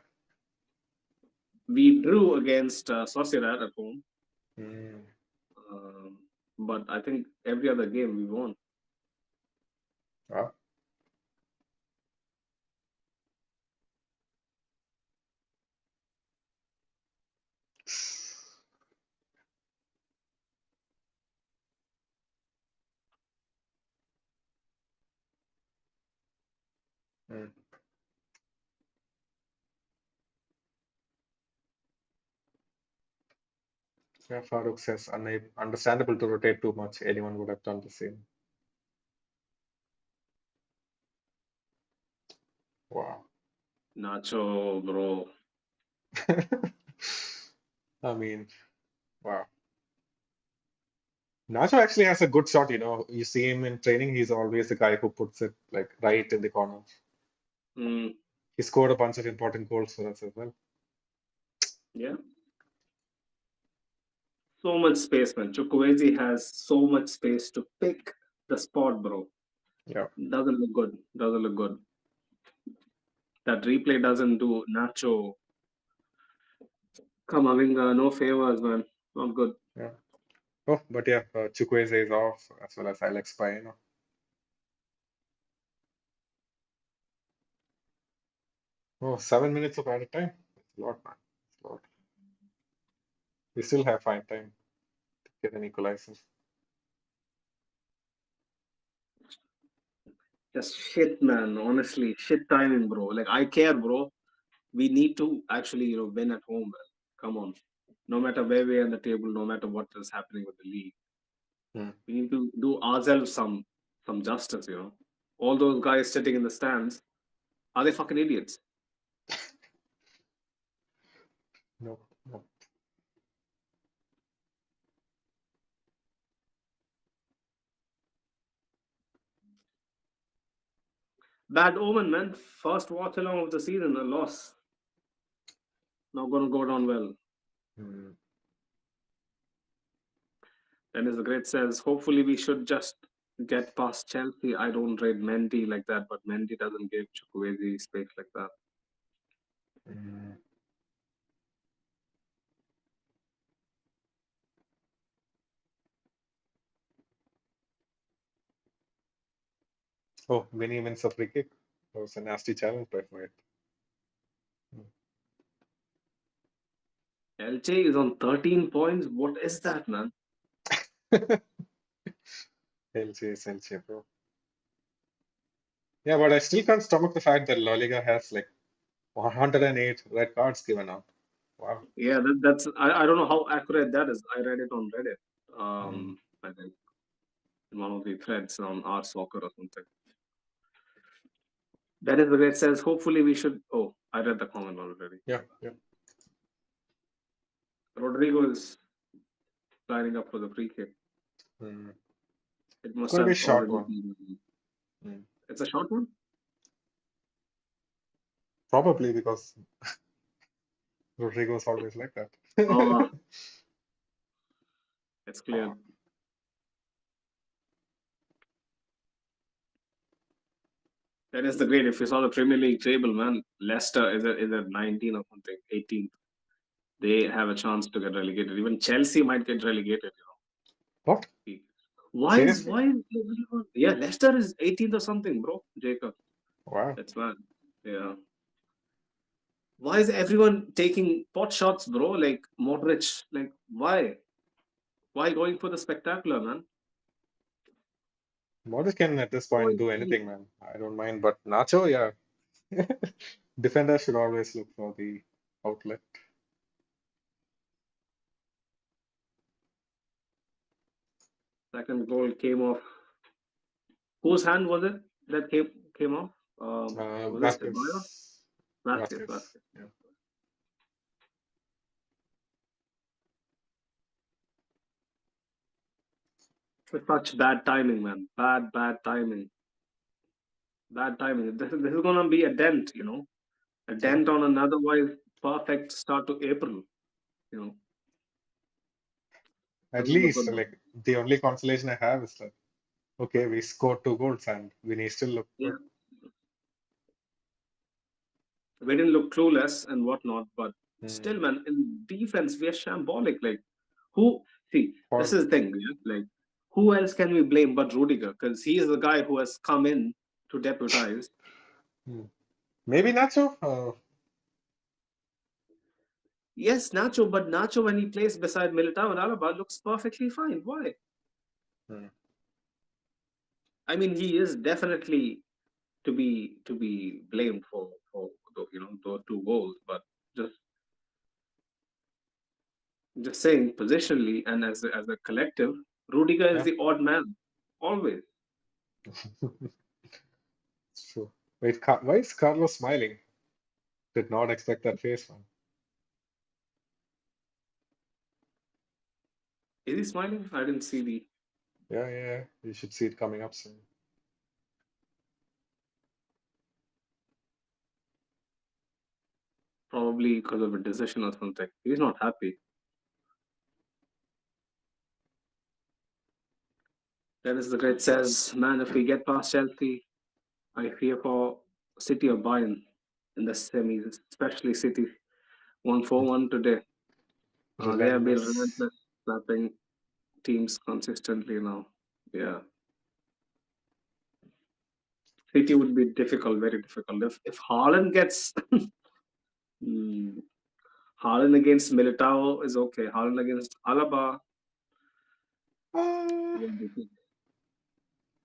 We drew against Sociedad at home, Mm. um, but I think every other game we won. Ah. Mm. Yeah, Farooq says, unable, understandable to rotate too much. Anyone would have done the same. Wow. Nacho, bro. I mean, wow. Nacho actually has a good shot, you know. You see him in training, he's always the guy who puts it like right in the corner. Mm, He scored a bunch of important goals for us as well. yeah, so much space, man. Chukwueze has so much space to pick the spot, bro. Yeah. Doesn't look good. Doesn't look good. That replay doesn't do Nacho Kamavinga no favors, man. Not good. Yeah. Oh, but yeah, Chukwueze is off as well as Alex Paino. Oh, 7 minutes of added time. That's a lot, man. That's a lot. We still have fine time to get an equalizer. Just shit, man. Honestly, shit timing, bro. Like I care, bro. We need to actually, win at home, man. Come on. No matter where we are in the table, no matter what is happening with the league, Hmm. we need to do ourselves some justice. All those guys sitting in the stands, are they fucking idiots? No, no. Bad omen, man. First watch along of the season, a loss. Not gonna go down well. Hmm. Dennis the Great says, hopefully we should just get past Chelsea. I don't rate Mendy like that, but Mendy doesn't give Chukwueze space like that. Hmm. Oh, Vinny wins a free kick. That was a nasty challenge play for it. Elche is on 13 points. What is that, man? Elche is Elche, bro. Yeah, but I still can't stomach the fact that La Liga has like 108 red cards given out. Wow. Yeah, I don't know how accurate that is. I read it on Reddit. Mm. I think in one of the threads on our soccer or something. That is the way it says. Hopefully, we should. Oh, I read the comment already. Yeah, yeah. Rodrigo is lining up for the free kick. Mm. It It's must going to be a have short already one. been. Mm. It's a short one. Probably because Rodrigo's always like that. Oh, it's clear. That is the great. If you saw the Premier League table, man, Leicester is at 19 or something, 18th. They have a chance to get relegated. Even Chelsea might get relegated. What? Why is Seriously? why is everyone? Yeah, Leicester is 18th or something, bro. Jacob, Wow. that's mad. Yeah. Why is everyone taking pot shots, bro? Like Modric. Like why? Why going for the spectacular, man? Modric can at this point Going do deep. anything, man. I don't mind, but Nacho, yeah. Defenders should always look for the outlet. Second goal came off. Whose hand was it that came off? Was it Ceballos? Vasquez. Vasquez. Vasquez. Vasquez. Yeah. It's such bad timing, man. Bad timing. Bad timing. This is gonna be a dent, a Yeah. dent on an otherwise perfect start to April. You know, At doesn't look least, good, bro. like, the only consolation I have is that, okay, we scored 2 goals and we still look Yeah, good. we didn't look clueless and whatnot, but Hmm. still, man, in defense we are shambolic. Like, who? See, this For is the thing. Yeah? Like, who else can we blame but Rudiger? Because he is the guy who has come in to deputize. hmm. Maybe Nacho? Yes, Nacho, but Nacho when he plays beside Militao and Alaba looks perfectly fine. Why? Hmm. I mean, he is definitely to be blamed for those 2 goals, but just just saying positionally and as a collective, Rudiger is Yeah, the odd man always. it's true. Wait, why is Carlos smiling? Did not expect that face, man. Is he smiling? I didn't see the Yeah, yeah, yeah. You should see it coming up soon. probably because of a decision or something. He's not happy. Dennis the Great says, "Man, if we get past Chelsea, I fear for City of Bayern in the semis, especially City. 1-4-1 today. They have been Relentless. relentless, slapping teams consistently now. Yeah, City would be difficult, very difficult. If Haaland gets mm, Haaland against Militao is okay. Haaland against Alaba, Ah, what do you think?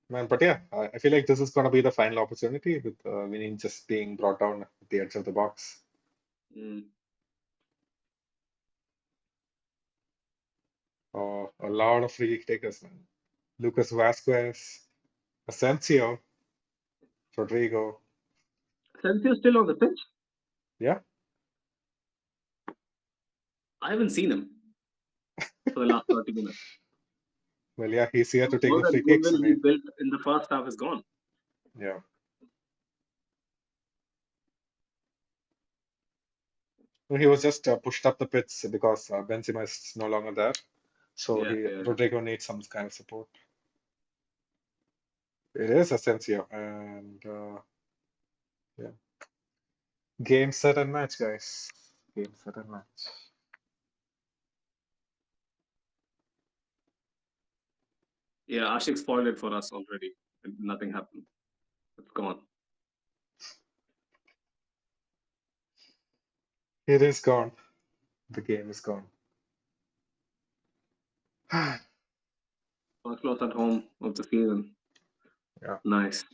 man, but yeah, I feel like this is gonna be the final opportunity with winning just being brought down at the edge of the box. Mm, A lot of free kick takers, man. Lucas Vasquez, Asensio, Rodrigo. Sensio still on the pitch? Yeah, I haven't seen him for the last 30 minutes. well, yeah, he's here to take All the that free kicks. goodwill I he mean, built in the first half is gone. yeah. No, he was just pushed up the pitch because Benzema is no longer there. So Yeah, he yeah. Rodrigo needs some kind of support. It is Asensio, and yeah, game set and match, guys. Game set and match. Yeah, Ashik spoiled it for us already. Nothing happened. It's gone. It is gone. The game is gone. First loss at home of the season. Yeah, Nice.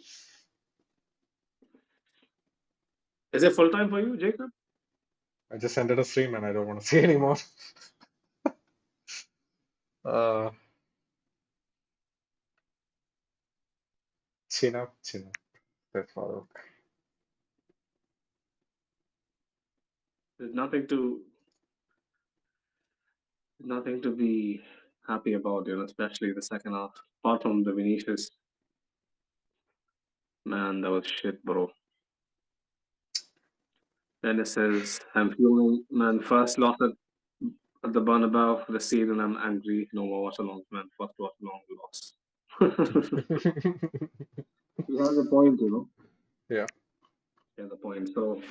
Is it full time for you, Jacob? I just ended a stream and I don't want to see anymore. Uh, chin up, chin up. That's all. There's nothing to be happy about, especially the second half. Apart from the Vinicius, man, that was shit, bro. Dennis says, I'm feeling, man, first loss at the Bernabeu for the season. I'm angry. No more WatchAlong, man. First WatchAlong loss. He has a point. Yeah, He has a point. So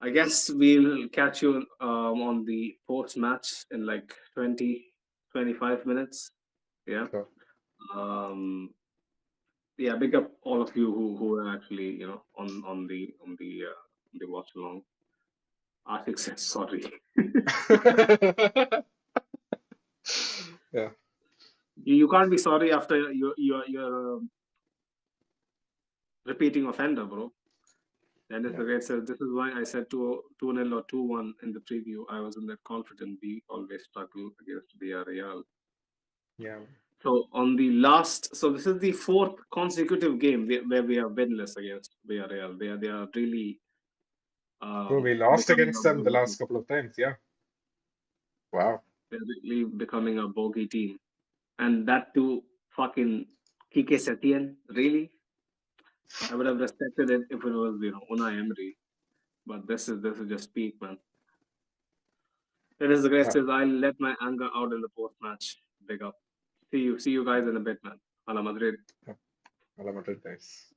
I guess we'll catch you on the post match in like 20, 25 minutes. Yeah. so Um, yeah, big up all of you who are actually on the watch along. Arctic says sorry. yeah, You can't be sorry after you're repeating offender, bro. And if yeah, the guy says this is why I said 2-0 or 2-1 in the preview. I wasn't that confident. We always struggle against Villarreal. yeah. So on the last, so this is the fourth consecutive game where we are winless against Villarreal. They are really Bro, we lost becoming against a them the bogey. last couple of times. Yeah. Wow. They're really becoming a bogey team, and that too, fucking Kike Setien. Really, I would have respected it if it was Unai Emery, but this is just peak, man. It is the Yeah. rest is I'll let my anger out in the post match. Big up. See you guys in a bit, man. A la Madrid. Yeah. All about it, guys.